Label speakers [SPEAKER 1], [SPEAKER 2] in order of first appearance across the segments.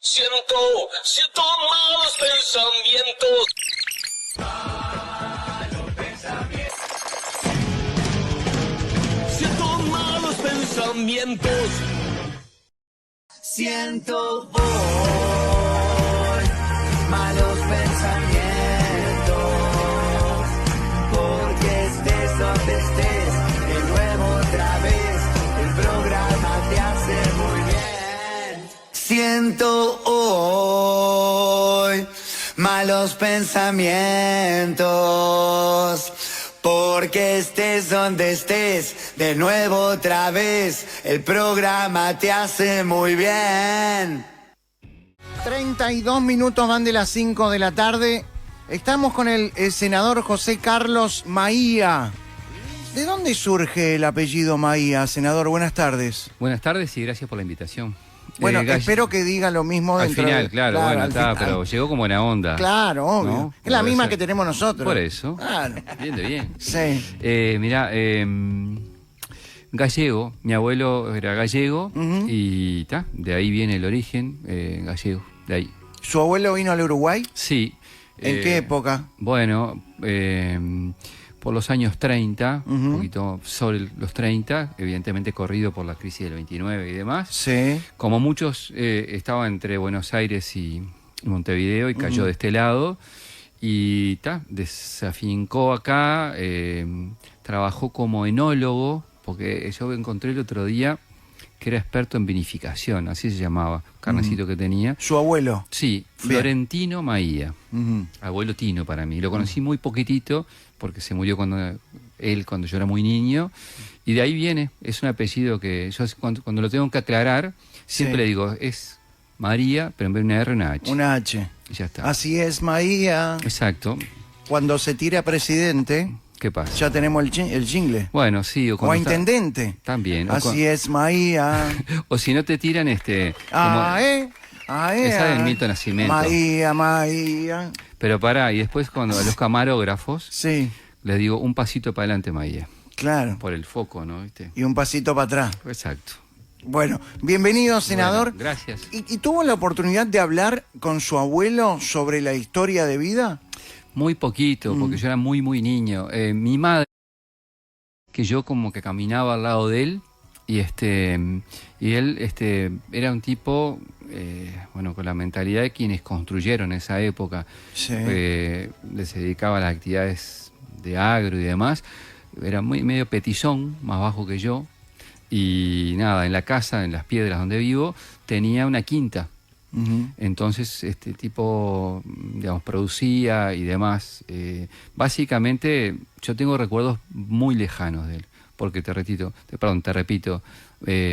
[SPEAKER 1] Siento malos pensamientos. Siento malos pensamientos.
[SPEAKER 2] Siento hoy malos pensamientos, porque estés donde estés, de nuevo otra vez, el programa te hace muy bien. Siento hoy malos pensamientos, porque estés donde estés, de nuevo otra vez, el programa te hace muy bien.
[SPEAKER 3] 32 minutos van de las 5 de la tarde. Estamos con el senador José Carlos Maía. ¿De dónde surge el apellido Maía, senador? Buenas tardes.
[SPEAKER 4] Buenas tardes y gracias por la invitación.
[SPEAKER 3] Bueno, espero que diga lo mismo
[SPEAKER 4] al
[SPEAKER 3] dentro
[SPEAKER 4] final,
[SPEAKER 3] de...
[SPEAKER 4] claro, bueno, está, pero llegó con buena onda.
[SPEAKER 3] Claro, obvio.
[SPEAKER 4] ¿No?
[SPEAKER 3] Es la
[SPEAKER 4] Por
[SPEAKER 3] misma
[SPEAKER 4] eso.
[SPEAKER 3] que tenemos nosotros.
[SPEAKER 4] Por eso.
[SPEAKER 3] Claro.
[SPEAKER 4] Bien, de bien.
[SPEAKER 3] Sí.
[SPEAKER 4] Mirá, gallego, mi abuelo era gallego y de ahí viene el origen gallego, de ahí.
[SPEAKER 3] ¿Su abuelo vino al Uruguay?
[SPEAKER 4] Sí.
[SPEAKER 3] ¿En qué época?
[SPEAKER 4] Bueno, por los años 30, un poquito sobre los 30, evidentemente corrido por la crisis del 29 y demás.
[SPEAKER 3] Sí.
[SPEAKER 4] Como muchos, estaba entre Buenos Aires y Montevideo y cayó de este lado. Y se afincó acá, trabajó como enólogo, porque yo encontré el otro día que era experto en vinificación, así se llamaba, carnecito que tenía.
[SPEAKER 3] ¿Su abuelo?
[SPEAKER 4] Sí, Florentino Maía, abuelo Tino para mí. Lo conocí muy poquitito, porque se murió cuando yo era muy niño, y de ahí viene, es un apellido que yo cuando lo tengo que aclarar, siempre le digo, es María, pero en vez de una R, una H.
[SPEAKER 3] Una H.
[SPEAKER 4] Y ya está.
[SPEAKER 3] Así es, Maía.
[SPEAKER 4] Exacto.
[SPEAKER 3] Cuando se tira presidente,
[SPEAKER 4] ¿Qué pasa?
[SPEAKER 3] ya tenemos el jingle.
[SPEAKER 4] Bueno, sí.
[SPEAKER 3] O a intendente.
[SPEAKER 4] También.
[SPEAKER 3] Así es, Maía.
[SPEAKER 4] O si no te tiran esa del Milton Nascimento.
[SPEAKER 3] Maía.
[SPEAKER 4] Pero pará, y después cuando a los camarógrafos
[SPEAKER 3] Sí,
[SPEAKER 4] les digo un pasito para adelante, Maía.
[SPEAKER 3] claro.
[SPEAKER 4] Por el foco, ¿no? ¿Viste?
[SPEAKER 3] Y un pasito para atrás.
[SPEAKER 4] Exacto.
[SPEAKER 3] Bueno, bienvenido, senador.
[SPEAKER 4] Bueno, gracias.
[SPEAKER 3] ¿Y tuvo la oportunidad de hablar con su abuelo sobre la historia de vida?
[SPEAKER 4] Muy poquito, porque yo era muy, muy niño. Mi madre, que yo como que caminaba al lado de él, y él era un tipo, con la mentalidad de quienes construyeron esa época.
[SPEAKER 3] Sí.
[SPEAKER 4] Les dedicaba a las actividades de agro y demás. Era medio petizón, más bajo que yo. Y nada, en la casa, en Las Piedras donde vivo, tenía una quinta. Entonces, este tipo, digamos, producía y demás. Básicamente, yo tengo recuerdos muy lejanos de él, porque te repito,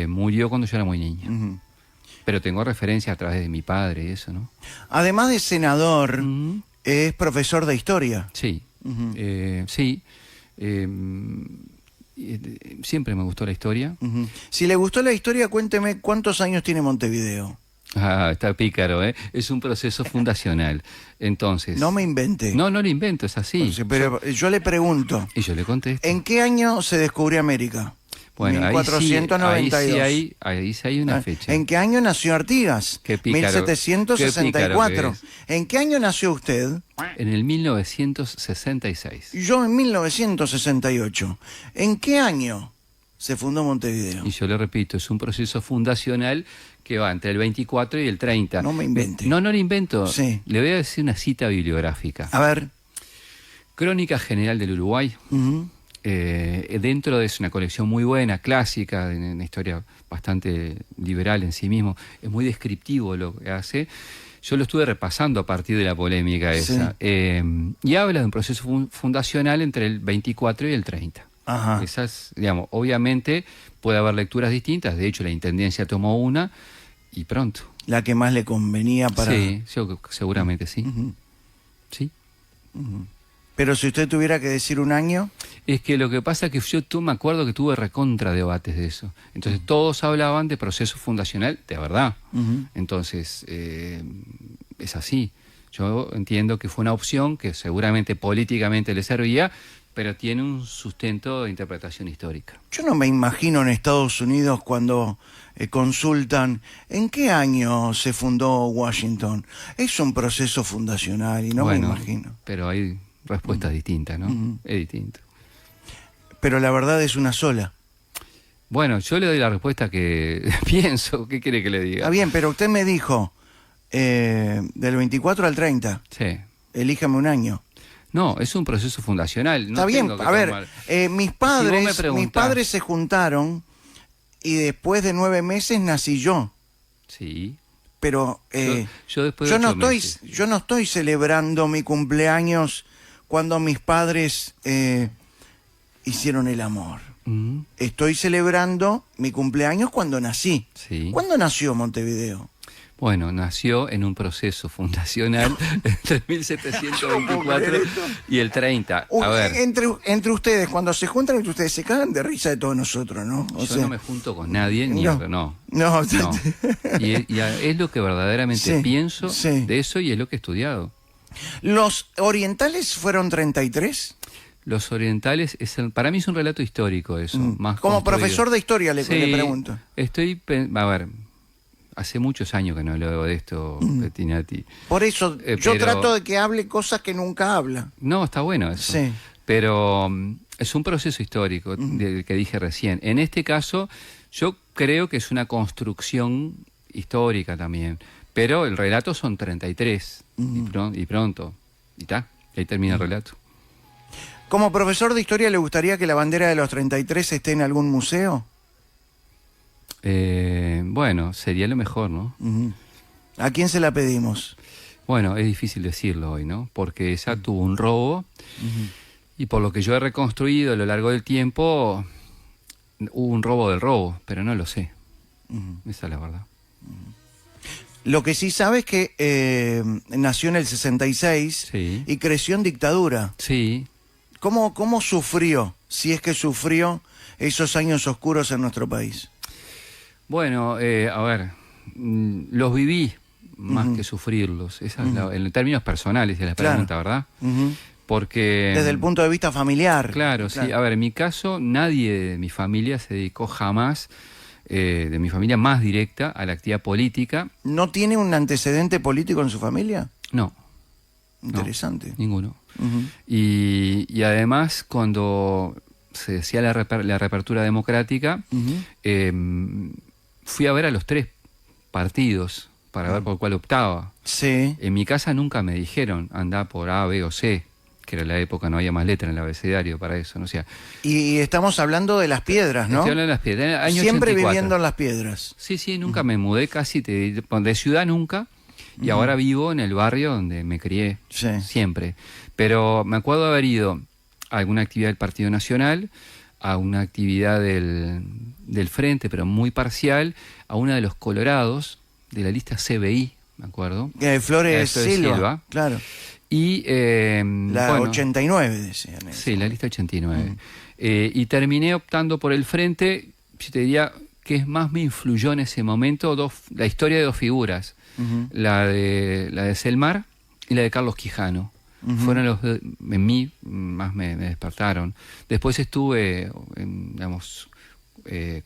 [SPEAKER 4] murió cuando yo era muy niño. Pero tengo referencia a través de mi padre y eso, ¿no?
[SPEAKER 3] Además de senador, es profesor de historia.
[SPEAKER 4] Sí, sí. Siempre me gustó la historia.
[SPEAKER 3] Si le gustó la historia, cuénteme cuántos años tiene Montevideo.
[SPEAKER 4] Está pícaro, ¿eh? Es un proceso fundacional. Entonces...
[SPEAKER 3] No me invente.
[SPEAKER 4] No lo invento, es así.
[SPEAKER 3] Pero yo le pregunto,
[SPEAKER 4] Y yo le contesto.
[SPEAKER 3] ¿en qué año se descubrió América?
[SPEAKER 4] Bueno,
[SPEAKER 3] 1492.
[SPEAKER 4] ahí sí hay una fecha.
[SPEAKER 3] ¿En qué año nació Artigas?
[SPEAKER 4] Qué pícaro.
[SPEAKER 3] 1764.
[SPEAKER 4] Qué pícaro
[SPEAKER 3] ¿En qué año nació usted?
[SPEAKER 4] En el 1966.
[SPEAKER 3] Yo en 1968. ¿En qué año se fundó Montevideo?
[SPEAKER 4] Y yo le repito, es un proceso fundacional que va entre el 24 y el 30.
[SPEAKER 3] No me invente.
[SPEAKER 4] No le invento.
[SPEAKER 3] Sí.
[SPEAKER 4] Le voy a decir una cita bibliográfica.
[SPEAKER 3] A ver.
[SPEAKER 4] Crónica General del Uruguay. Dentro de es una colección muy buena, clásica, de una historia bastante liberal en sí mismo. Es muy descriptivo lo que hace. Yo lo estuve repasando a partir de la polémica esa. Y habla de un proceso fundacional entre el 24 y el 30.
[SPEAKER 3] Ajá.
[SPEAKER 4] Esas, digamos, obviamente puede haber lecturas distintas. De hecho, la Intendencia tomó una y pronto.
[SPEAKER 3] La que más le convenía para...
[SPEAKER 4] Sí, seguramente sí. Sí.
[SPEAKER 3] Pero si usted tuviera que decir un año...
[SPEAKER 4] Es que lo que pasa es que yo me acuerdo que tuve recontra debates de eso. Entonces todos hablaban de proceso fundacional de verdad. Entonces es así. Yo entiendo que fue una opción que seguramente políticamente le servía pero tiene un sustento de interpretación histórica.
[SPEAKER 3] Yo no me imagino en Estados Unidos cuando consultan en qué año se fundó Washington. Es un proceso fundacional y no
[SPEAKER 4] Bueno,
[SPEAKER 3] me imagino.
[SPEAKER 4] Pero hay respuestas distintas, ¿no? Es distinto.
[SPEAKER 3] Pero la verdad es una sola.
[SPEAKER 4] Bueno, yo le doy la respuesta que pienso. ¿Qué quiere que le diga?
[SPEAKER 3] Está bien, pero usted me dijo del 24 al 30.
[SPEAKER 4] Sí.
[SPEAKER 3] Elíjame un año.
[SPEAKER 4] No, es un proceso fundacional. No
[SPEAKER 3] Está bien,
[SPEAKER 4] tengo que
[SPEAKER 3] a ver,
[SPEAKER 4] tomar-
[SPEAKER 3] mis
[SPEAKER 4] Si vos me
[SPEAKER 3] mis
[SPEAKER 4] preguntás-
[SPEAKER 3] padres se juntaron y después de 9 meses nací yo.
[SPEAKER 4] Sí.
[SPEAKER 3] Pero
[SPEAKER 4] Yo después de
[SPEAKER 3] yo no
[SPEAKER 4] 8
[SPEAKER 3] estoy,
[SPEAKER 4] meses.
[SPEAKER 3] yo no estoy celebrando mi cumpleaños cuando mis padres hicieron el amor.
[SPEAKER 4] Mm,
[SPEAKER 3] Estoy celebrando mi cumpleaños cuando nací.
[SPEAKER 4] sí.
[SPEAKER 3] ¿Cuándo nació Montevideo?
[SPEAKER 4] Bueno, nació en un proceso fundacional entre 1724 y el 30. A ver,
[SPEAKER 3] Entre ustedes, cuando se juntan entre ustedes, se cagan de risa de todos nosotros, ¿no?
[SPEAKER 4] yo no me junto con nadie, ni
[SPEAKER 3] no.
[SPEAKER 4] no.
[SPEAKER 3] No,
[SPEAKER 4] No. Y es lo que verdaderamente
[SPEAKER 3] Sí,
[SPEAKER 4] pienso
[SPEAKER 3] sí.
[SPEAKER 4] de eso y es lo que he estudiado.
[SPEAKER 3] ¿Los orientales fueron 33?
[SPEAKER 4] Los orientales, para mí es un relato histórico eso. Más
[SPEAKER 3] Como
[SPEAKER 4] construido.
[SPEAKER 3] profesor de historia le
[SPEAKER 4] Sí,
[SPEAKER 3] pregunto.
[SPEAKER 4] a ver, hace muchos años que no leo de esto, Pettinati.
[SPEAKER 3] Por eso yo
[SPEAKER 4] pero-
[SPEAKER 3] trato de que hable cosas que nunca habla.
[SPEAKER 4] No, está bueno eso.
[SPEAKER 3] Sí.
[SPEAKER 4] Pero es un proceso histórico del que dije recién. En este caso, yo creo que es una construcción histórica también. Pero el relato son 33 y pronto. Y está, ahí termina el relato.
[SPEAKER 3] Como profesor de historia, ¿le gustaría que la bandera de los 33 esté en algún museo?
[SPEAKER 4] Bueno, sería lo mejor, ¿no?
[SPEAKER 3] ¿A quién se la pedimos?
[SPEAKER 4] Bueno, es difícil decirlo hoy, ¿no? Porque esa tuvo un robo y por lo que yo he reconstruido a lo largo del tiempo, hubo un robo del robo, pero no lo sé. Esa es la verdad.
[SPEAKER 3] Lo que sí sabe es que nació en el 66
[SPEAKER 4] Sí.
[SPEAKER 3] y creció en dictadura.
[SPEAKER 4] Sí,
[SPEAKER 3] ¿Cómo sufrió, si es que sufrió, esos años oscuros en nuestro país?
[SPEAKER 4] bueno, a ver, los viví más que sufrirlos. Esa es en términos personales de la
[SPEAKER 3] Claro.
[SPEAKER 4] pregunta, ¿verdad?
[SPEAKER 3] Ujú.
[SPEAKER 4] Porque...
[SPEAKER 3] Desde el punto de vista familiar.
[SPEAKER 4] Claro, sí. A ver, en mi caso, nadie de mi familia se dedicó jamás, de mi familia más directa, a la actividad política.
[SPEAKER 3] ¿No tiene un antecedente político en su familia?
[SPEAKER 4] No,
[SPEAKER 3] Interesante.
[SPEAKER 4] ninguno.
[SPEAKER 3] Ujú.
[SPEAKER 4] Y además, cuando se decía la reapertura democrática, fui a ver a los 3 partidos para ver por cuál optaba.
[SPEAKER 3] Sí.
[SPEAKER 4] En mi casa nunca me dijeron, anda por A, B o C, que era la época, no había más letra en el abecedario para eso, ¿no? O sea,
[SPEAKER 3] Y estamos hablando de Las Piedras, ¿no?
[SPEAKER 4] estoy hablando de las piedras, año
[SPEAKER 3] Siempre
[SPEAKER 4] 84.
[SPEAKER 3] viviendo en Las Piedras.
[SPEAKER 4] Sí, nunca me mudé casi, de ciudad nunca, y ahora vivo en el barrio donde me crié,
[SPEAKER 3] Sí.
[SPEAKER 4] siempre. Pero me acuerdo haber ido a alguna actividad del Partido Nacional, a una actividad del Frente, pero muy parcial, a una de los Colorados, de la lista CBI, me acuerdo.
[SPEAKER 3] Flores
[SPEAKER 4] Flores
[SPEAKER 3] Silva,
[SPEAKER 4] Silva.
[SPEAKER 3] claro.
[SPEAKER 4] Y,
[SPEAKER 3] La
[SPEAKER 4] bueno,
[SPEAKER 3] 89, decían.
[SPEAKER 4] sí, la lista 89. Y terminé optando por el Frente, yo te diría que más me influyó en ese momento la historia de 2 figuras, la de Selmar y la de Carlos Quijano. Fueron los en mí más me despertaron. Después estuve, digamos,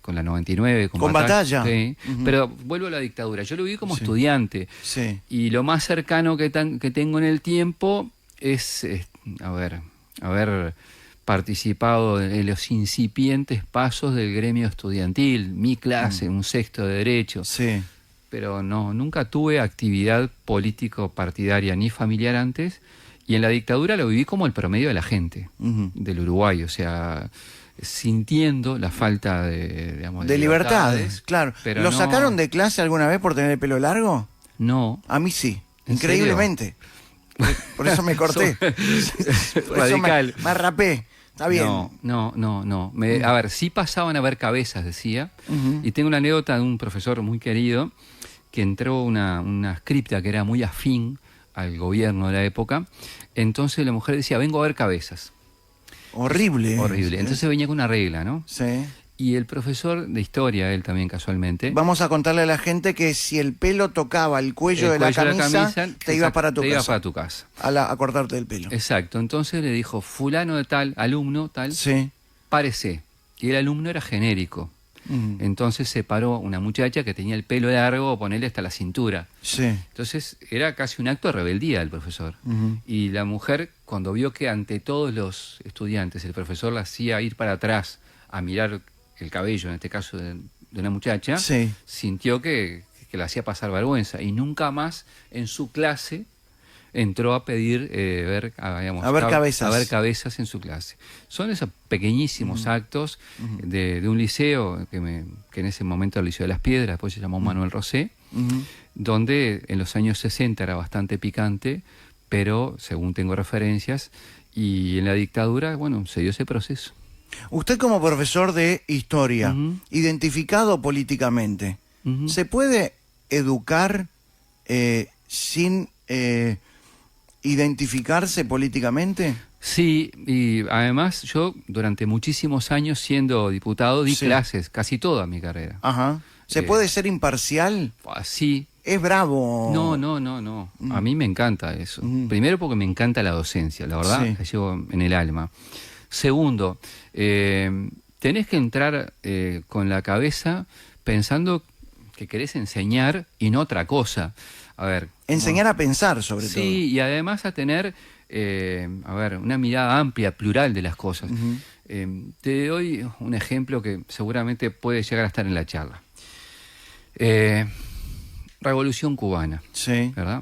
[SPEAKER 4] con la 99,
[SPEAKER 3] Con Batalla.
[SPEAKER 4] Sí, pero vuelvo a la dictadura. Yo lo viví como
[SPEAKER 3] Sí.
[SPEAKER 4] estudiante.
[SPEAKER 3] Sí.
[SPEAKER 4] Y lo más cercano que tengo en el tiempo es haber participado en los incipientes pasos del gremio estudiantil, mi clase, un sexto de Derecho.
[SPEAKER 3] Sí.
[SPEAKER 4] Pero no, nunca tuve actividad político-partidaria ni familiar antes, y en la dictadura lo viví como el promedio de la gente del Uruguay, o sea, sintiendo la falta digamos,
[SPEAKER 3] De libertades, claro.
[SPEAKER 4] pero
[SPEAKER 3] ¿Lo
[SPEAKER 4] no-
[SPEAKER 3] sacaron de clase alguna vez por tener el pelo largo?
[SPEAKER 4] No.
[SPEAKER 3] A mí sí,
[SPEAKER 4] ¿En
[SPEAKER 3] increíblemente. Por eso me corté. Por eso
[SPEAKER 4] Radical.
[SPEAKER 3] me rapé. Está bien.
[SPEAKER 4] No. A ver, sí pasaban a ver cabezas, decía. Y tengo una anécdota de un profesor muy querido que entró una cripta que era muy afín al gobierno de la época. Entonces la mujer decía, vengo a ver cabezas.
[SPEAKER 3] Horrible.
[SPEAKER 4] Horrible. Entonces venía con una regla, ¿no?
[SPEAKER 3] Sí.
[SPEAKER 4] Y el profesor de historia, él también casualmente.
[SPEAKER 3] Vamos a contarle a la gente que si el pelo tocaba el cuello, de la camisa, te ibas para tu
[SPEAKER 4] te
[SPEAKER 3] casa.
[SPEAKER 4] ibas para tu casa.
[SPEAKER 3] A cortarte el pelo.
[SPEAKER 4] Exacto. Entonces le dijo, fulano de tal, alumno tal,
[SPEAKER 3] Sí.
[SPEAKER 4] párese. Y el alumno era genérico.
[SPEAKER 3] Mm.
[SPEAKER 4] Entonces se paró una muchacha que tenía el pelo largo, ponerle hasta la cintura.
[SPEAKER 3] Sí.
[SPEAKER 4] Entonces era casi un acto de rebeldía del profesor.
[SPEAKER 3] Ujú.
[SPEAKER 4] Y la mujer, cuando vio que ante todos los estudiantes el profesor la hacía ir para atrás a mirar el cabello, en este caso de una muchacha,
[SPEAKER 3] Sí.
[SPEAKER 4] sintió que la hacía pasar vergüenza. Y nunca más en su clase entró a pedir ver cabezas en su clase. Son esos pequeñísimos actos de un liceo, que en ese momento era el Liceo de las Piedras, después se llamó Manuel Rosé,
[SPEAKER 3] Ujú.
[SPEAKER 4] donde en los años 60 era bastante picante, pero según tengo referencias, y en la dictadura, bueno, se dio ese proceso.
[SPEAKER 3] Usted como profesor de historia,
[SPEAKER 4] Ujú.
[SPEAKER 3] identificado políticamente,
[SPEAKER 4] Ujú.
[SPEAKER 3] ¿se puede educar sin identificarse políticamente?
[SPEAKER 4] Sí, y además yo durante muchísimos años siendo diputado di
[SPEAKER 3] Sí.
[SPEAKER 4] clases, casi toda mi carrera.
[SPEAKER 3] Ajá. ¿Se puede ser imparcial?
[SPEAKER 4] Así.
[SPEAKER 3] Es bravo.
[SPEAKER 4] No. A mí me encanta eso. Primero porque me encanta la docencia, la verdad,
[SPEAKER 3] Sí.
[SPEAKER 4] la llevo en el alma. Segundo, tenés que entrar con la cabeza pensando que querés enseñar y no otra cosa. A ver.
[SPEAKER 3] Enseñar a pensar, sobre todo.
[SPEAKER 4] Sí, y además a tener, una mirada amplia, plural de las cosas. Te doy un ejemplo que seguramente puede llegar a estar en la charla. Revolución cubana,
[SPEAKER 3] Sí.
[SPEAKER 4] ¿verdad?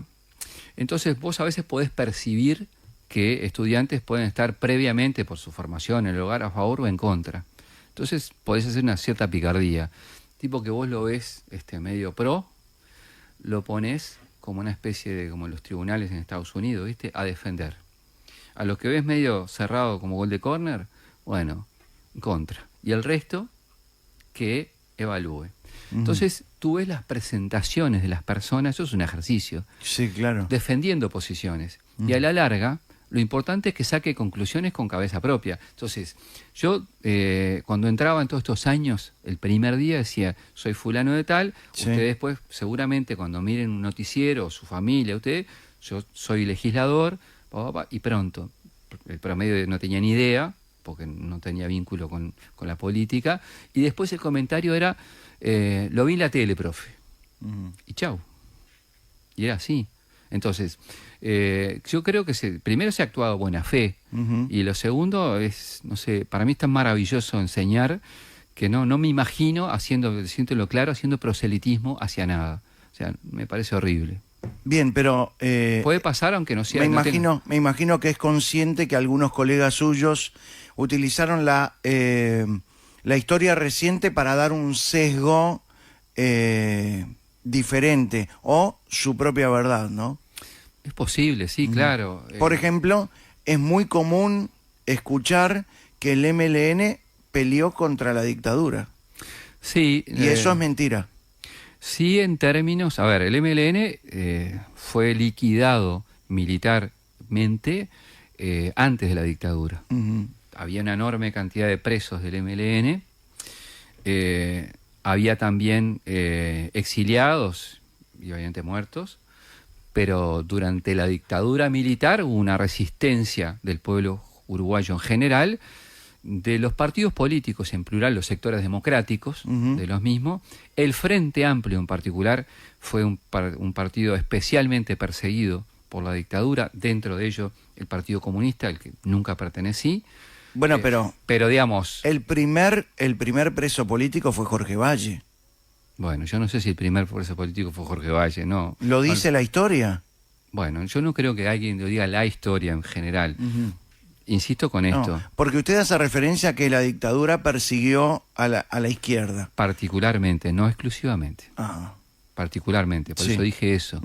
[SPEAKER 4] Entonces vos a veces podés percibir que estudiantes pueden estar previamente por su formación en el hogar a favor o en contra. Entonces podés hacer una cierta picardía. Tipo que vos lo ves medio pro, lo pones como una especie de, como los tribunales en Estados Unidos, ¿viste? A defender. A los que ves medio cerrado como gol de córner, bueno, en contra. Y el resto, que evalúe. Entonces, tú ves las presentaciones de las personas, eso es un ejercicio,
[SPEAKER 3] Sí, claro.
[SPEAKER 4] defendiendo posiciones. Y a la larga, lo importante es que saque conclusiones con cabeza propia. Entonces, yo cuando entraba en todos estos años, el primer día decía, soy fulano de tal,
[SPEAKER 3] Sí.
[SPEAKER 4] ustedes después, seguramente cuando miren un noticiero, su familia, usted, yo soy legislador, y pronto, el promedio no tenía ni idea, porque no tenía vínculo con la política, y después el comentario era, lo vi en la tele, profe, y chau. Y era así. Entonces, yo creo que primero se ha actuado a buena fe, y lo segundo es, no sé, para mí es tan maravilloso enseñar que no me imagino siéntelo claro, haciendo proselitismo hacia nada. O sea, me parece horrible.
[SPEAKER 3] Bien, pero
[SPEAKER 4] Puede pasar aunque no sea...
[SPEAKER 3] me imagino que es consciente que algunos colegas suyos utilizaron la historia reciente para dar un sesgo diferente o su propia verdad, ¿no?
[SPEAKER 4] Es posible, sí, claro.
[SPEAKER 3] Por ejemplo, es muy común escuchar que el MLN peleó contra la dictadura.
[SPEAKER 4] Sí.
[SPEAKER 3] Y eso es mentira.
[SPEAKER 4] Sí, en términos... A ver, el MLN fue liquidado militarmente antes de la dictadura. Había una enorme cantidad de presos del MLN. Había también exiliados y obviamente muertos. Pero durante la dictadura militar hubo una resistencia del pueblo uruguayo en general, de los partidos políticos, en plural los sectores democráticos de los mismos. El Frente Amplio en particular fue un partido especialmente perseguido por la dictadura, dentro de ello el Partido Comunista, al que nunca pertenecí.
[SPEAKER 3] Bueno,
[SPEAKER 4] pero digamos...
[SPEAKER 3] el primer preso político fue Jorge Valle.
[SPEAKER 4] Bueno, yo no sé si el primer preso político fue Jorge Valle, no.
[SPEAKER 3] ¿Lo dice la historia?
[SPEAKER 4] Bueno, yo no creo que alguien lo diga la historia en general. Insisto con esto.
[SPEAKER 3] No, porque usted hace referencia a que la dictadura persiguió a la izquierda.
[SPEAKER 4] Particularmente, no exclusivamente.
[SPEAKER 3] Ah.
[SPEAKER 4] Particularmente, por
[SPEAKER 3] Sí.
[SPEAKER 4] eso dije eso.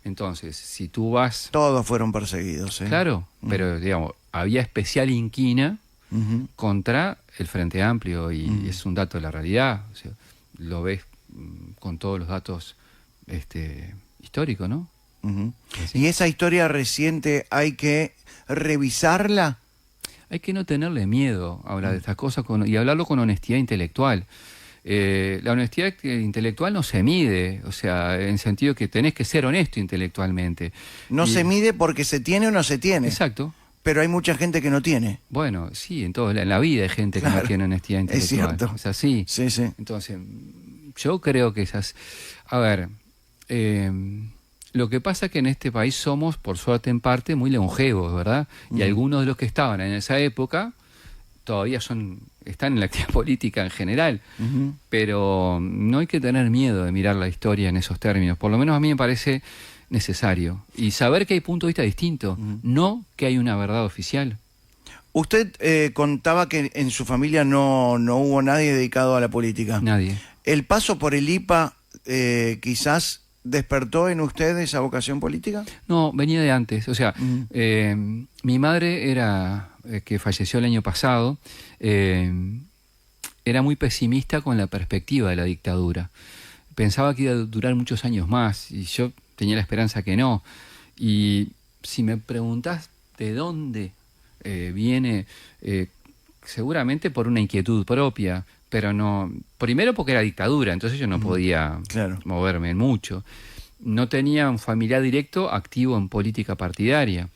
[SPEAKER 4] Entonces, si tú vas...
[SPEAKER 3] Todos fueron perseguidos, ¿eh?
[SPEAKER 4] Claro, pero digamos, había especial inquina contra el Frente Amplio y es un dato de la realidad. O sea, lo ves con todos los datos históricos, ¿no?
[SPEAKER 3] ¿Y esa historia reciente hay que revisarla?
[SPEAKER 4] hay que no tenerle miedo a hablar de estas cosas y hablarlo con honestidad intelectual. La honestidad intelectual no se mide, o sea, en sentido que tenés que ser honesto intelectualmente.
[SPEAKER 3] No se mide porque se tiene o no se tiene.
[SPEAKER 4] Exacto.
[SPEAKER 3] Pero hay mucha gente que no tiene.
[SPEAKER 4] Bueno, sí, en la vida hay gente que no tiene honestidad intelectual.
[SPEAKER 3] Es cierto.
[SPEAKER 4] Es así.
[SPEAKER 3] Sí, sí.
[SPEAKER 4] Entonces, yo creo que esas... A ver, lo que pasa es que en este país somos, por suerte en parte, muy longevos, ¿verdad? Y algunos de los que estaban en esa época todavía están en la actividad política en general, pero no hay que tener miedo de mirar la historia en esos términos. Por lo menos a mí me parece necesario. Y saber que hay puntos de vista distintos, no que hay una verdad oficial.
[SPEAKER 3] Usted contaba que en su familia no hubo nadie dedicado a la política.
[SPEAKER 4] Nadie.
[SPEAKER 3] ¿El paso por el IPA quizás despertó en usted esa vocación política?
[SPEAKER 4] No, venía de antes. O sea, mi madre que falleció el año pasado, era muy pesimista con la perspectiva de la dictadura. Pensaba que iba a durar muchos años más y yo tenía la esperanza que no. Y si me preguntás de dónde viene, seguramente por una inquietud propia, pero no... Primero porque era dictadura, entonces yo no podía moverme en mucho. No tenía un familiar directo activo en política partidaria.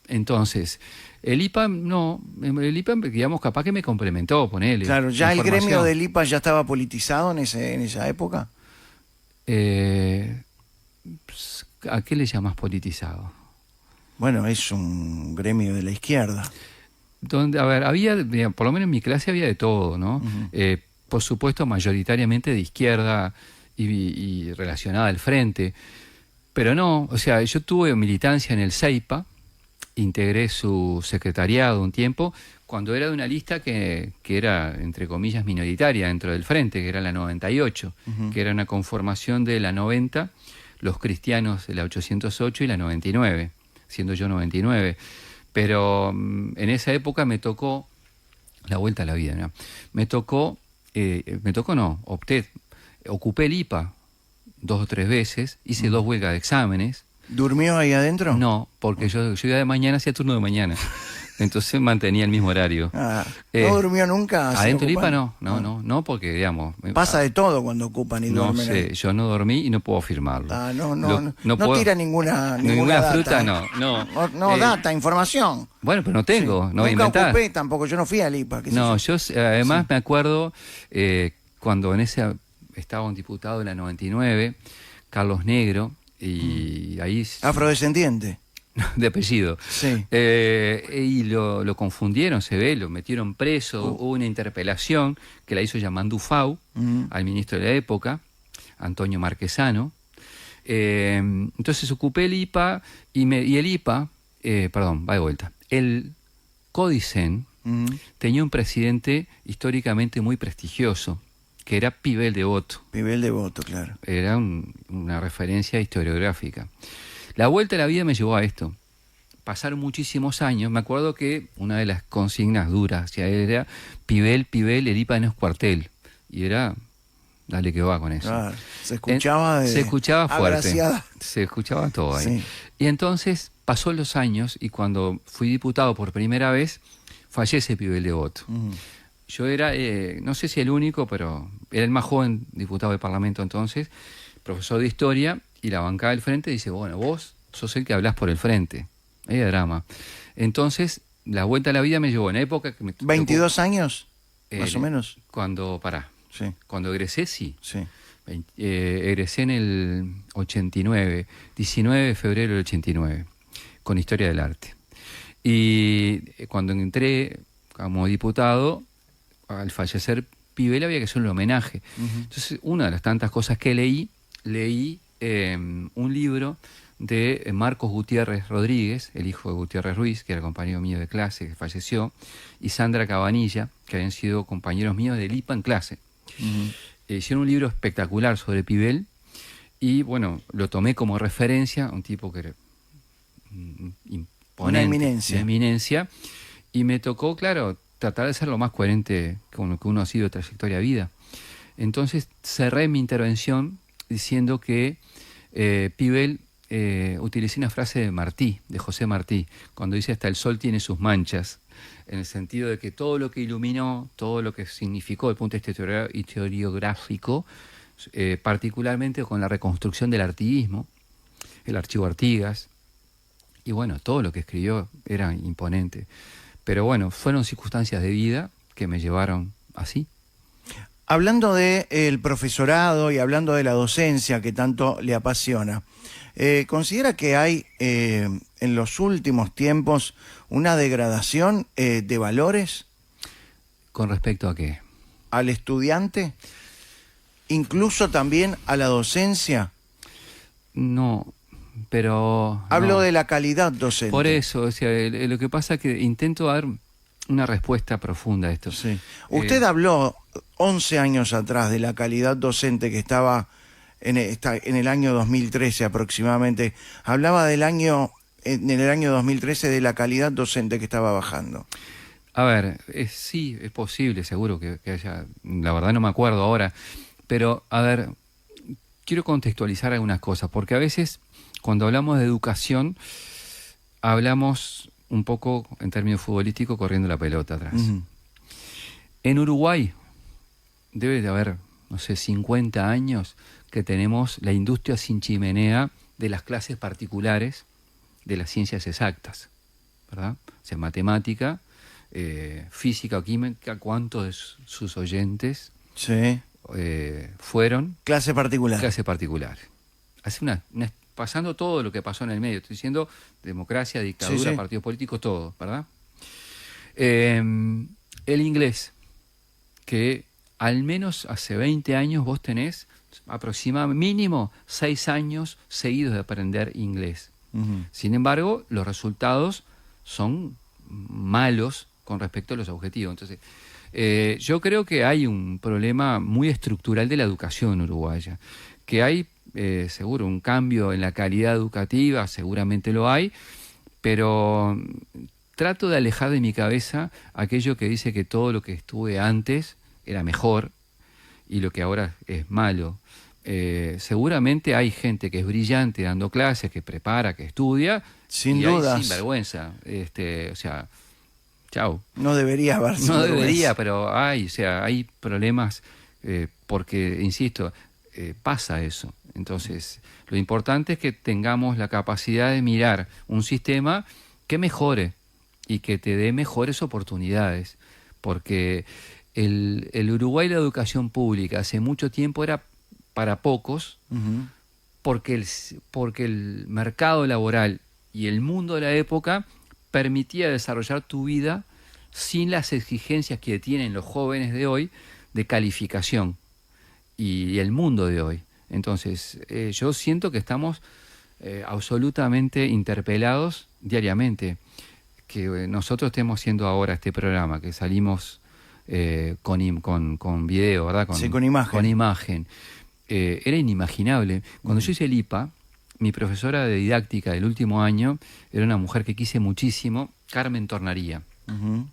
[SPEAKER 4] Entonces, el IPA no, el IPA, digamos, capaz que me complementó, ponele.
[SPEAKER 3] Claro, ¿ya el gremio del IPA ya estaba politizado en esa época?
[SPEAKER 4] ¿A qué le llamas politizado?
[SPEAKER 3] Bueno, es un gremio de la izquierda.
[SPEAKER 4] Donde, a ver, había, por lo menos en mi clase había de todo, ¿no? Por supuesto, mayoritariamente de izquierda y relacionada al frente. Pero no, o sea, yo tuve militancia en el CEIPA, integré su secretariado un tiempo, cuando era de una lista que era, entre comillas, minoritaria dentro del frente, que era la 98, que era una conformación de la 90, los cristianos de la 808 y la 99, siendo yo 99. Pero en esa época me tocó, la vuelta a la vida, ¿no? Ocupé el IPA 2 o 3 veces, hice 2 huelgas de exámenes.
[SPEAKER 3] ¿Durmió ahí adentro?
[SPEAKER 4] No, porque yo iba de mañana, hacía turno de mañana. Entonces mantenía el mismo horario.
[SPEAKER 3] ¿No durmió nunca?
[SPEAKER 4] ¿Adentro del IPA? No, porque, digamos...
[SPEAKER 3] Pasa de todo cuando ocupan y duermen.
[SPEAKER 4] No sé, yo no dormí y no puedo afirmarlo.
[SPEAKER 3] No tira ninguna data,
[SPEAKER 4] fruta,
[SPEAKER 3] no data, información.
[SPEAKER 4] Bueno, pero no tengo, no voy a inventar.
[SPEAKER 3] Nunca ocupé tampoco, yo no fui al IPA.
[SPEAKER 4] Yo además me acuerdo cuando estaba un diputado de la 99, Carlos Negro, y ahí...
[SPEAKER 3] Afrodescendiente.
[SPEAKER 4] De apellido.
[SPEAKER 3] Sí.
[SPEAKER 4] Y lo confundieron, se ve, lo metieron preso, hubo una interpelación que la hizo Yamandú Fau al ministro de la época, Antonio Marquesano. Entonces ocupé el IPA y el IPA, va de vuelta, el Codicen tenía un presidente históricamente muy prestigioso, que era Pibel Devoto.
[SPEAKER 3] Pibel Devoto, claro.
[SPEAKER 4] Era una referencia historiográfica. La vuelta a la vida me llevó a esto. Pasaron muchísimos años. Me acuerdo que una de las consignas duras hacia él era Pibel, el IPA no es cuartel. Y era, dale que va con eso.
[SPEAKER 3] Claro, se escuchaba
[SPEAKER 4] se escuchaba fuerte.
[SPEAKER 3] Agraciada.
[SPEAKER 4] Se escuchaba todo ahí.
[SPEAKER 3] Sí.
[SPEAKER 4] Y entonces pasó los años y cuando fui diputado por primera vez, fallece Pibel Devoto. Yo era, no sé si el único, pero era el más joven diputado del Parlamento entonces, profesor de historia, y la bancada del frente dice, bueno, vos sos el que hablás por el frente. Hay drama. Entonces, la vuelta a la vida me llevó en la época que me tocó,
[SPEAKER 3] 22 años, más o menos.
[SPEAKER 4] Cuando egresé, sí.
[SPEAKER 3] Sí.
[SPEAKER 4] Egresé en el 89, 19 de febrero del 89, con Historia del Arte. Y cuando entré como diputado, al fallecer Pibel había que hacer un homenaje. Entonces, una de las tantas cosas que leí un libro de Marcos Gutiérrez Rodríguez, el hijo de Gutiérrez Ruiz, que era compañero mío de clase, que falleció, y Sandra Cabanilla, que habían sido compañeros míos del IPA en clase. Hicieron un libro espectacular sobre Pibel, y bueno, lo tomé como referencia, un tipo que era imponente,
[SPEAKER 3] una
[SPEAKER 4] eminencia, y me tocó, claro, tratar de ser lo más coherente con lo que uno ha sido de trayectoria de vida. Entonces cerré mi intervención diciendo que Pibel utilicé una frase de Martí, de José Martí, cuando dice hasta el sol tiene sus manchas, en el sentido de que todo lo que iluminó, todo lo que significó desde el punto de vista historiográfico, particularmente con la reconstrucción del artiguismo, el archivo Artigas, y bueno, todo lo que escribió era imponente. Pero bueno, fueron circunstancias de vida que me llevaron así.
[SPEAKER 3] Hablando del profesorado y hablando de la docencia que tanto le apasiona, ¿considera que hay en los últimos tiempos una degradación de valores
[SPEAKER 4] ¿Con respecto a qué?
[SPEAKER 3] al estudiante, incluso también a la docencia?
[SPEAKER 4] No, pero...
[SPEAKER 3] Hablo
[SPEAKER 4] no.
[SPEAKER 3] de la calidad docente.
[SPEAKER 4] Por eso, o sea, lo que pasa es que intento dar una respuesta profunda a esto.
[SPEAKER 3] Sí. Usted habló 11 años atrás de la calidad docente que estaba en el año 2013 aproximadamente. Hablaba en el año 2013 de la calidad docente que estaba bajando.
[SPEAKER 4] A ver, sí, es posible, seguro que haya... La verdad no me acuerdo ahora, pero a ver, quiero contextualizar algunas cosas, porque a veces cuando hablamos de educación, hablamos un poco en términos futbolísticos corriendo la pelota atrás.
[SPEAKER 3] Uh-huh.
[SPEAKER 4] En Uruguay debe de haber, no sé, 50 años que tenemos la industria sin chimenea de las clases particulares de las ciencias exactas, ¿verdad? O sea, matemática, física o química, ¿cuántos de sus oyentes
[SPEAKER 3] Sí.
[SPEAKER 4] fueron
[SPEAKER 3] Clase particular.
[SPEAKER 4] clase particular? Hace pasando todo lo que pasó en el medio, estoy diciendo democracia, dictadura,
[SPEAKER 3] Sí, sí.
[SPEAKER 4] partidos políticos, todo, ¿verdad? El inglés, que al menos hace 20 años vos tenés aproximadamente mínimo 6 años seguidos de aprender inglés.
[SPEAKER 3] Uh-huh.
[SPEAKER 4] Sin embargo, los resultados son malos con respecto a los objetivos. Entonces, yo creo que hay un problema muy estructural de la educación uruguaya, que hay seguro un cambio en la calidad educativa, seguramente lo hay, pero trato de alejar de mi cabeza aquello que dice que todo lo que estuve antes era mejor y lo que ahora es malo. Seguramente hay gente que es brillante dando clases, que prepara, que estudia,
[SPEAKER 3] Sin
[SPEAKER 4] y
[SPEAKER 3] dudas.
[SPEAKER 4] hay sinvergüenza. O sea, chau.
[SPEAKER 3] No debería haber
[SPEAKER 4] No
[SPEAKER 3] sinvergüenza.
[SPEAKER 4] debería, pero hay problemas porque, insisto, pasa eso. Entonces, lo importante es que tengamos la capacidad de mirar un sistema que mejore y que te dé mejores oportunidades, porque el Uruguay, la educación pública hace mucho tiempo era para pocos,
[SPEAKER 3] Uh-huh.
[SPEAKER 4] porque el mercado laboral y el mundo de la época permitía desarrollar tu vida sin las exigencias que tienen los jóvenes de hoy de calificación y el mundo de hoy. Entonces, yo siento que estamos absolutamente interpelados diariamente. Que nosotros estemos haciendo ahora este programa, que salimos con video, ¿verdad?
[SPEAKER 3] Sí, con imagen.
[SPEAKER 4] Con imagen. Era inimaginable. Cuando yo hice el IPA, mi profesora de didáctica del último año era una mujer que quise muchísimo, Carmen Tornaría.
[SPEAKER 3] Uh-huh.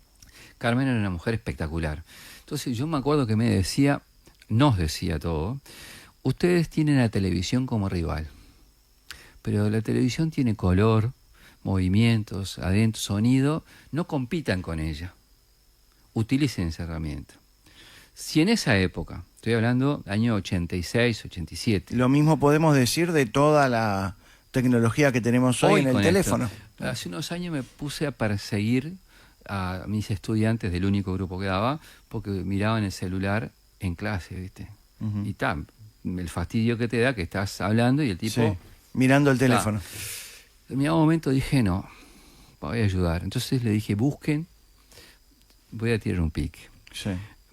[SPEAKER 4] Carmen era una mujer espectacular. Entonces yo me acuerdo que nos decía todo, ustedes tienen la televisión como rival, pero la televisión tiene color, movimientos, adentro, sonido, no compitan con ella. Utilicen esa herramienta. Si en esa época, estoy hablando año 86, 87.
[SPEAKER 3] Lo mismo podemos decir de toda la tecnología que tenemos hoy en el
[SPEAKER 4] con
[SPEAKER 3] teléfono.
[SPEAKER 4] esto, hace unos años me puse a perseguir a mis estudiantes del único grupo que daba, porque miraban el celular en clase, ¿viste?
[SPEAKER 3] Uh-huh.
[SPEAKER 4] Y el fastidio que te da que estás hablando y el tipo...
[SPEAKER 3] Sí, mirando el teléfono.
[SPEAKER 4] En un momento dije, no, voy a ayudar. Entonces le dije, busquen, voy a tirar un pique.
[SPEAKER 3] Sí.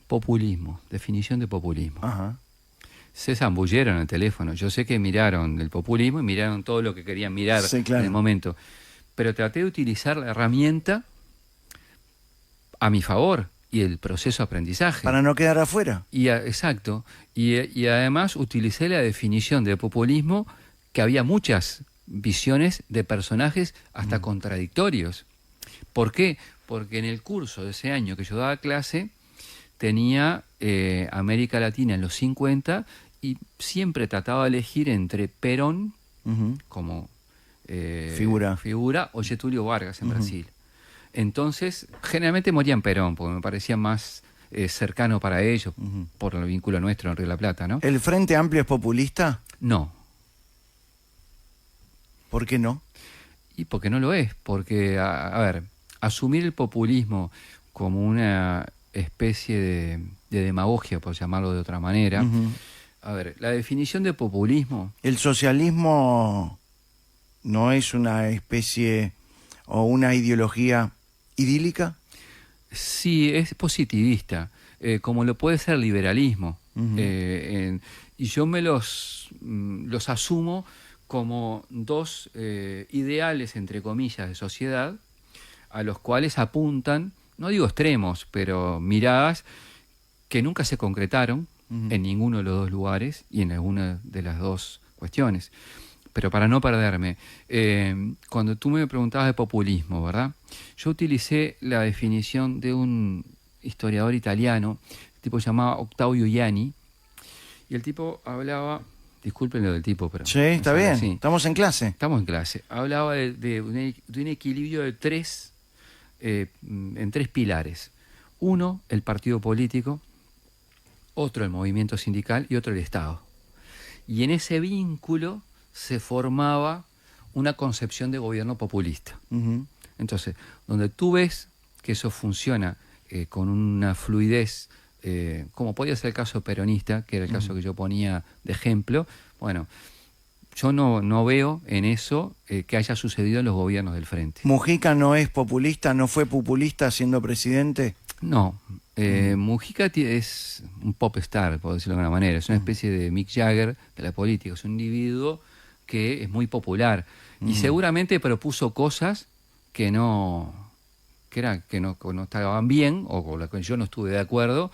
[SPEAKER 4] Populismo, definición de populismo.
[SPEAKER 3] Ajá.
[SPEAKER 4] Se zambulleron en el teléfono. Yo sé que miraron el populismo y miraron todo lo que querían mirar
[SPEAKER 3] Sí, claro.
[SPEAKER 4] en el momento. Pero traté de utilizar la herramienta a mi favor y el proceso de aprendizaje.
[SPEAKER 3] Para no quedar afuera.
[SPEAKER 4] Exacto. Y además utilicé la definición de populismo, que había muchas visiones de personajes hasta contradictorios. ¿Por qué? Porque en el curso de ese año que yo daba clase, tenía América Latina en los 50 y siempre trataba de elegir entre Perón,
[SPEAKER 3] Uh-huh.
[SPEAKER 4] como
[SPEAKER 3] Figura.
[SPEAKER 4] o Getúlio Vargas en Brasil. Entonces, generalmente morían Perón, porque me parecía más cercano para ellos, por el vínculo nuestro en Río de la Plata, ¿no?
[SPEAKER 3] ¿El Frente Amplio es populista?
[SPEAKER 4] No.
[SPEAKER 3] ¿Por qué no?
[SPEAKER 4] Y porque no lo es, porque, a ver, asumir el populismo como una especie de demagogia, por llamarlo de otra manera. A ver, la definición de populismo...
[SPEAKER 3] ¿El socialismo no es una especie o una ideología idílica?
[SPEAKER 4] Sí, es positivista, como lo puede ser el liberalismo. Y yo me los asumo como dos ideales, entre comillas, de sociedad, a los cuales apuntan, no digo extremos, pero miradas que nunca se concretaron en ninguno de los dos lugares y en alguna de las dos cuestiones. Pero para no perderme, cuando tú me preguntabas de populismo, ¿verdad? Yo utilicé la definición de un historiador italiano, el tipo se llamaba Octavio Ianni, y el tipo hablaba, disculpen lo del tipo, pero...
[SPEAKER 3] Sí, está bien,
[SPEAKER 4] así.
[SPEAKER 3] estamos en clase.
[SPEAKER 4] Estamos en clase. Hablaba de un equilibrio de en tres pilares. Uno, el partido político, otro, el movimiento sindical y otro, el Estado. Y en ese vínculo se formaba una concepción de gobierno populista. Entonces, donde tú ves que eso funciona con una fluidez, como podía ser el caso peronista, que era el caso que yo ponía de ejemplo, bueno, yo no veo en eso que haya sucedido en los gobiernos del Frente.
[SPEAKER 3] ¿Mujica no es populista, no fue populista siendo presidente?
[SPEAKER 4] No, Mujica es un pop star, por decirlo de alguna manera, es una especie de Mick Jagger de la política, es un individuo que es muy popular y seguramente propuso cosas que no estaban bien o con las que yo no estuve de acuerdo.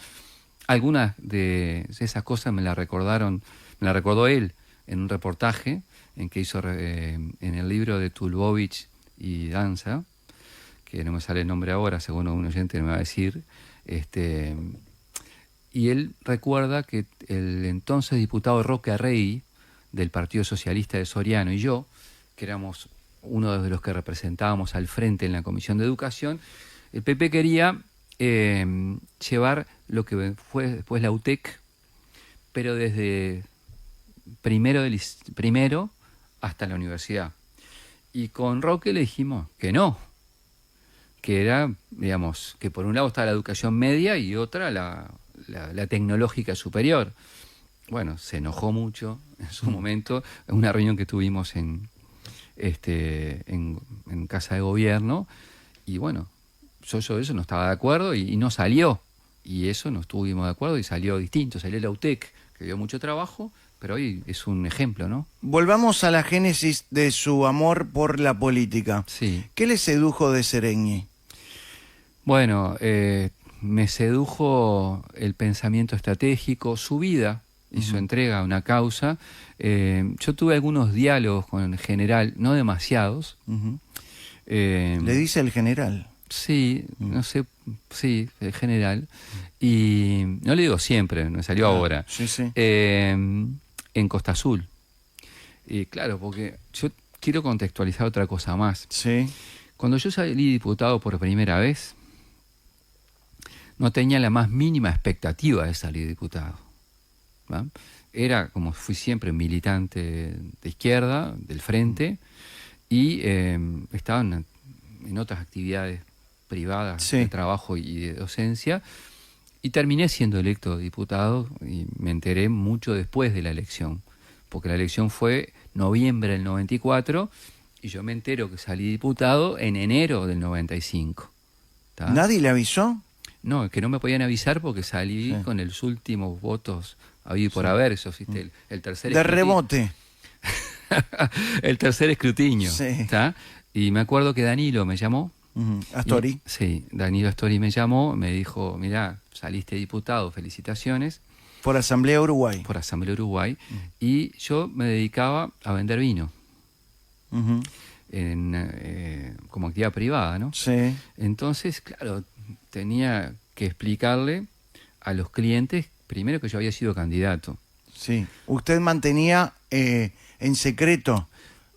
[SPEAKER 4] Algunas de esas cosas me las recordó él en un reportaje en que hizo en el libro de Tulbovich y Danza, que no me sale el nombre ahora, según un oyente me va a decir, y él recuerda que el entonces diputado Roque Arregui, del Partido Socialista de Soriano, y yo, que éramos uno de los que representábamos al Frente en la Comisión de Educación, el PP quería llevar lo que fue después la UTEC, pero desde primero hasta la universidad. Y con Roque le dijimos que no, que era, digamos, que por un lado estaba la educación media y otra la tecnológica superior. Bueno, se enojó mucho en su momento, en una reunión que tuvimos en Casa de Gobierno, y bueno, yo eso no estaba de acuerdo y no salió, y eso no estuvimos de acuerdo y salió distinto, salió la UTEC, que dio mucho trabajo, pero hoy es un ejemplo, ¿no?
[SPEAKER 3] Volvamos a la génesis de su amor por la política.
[SPEAKER 4] Sí.
[SPEAKER 3] ¿Qué le sedujo de Seregni?
[SPEAKER 4] Bueno, me sedujo el pensamiento estratégico, su vida y su entrega a una causa. Yo tuve algunos diálogos con el general, no demasiados.
[SPEAKER 3] ¿Le dice el general?
[SPEAKER 4] Sí, no sé, sí, el general. Y no le digo siempre, me salió ahora.
[SPEAKER 3] Sí, sí.
[SPEAKER 4] En Costa Azul. Y claro, porque yo quiero contextualizar otra cosa más.
[SPEAKER 3] Sí.
[SPEAKER 4] Cuando yo salí diputado por primera vez, no tenía la más mínima expectativa de salir diputado, ¿va? Era, como fui siempre, militante de izquierda, del Frente, y estaba en otras actividades privadas, de trabajo y de docencia, y terminé siendo electo diputado, y me enteré mucho después de la elección, porque la elección fue noviembre del 94, y yo me entero que salí diputado en enero del 95. ¿Tá?
[SPEAKER 3] ¿Nadie le avisó?
[SPEAKER 4] No, que no me podían avisar porque salí con los últimos votos habido por haber, eso, ¿viste? El tercer
[SPEAKER 3] de
[SPEAKER 4] escrutinio.
[SPEAKER 3] rebote.
[SPEAKER 4] El tercer escrutinio.
[SPEAKER 3] Sí.
[SPEAKER 4] ¿Está? Y me acuerdo que Danilo me llamó.
[SPEAKER 3] Astori.
[SPEAKER 4] Sí, Danilo Astori me llamó, me dijo, mirá, saliste diputado, felicitaciones.
[SPEAKER 3] Por Asamblea Uruguay.
[SPEAKER 4] Por Asamblea Uruguay. Y yo me dedicaba a vender vino. Como actividad privada, ¿no?
[SPEAKER 3] Sí.
[SPEAKER 4] Entonces, claro, tenía que explicarle a los clientes, primero, que yo había sido candidato.
[SPEAKER 3] Sí. ¿Usted mantenía en secreto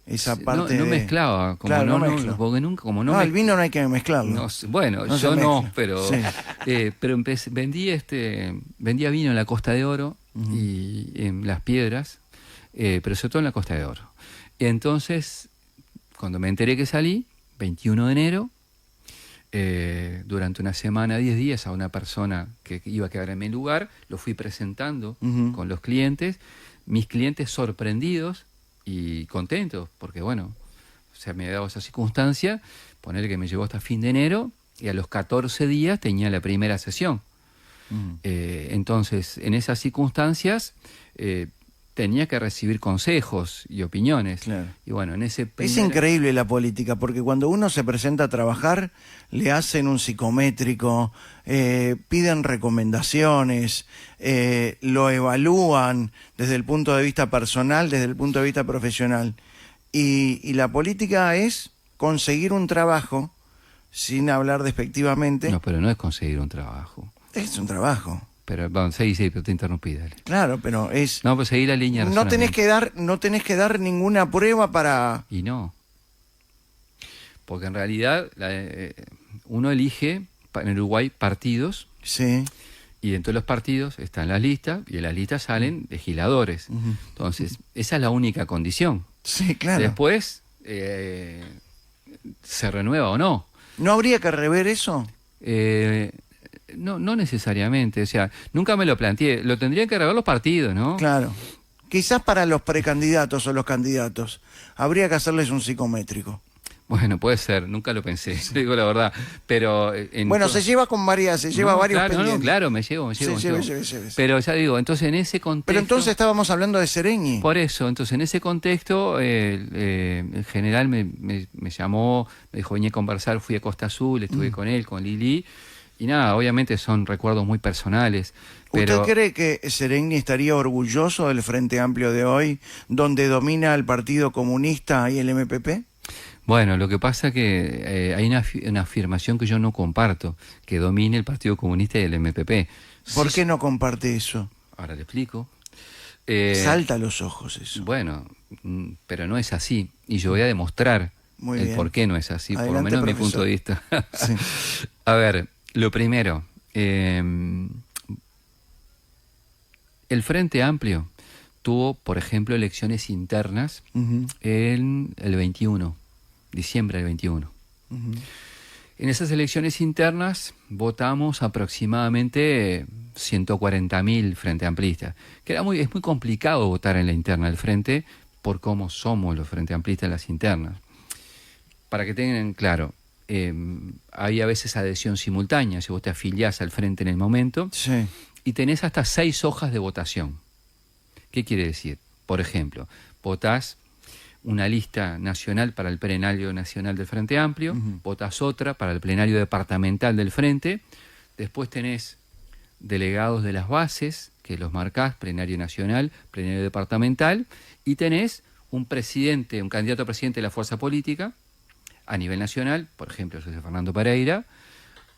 [SPEAKER 3] esa
[SPEAKER 4] No,
[SPEAKER 3] parte
[SPEAKER 4] no
[SPEAKER 3] de-
[SPEAKER 4] mezclaba, como
[SPEAKER 3] Claro,
[SPEAKER 4] no,
[SPEAKER 3] no
[SPEAKER 4] no,
[SPEAKER 3] mezclo.
[SPEAKER 4] porque nunca, como no
[SPEAKER 3] No,
[SPEAKER 4] me-
[SPEAKER 3] el vino no hay que mezclarlo.
[SPEAKER 4] no sé, bueno,
[SPEAKER 3] No se
[SPEAKER 4] yo no,
[SPEAKER 3] mezcla.
[SPEAKER 4] pero
[SPEAKER 3] Sí.
[SPEAKER 4] vendía vino en la Costa de Oro y en Las Piedras, pero sobre todo en la Costa de Oro. Y entonces, cuando me enteré que salí, 21 de enero, durante una semana, 10 días, a una persona que iba a quedar en mi lugar, lo fui presentando
[SPEAKER 3] Ujú.
[SPEAKER 4] con los clientes, mis clientes sorprendidos y contentos, porque bueno, se me había dado esa circunstancia, poner que me llevó hasta fin de enero, y a los 14 días tenía la primera sesión. Entonces, en esas circunstancias, tenía que recibir consejos y opiniones.
[SPEAKER 3] Claro.
[SPEAKER 4] Y bueno, en ese
[SPEAKER 3] Es increíble la política, porque cuando uno se presenta a trabajar, le hacen un psicométrico, piden recomendaciones, lo evalúan desde el punto de vista personal, desde el punto de vista profesional. Y la política es conseguir un trabajo, sin hablar despectivamente.
[SPEAKER 4] No, pero no es conseguir un trabajo.
[SPEAKER 3] Es un trabajo,
[SPEAKER 4] Pero vamos, seguí, pero te interrumpí, dale.
[SPEAKER 3] claro, pero es...
[SPEAKER 4] No, pues seguí la línea de
[SPEAKER 3] No tenés
[SPEAKER 4] razonamiento.
[SPEAKER 3] no tenés que dar ninguna prueba para...
[SPEAKER 4] Y no. Porque en realidad uno elige en Uruguay partidos,
[SPEAKER 3] Sí.
[SPEAKER 4] y dentro de los partidos están las listas, y en las listas salen legisladores. Entonces, esa es la única condición.
[SPEAKER 3] Sí, claro.
[SPEAKER 4] Después, se renueva o no.
[SPEAKER 3] ¿No habría que rever eso?
[SPEAKER 4] No, no necesariamente, o sea, nunca me lo planteé. Lo tendrían que rever los partidos, ¿no?
[SPEAKER 3] Claro. Quizás para los precandidatos o los candidatos habría que hacerles un psicométrico.
[SPEAKER 4] Bueno, puede ser, nunca lo pensé, te digo la verdad. Pero
[SPEAKER 3] Bueno, se lleva con varias, se lleva
[SPEAKER 4] No,
[SPEAKER 3] varios
[SPEAKER 4] claro,
[SPEAKER 3] pendientes.
[SPEAKER 4] no, claro, me llevo.
[SPEAKER 3] Sí,
[SPEAKER 4] me
[SPEAKER 3] lleve,
[SPEAKER 4] llevo.
[SPEAKER 3] lleve.
[SPEAKER 4] Pero ya digo, entonces en ese contexto...
[SPEAKER 3] Pero entonces estábamos hablando de Sereñi.
[SPEAKER 4] Por eso, entonces en ese contexto, el general me llamó, me dijo, venía a conversar, fui a Costa Azul, estuve con él, con Lili, y nada, obviamente son recuerdos muy personales. Pero,
[SPEAKER 3] ¿Usted cree que Sereñi estaría orgulloso del Frente Amplio de hoy, donde domina el Partido Comunista y el MPP?
[SPEAKER 4] bueno, lo que pasa que hay una afirmación que yo no comparto, que domine el Partido Comunista y el MPP.
[SPEAKER 3] ¿Por
[SPEAKER 4] Sí,
[SPEAKER 3] qué no comparte eso?
[SPEAKER 4] ahora le explico.
[SPEAKER 3] Salta a los ojos eso.
[SPEAKER 4] Bueno, pero no es así, y yo voy a demostrar
[SPEAKER 3] Muy
[SPEAKER 4] el
[SPEAKER 3] bien.
[SPEAKER 4] por qué no es así, por lo
[SPEAKER 3] Adelante,
[SPEAKER 4] menos mi
[SPEAKER 3] profesor.
[SPEAKER 4] punto de vista.
[SPEAKER 3] Sí.
[SPEAKER 4] A ver, lo primero, el Frente Amplio tuvo, por ejemplo, elecciones internas
[SPEAKER 3] Ujú,
[SPEAKER 4] en el 21, diciembre del 21.
[SPEAKER 3] ujú.
[SPEAKER 4] En esas elecciones internas votamos aproximadamente 140.000 Frente Amplistas, que es muy complicado votar en la interna del Frente por cómo somos los Frente Amplistas en las internas. Para que tengan claro, hay a veces adhesión simultánea, si vos te afiliás al Frente en el momento,
[SPEAKER 3] Sí.
[SPEAKER 4] y tenés hasta 6 hojas de votación. ¿Qué quiere decir? Por ejemplo, votás una lista nacional para el plenario nacional del Frente Amplio, votás otra para el plenario departamental del Frente, después tenés delegados de las bases, que los marcás, plenario nacional, plenario departamental, y tenés un presidente, un candidato a presidente de la fuerza política, a nivel nacional, por ejemplo, José Fernando Pereira,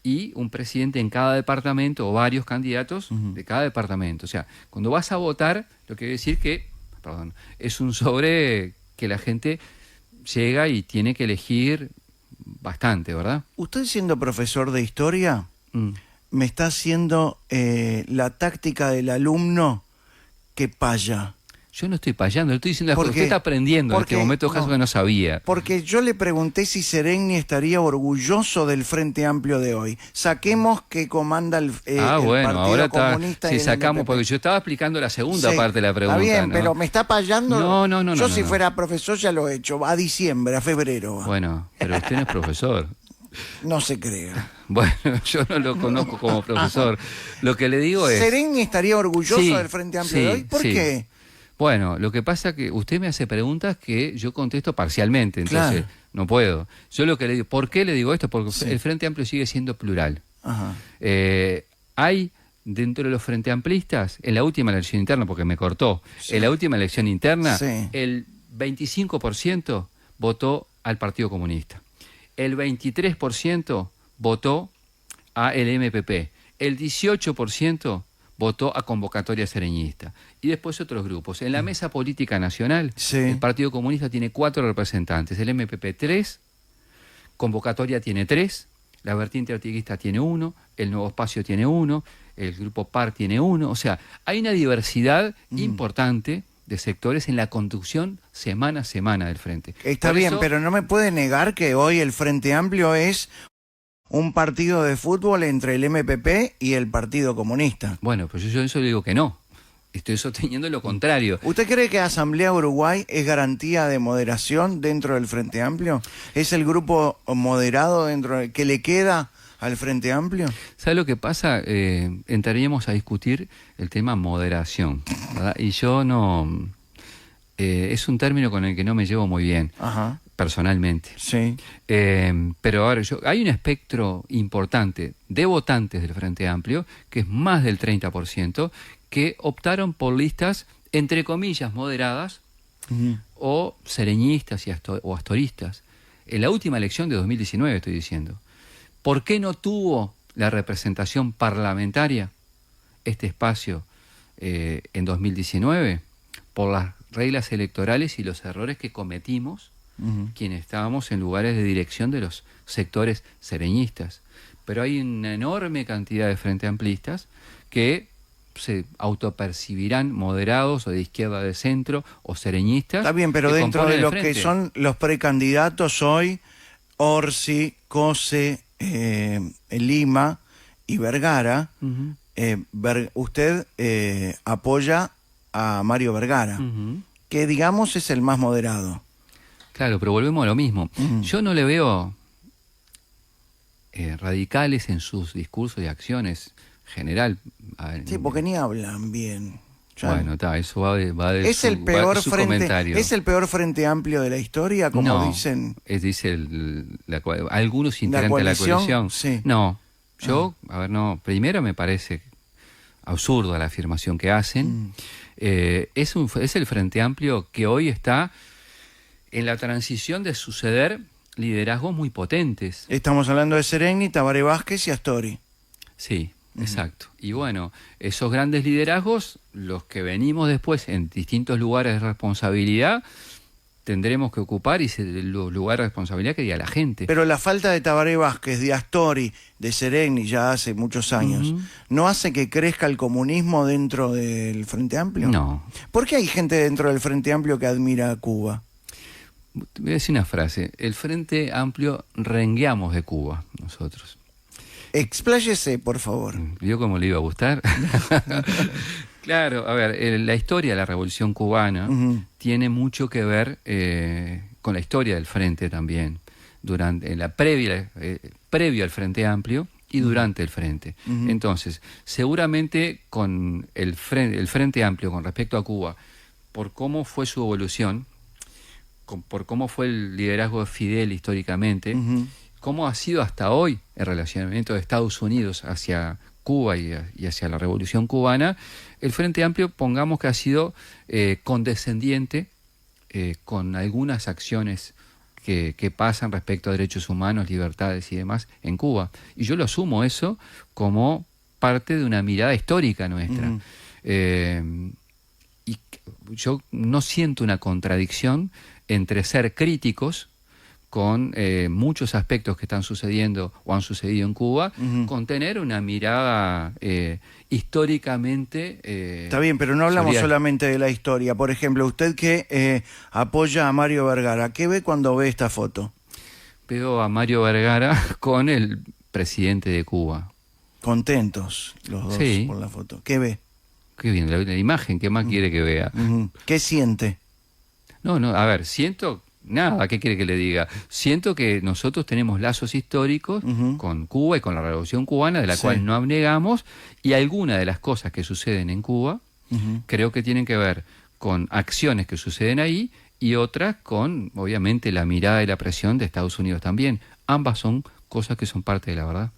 [SPEAKER 4] y un presidente en cada departamento o varios candidatos de cada departamento. O sea, cuando vas a votar, lo que quiere decir que, es un sobre que la gente llega y tiene que elegir bastante, ¿verdad?
[SPEAKER 3] Usted siendo profesor de historia, me está haciendo la táctica del alumno que paya.
[SPEAKER 4] Yo no estoy payando, le estoy diciendo las
[SPEAKER 3] ¿Por
[SPEAKER 4] cosas.
[SPEAKER 3] qué?
[SPEAKER 4] Usted está aprendiendo en
[SPEAKER 3] Porque-
[SPEAKER 4] este momento, caso
[SPEAKER 3] no.
[SPEAKER 4] que no sabía.
[SPEAKER 3] Porque yo le pregunté si Sereñi estaría orgulloso del Frente Amplio de hoy. Saquemos que comanda el
[SPEAKER 4] Bueno,
[SPEAKER 3] Partido
[SPEAKER 4] ahora está.
[SPEAKER 3] Comunista y
[SPEAKER 4] Si
[SPEAKER 3] el
[SPEAKER 4] sacamos,
[SPEAKER 3] MPP.
[SPEAKER 4] porque yo estaba explicando la segunda
[SPEAKER 3] Sí,
[SPEAKER 4] parte de la pregunta.
[SPEAKER 3] Está bien,
[SPEAKER 4] ¿no?
[SPEAKER 3] pero me está payando.
[SPEAKER 4] No,
[SPEAKER 3] Yo
[SPEAKER 4] no,
[SPEAKER 3] si
[SPEAKER 4] no.
[SPEAKER 3] fuera profesor ya lo he hecho. A diciembre, a febrero. va.
[SPEAKER 4] Bueno, pero usted no es profesor.
[SPEAKER 3] No se crea.
[SPEAKER 4] Bueno, yo no lo conozco como profesor. Lo que le digo es...
[SPEAKER 3] ¿Sereñi estaría orgulloso
[SPEAKER 4] Sí,
[SPEAKER 3] del Frente Amplio
[SPEAKER 4] sí,
[SPEAKER 3] de hoy? ¿Por
[SPEAKER 4] sí.
[SPEAKER 3] qué?
[SPEAKER 4] Bueno, lo que pasa es que usted me hace preguntas que yo contesto parcialmente, entonces
[SPEAKER 3] Claro.
[SPEAKER 4] no puedo. Yo lo que le digo, ¿por qué le digo esto? Porque
[SPEAKER 3] Sí.
[SPEAKER 4] el Frente Amplio sigue siendo plural.
[SPEAKER 3] Ajá.
[SPEAKER 4] Hay dentro de los Frente Amplistas, en la última elección interna, porque me cortó, en la última elección interna,
[SPEAKER 3] Sí.
[SPEAKER 4] el 25% votó al Partido Comunista. El 23% votó a el MPP. El 18% votó a convocatoria sereñista. Y después otros grupos. En la mesa política nacional,
[SPEAKER 3] Sí.
[SPEAKER 4] el Partido Comunista tiene 4 representantes, el MPP 3, convocatoria tiene 3, la vertiente artiguista tiene 1, el Nuevo Espacio tiene 1, el Grupo PAR tiene 1. O sea, hay una diversidad importante de sectores en la conducción semana a semana del Frente.
[SPEAKER 3] Está
[SPEAKER 4] Por
[SPEAKER 3] bien,
[SPEAKER 4] eso,
[SPEAKER 3] pero no me puede negar que hoy el Frente Amplio es un partido de fútbol entre el MPP y el Partido Comunista.
[SPEAKER 4] bueno, pues yo eso le digo que no. Estoy sosteniendo lo contrario.
[SPEAKER 3] ¿Usted cree que Asamblea Uruguay es garantía de moderación dentro del Frente Amplio? ¿Es el grupo moderado que le queda al Frente Amplio?
[SPEAKER 4] ¿Sabe lo que pasa? Entraríamos a discutir el tema moderación, ¿verdad? Y yo no... es un término con el que no me llevo muy bien,
[SPEAKER 3] Ajá,
[SPEAKER 4] personalmente.
[SPEAKER 3] sí.
[SPEAKER 4] Pero ahora, hay un espectro importante de votantes del Frente Amplio, que es más del 30%, que optaron por listas, entre comillas, moderadas, o sereñistas o astoristas. En la última elección de 2019, estoy diciendo. ¿Por qué no tuvo la representación parlamentaria este espacio en 2019? Por las reglas electorales y los errores que cometimos quienes estábamos en lugares de dirección de los sectores sereñistas. Pero hay una enorme cantidad de frente amplistas que se autopercibirán moderados o de izquierda de centro o sereñistas.
[SPEAKER 3] Está bien, pero
[SPEAKER 4] que
[SPEAKER 3] dentro de
[SPEAKER 4] componen el
[SPEAKER 3] lo que
[SPEAKER 4] frente.
[SPEAKER 3] son los precandidatos hoy, Orsi, Cose, Lima y Vergara,
[SPEAKER 4] Ujú,
[SPEAKER 3] usted apoya a Mario Vergara,
[SPEAKER 4] ujú.
[SPEAKER 3] que digamos es el más moderado.
[SPEAKER 4] Claro, pero volvemos a lo mismo. Yo no le veo radicales en sus discursos y acciones general.
[SPEAKER 3] Sí, porque ni hablan bien. Ya-
[SPEAKER 4] Bueno, eso va de
[SPEAKER 3] es el peor
[SPEAKER 4] su
[SPEAKER 3] frente,
[SPEAKER 4] comentario.
[SPEAKER 3] es el peor Frente Amplio de la historia, como
[SPEAKER 4] No,
[SPEAKER 3] dicen.
[SPEAKER 4] dice algunos
[SPEAKER 3] La
[SPEAKER 4] integrantes de la
[SPEAKER 3] coalición,
[SPEAKER 4] coalición.
[SPEAKER 3] sí.
[SPEAKER 4] No, yo, a ver, no. Primero me parece absurda la afirmación que hacen. Es el Frente Amplio que hoy está en la transición de suceder liderazgos muy potentes.
[SPEAKER 3] Estamos hablando de Sereni, Tabaré Vázquez y Astori.
[SPEAKER 4] Sí, exacto. Y bueno, esos grandes liderazgos, los que venimos después en distintos lugares de responsabilidad, tendremos que ocupar y los lugares de responsabilidad que diga la gente.
[SPEAKER 3] Pero la falta de Tabaré Vázquez, de Astori, de Sereni, ya hace muchos años, ¿no hace que crezca el comunismo dentro del Frente Amplio?
[SPEAKER 4] No.
[SPEAKER 3] ¿Por qué hay gente dentro del Frente Amplio que admira a Cuba?
[SPEAKER 4] Te voy a decir una frase. El Frente Amplio rengueamos de Cuba, nosotros.
[SPEAKER 3] Expláyese, por favor.
[SPEAKER 4] ¿Vio cómo le iba a gustar? Claro, a ver, la historia de la Revolución Cubana tiene mucho que ver con la historia del Frente también, durante la previo al Frente Amplio y durante el Frente. Entonces, seguramente con el Frente Amplio con respecto a Cuba, por cómo fue su evolución, por cómo fue el liderazgo de Fidel históricamente, cómo ha sido hasta hoy el relacionamiento de Estados Unidos hacia Cuba y hacia la Revolución Cubana, el Frente Amplio, pongamos que ha sido condescendiente con algunas acciones que pasan respecto a derechos humanos, libertades y demás en Cuba. Y yo lo asumo eso como parte de una mirada histórica nuestra. Y yo no siento una contradicción entre ser críticos con muchos aspectos que están sucediendo o han sucedido en Cuba, con tener una mirada históricamente...
[SPEAKER 3] Está bien, pero no hablamos
[SPEAKER 4] solidaria.
[SPEAKER 3] solamente de la historia. Por ejemplo, usted que apoya a Mario Vergara, ¿qué ve cuando ve esta foto?
[SPEAKER 4] Veo a Mario Vergara con el presidente de Cuba.
[SPEAKER 3] Contentos los dos
[SPEAKER 4] Sí.
[SPEAKER 3] por la foto. ¿Qué ve?
[SPEAKER 4] Qué bien, la imagen, ¿qué más quiere que vea?
[SPEAKER 3] ¿Qué siente?
[SPEAKER 4] No, a ver, siento... Nada, ¿qué quiere que le diga? Siento que nosotros tenemos lazos históricos con Cuba y con la Revolución Cubana, de la
[SPEAKER 3] Sí.
[SPEAKER 4] cual no abnegamos, y algunas de las cosas que suceden en Cuba creo que tienen que ver con acciones que suceden ahí y otras con, obviamente, la mirada y la presión de Estados Unidos también. Ambas son cosas que son parte de la verdad.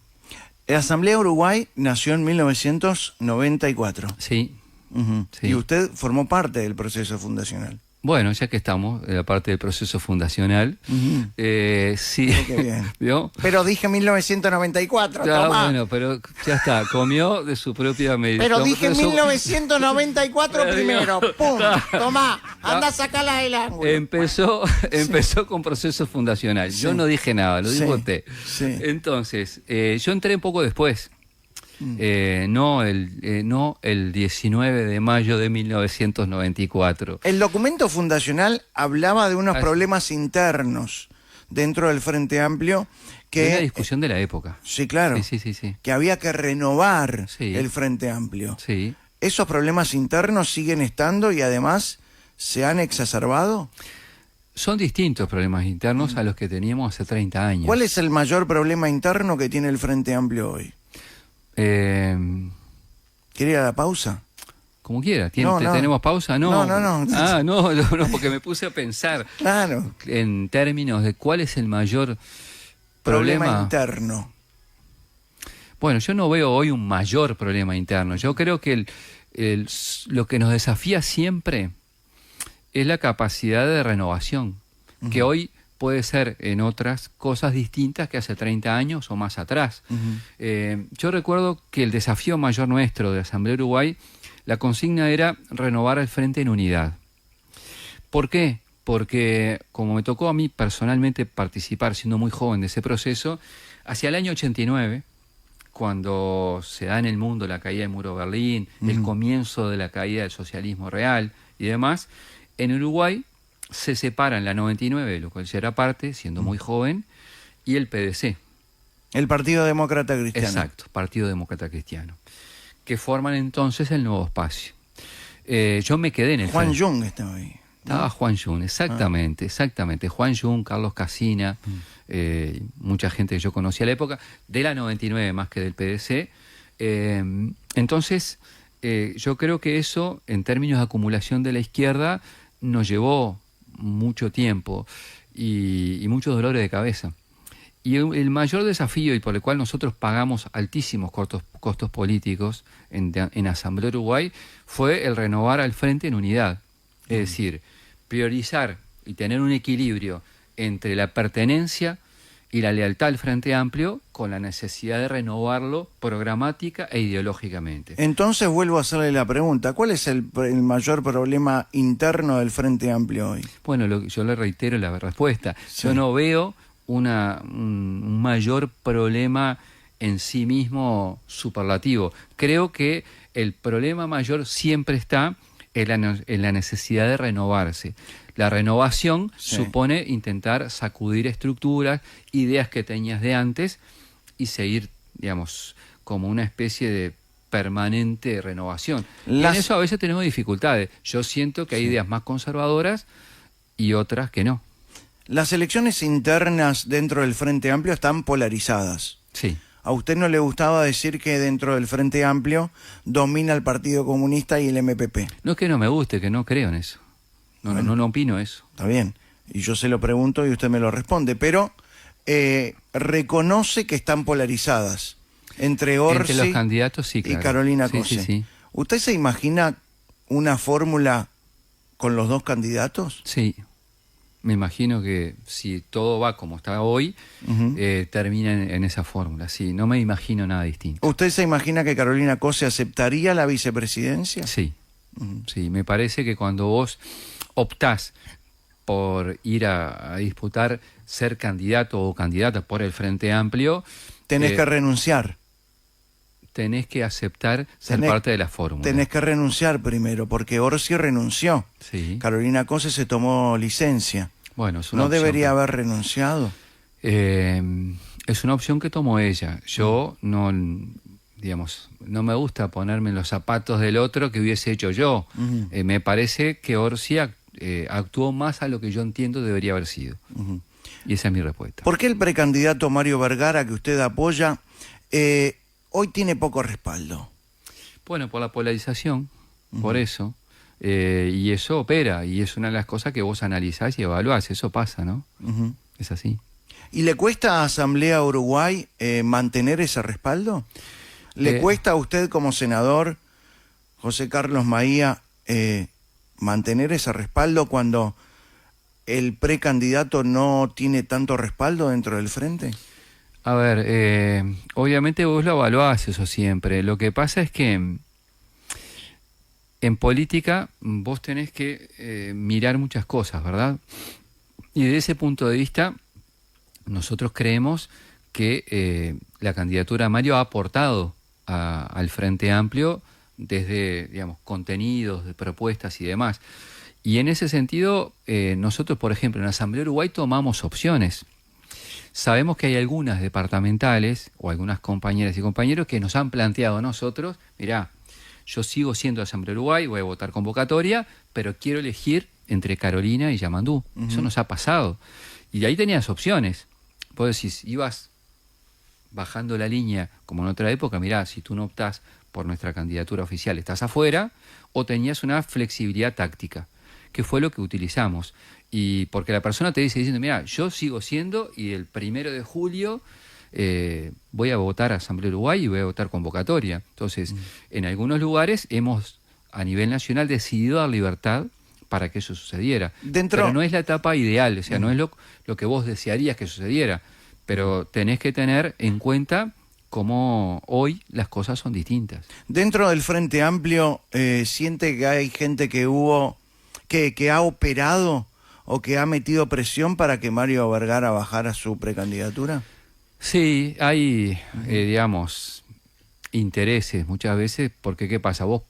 [SPEAKER 3] La Asamblea Uruguay nació en 1994.
[SPEAKER 4] Sí, sí.
[SPEAKER 3] Y usted formó parte del proceso fundacional.
[SPEAKER 4] Bueno, ya que estamos en la parte del proceso fundacional, sí,
[SPEAKER 3] Qué bien.
[SPEAKER 4] ¿vio?
[SPEAKER 3] Pero dije 1994,
[SPEAKER 4] Ya,
[SPEAKER 3] tomá.
[SPEAKER 4] bueno, pero ya está, comió de su propia medida.
[SPEAKER 3] Pero dije
[SPEAKER 4] Eso-
[SPEAKER 3] 1994
[SPEAKER 4] Pero
[SPEAKER 3] primero.
[SPEAKER 4] digo,
[SPEAKER 3] ¡Pum!
[SPEAKER 4] está.
[SPEAKER 3] Tomá, anda a sacarla del ángulo.
[SPEAKER 4] Empezó con proceso fundacional. Yo
[SPEAKER 3] Sí.
[SPEAKER 4] no dije nada, lo
[SPEAKER 3] Sí,
[SPEAKER 4] dijo usted.
[SPEAKER 3] sí.
[SPEAKER 4] Entonces, yo entré un poco después. No el 19 de mayo de 1994.
[SPEAKER 3] El documento fundacional hablaba de unos
[SPEAKER 4] Ah,
[SPEAKER 3] problemas internos dentro del Frente Amplio
[SPEAKER 4] Que una
[SPEAKER 3] que...
[SPEAKER 4] discusión de la época.
[SPEAKER 3] Sí, claro.
[SPEAKER 4] Sí.
[SPEAKER 3] Que había que renovar
[SPEAKER 4] Sí.
[SPEAKER 3] el Frente Amplio.
[SPEAKER 4] Sí.
[SPEAKER 3] ¿Esos problemas internos siguen estando y además se han exacerbado?
[SPEAKER 4] Son distintos problemas internos a los que teníamos hace 30 años.
[SPEAKER 3] ¿Cuál es el mayor problema interno que tiene el Frente Amplio hoy? ¿Quiere ir a la pausa?
[SPEAKER 4] Como quiera.
[SPEAKER 3] No, no.
[SPEAKER 4] ¿Tenemos pausa? No.
[SPEAKER 3] No.
[SPEAKER 4] Ah, no, porque me puse a pensar
[SPEAKER 3] Claro.
[SPEAKER 4] en términos de cuál es el mayor
[SPEAKER 3] Problema
[SPEAKER 4] problema.
[SPEAKER 3] interno.
[SPEAKER 4] Bueno, yo no veo hoy un mayor problema interno. Yo creo que lo que nos desafía siempre es la capacidad de renovación, que hoy puede ser en otras cosas distintas que hace 30 años o más atrás. Yo recuerdo que el desafío mayor nuestro de Asamblea Uruguay, la consigna era renovar el Frente en unidad. ¿Por qué? Porque como me tocó a mí personalmente participar siendo muy joven de ese proceso, hacia el año 89, cuando se da en el mundo la caída del muro de Berlín, el comienzo de la caída del socialismo real y demás, en Uruguay se separan la 99, de lo cual yo era parte, siendo muy joven, y el PDC.
[SPEAKER 3] El Partido Demócrata Cristiano.
[SPEAKER 4] Exacto, Partido Demócrata Cristiano, que forman entonces el nuevo espacio. Yo me quedé en el
[SPEAKER 3] Juan
[SPEAKER 4] frente.
[SPEAKER 3] Jung estaba ahí.
[SPEAKER 4] Estaba Juan Jun, exactamente. Juan Jun, Carlos Casina, mucha gente que yo conocía a la época, de la 99 más que del PDC. Entonces, yo creo que eso, en términos de acumulación de la izquierda, nos llevó mucho tiempo y muchos dolores de cabeza. Y el mayor desafío, y por el cual nosotros pagamos altísimos costos políticos en Asamblea Uruguay, fue el renovar al Frente en unidad. Es decir, priorizar y tener un equilibrio entre la pertenencia y la lealtad al Frente Amplio con la necesidad de renovarlo programática e ideológicamente.
[SPEAKER 3] Entonces vuelvo a hacerle la pregunta, ¿cuál es el mayor problema interno del Frente Amplio hoy?
[SPEAKER 4] Bueno, yo le reitero la respuesta.
[SPEAKER 3] Sí.
[SPEAKER 4] Yo no veo un mayor problema en sí mismo superlativo. Creo que el problema mayor siempre está en la necesidad de renovarse. La renovación
[SPEAKER 3] Sí.
[SPEAKER 4] supone intentar sacudir estructuras, ideas que tenías de antes y seguir, digamos, como una especie de permanente renovación. Y en eso a veces tenemos dificultades. Yo siento que hay ideas más conservadoras y otras que no.
[SPEAKER 3] Las elecciones internas dentro del Frente Amplio están polarizadas.
[SPEAKER 4] Sí.
[SPEAKER 3] ¿A usted no le gustaba decir que dentro del Frente Amplio domina el Partido Comunista y el MPP?
[SPEAKER 4] No es que no me guste, que no creo en eso. No opino eso.
[SPEAKER 3] Está bien. Y yo se lo pregunto y usted me lo responde. Pero reconoce que están polarizadas entre Orsi
[SPEAKER 4] Entre los candidatos, sí, claro.
[SPEAKER 3] y Carolina
[SPEAKER 4] Sí,
[SPEAKER 3] Cose.
[SPEAKER 4] sí.
[SPEAKER 3] ¿Usted se imagina una fórmula con los dos candidatos?
[SPEAKER 4] Sí. Me imagino que si todo va como está hoy, termina en esa fórmula. Sí, no me imagino nada distinto.
[SPEAKER 3] ¿Usted se imagina que Carolina Cose aceptaría la vicepresidencia?
[SPEAKER 4] Sí. Sí, me parece que cuando vos optás por ir a disputar ser candidato o candidata por el Frente Amplio,
[SPEAKER 3] Tenés que renunciar.
[SPEAKER 4] tenés que aceptar ser
[SPEAKER 3] Tenés-
[SPEAKER 4] parte de la fórmula.
[SPEAKER 3] Tenés que renunciar primero, porque Orsi renunció.
[SPEAKER 4] Sí.
[SPEAKER 3] Carolina Cose se tomó licencia.
[SPEAKER 4] Bueno, es una
[SPEAKER 3] ¿No
[SPEAKER 4] opción
[SPEAKER 3] debería
[SPEAKER 4] que-
[SPEAKER 3] haber renunciado?
[SPEAKER 4] es una opción que tomó ella. Yo no, digamos, no me gusta ponerme en los zapatos del otro que hubiese hecho yo. Me parece que Orsi actuó más a lo que yo entiendo debería haber sido. Y esa es mi respuesta.
[SPEAKER 3] ¿Por qué el precandidato Mario Vergara, que usted apoya, hoy tiene poco respaldo?
[SPEAKER 4] Bueno, por la polarización, por eso. Y eso opera, y es una de las cosas que vos analizás y evaluás. Eso pasa, ¿no? Es así.
[SPEAKER 3] ¿Y le cuesta a Asamblea Uruguay mantener ese respaldo? ¿Le cuesta a usted como senador, José Carlos Maía, mantener ese respaldo cuando el precandidato no tiene tanto respaldo dentro del frente?
[SPEAKER 4] A ver, obviamente vos lo evaluás eso siempre. Lo que pasa es que en política vos tenés que mirar muchas cosas, ¿verdad? Y desde ese punto de vista, nosotros creemos que la candidatura de Mario ha aportado al Frente Amplio desde, digamos, contenidos, de propuestas y demás. Y en ese sentido, nosotros, por ejemplo, en la Asamblea Uruguay tomamos opciones. Sabemos que hay algunas departamentales o algunas compañeras y compañeros que nos han planteado a nosotros, mirá, yo sigo siendo de Asamblea Uruguay, voy a votar convocatoria, pero quiero elegir entre Carolina y Yamandú. Eso nos ha pasado. Y ahí tenías opciones. Vos decís, ibas bajando la línea, como en otra época, mirá, si tú no optás por nuestra candidatura oficial, estás afuera, o tenías una flexibilidad táctica, que fue lo que utilizamos. Y porque la persona te dice diciendo, mira, yo sigo siendo y el 1 de julio voy a votar a Asamblea Uruguay y voy a votar convocatoria. Entonces, en algunos lugares hemos, a nivel nacional, decidido dar libertad para que eso sucediera. Pero no es la etapa ideal, o sea, no es lo que vos desearías que sucediera, pero tenés que tener en cuenta cómo hoy las cosas son distintas.
[SPEAKER 3] Dentro del Frente Amplio, ¿siente que hay gente que ha operado o que ha metido presión para que Mario Vergara bajara su precandidatura?
[SPEAKER 4] Sí, hay, digamos, intereses muchas veces, porque ¿qué pasa? Vos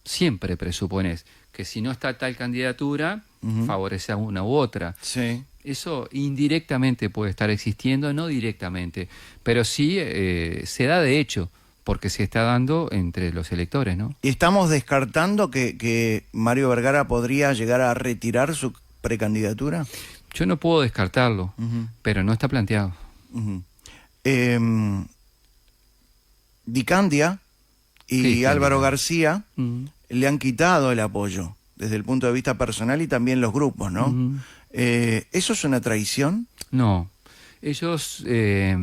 [SPEAKER 4] siempre presuponés, que si no está tal candidatura, favorece a una u otra.
[SPEAKER 3] Sí.
[SPEAKER 4] Eso indirectamente puede estar existiendo, no directamente, pero sí se da de hecho, porque se está dando entre los electores, ¿no?
[SPEAKER 3] ¿Y estamos descartando que Mario Vergara podría llegar a retirar su precandidatura?
[SPEAKER 4] Yo no puedo descartarlo, pero no está planteado.
[SPEAKER 3] Dicandia y
[SPEAKER 4] Sí,
[SPEAKER 3] Álvaro
[SPEAKER 4] claro.
[SPEAKER 3] García le han quitado el apoyo desde el punto de vista personal y también los grupos, ¿no? ¿Eso es una traición?
[SPEAKER 4] No, ellos es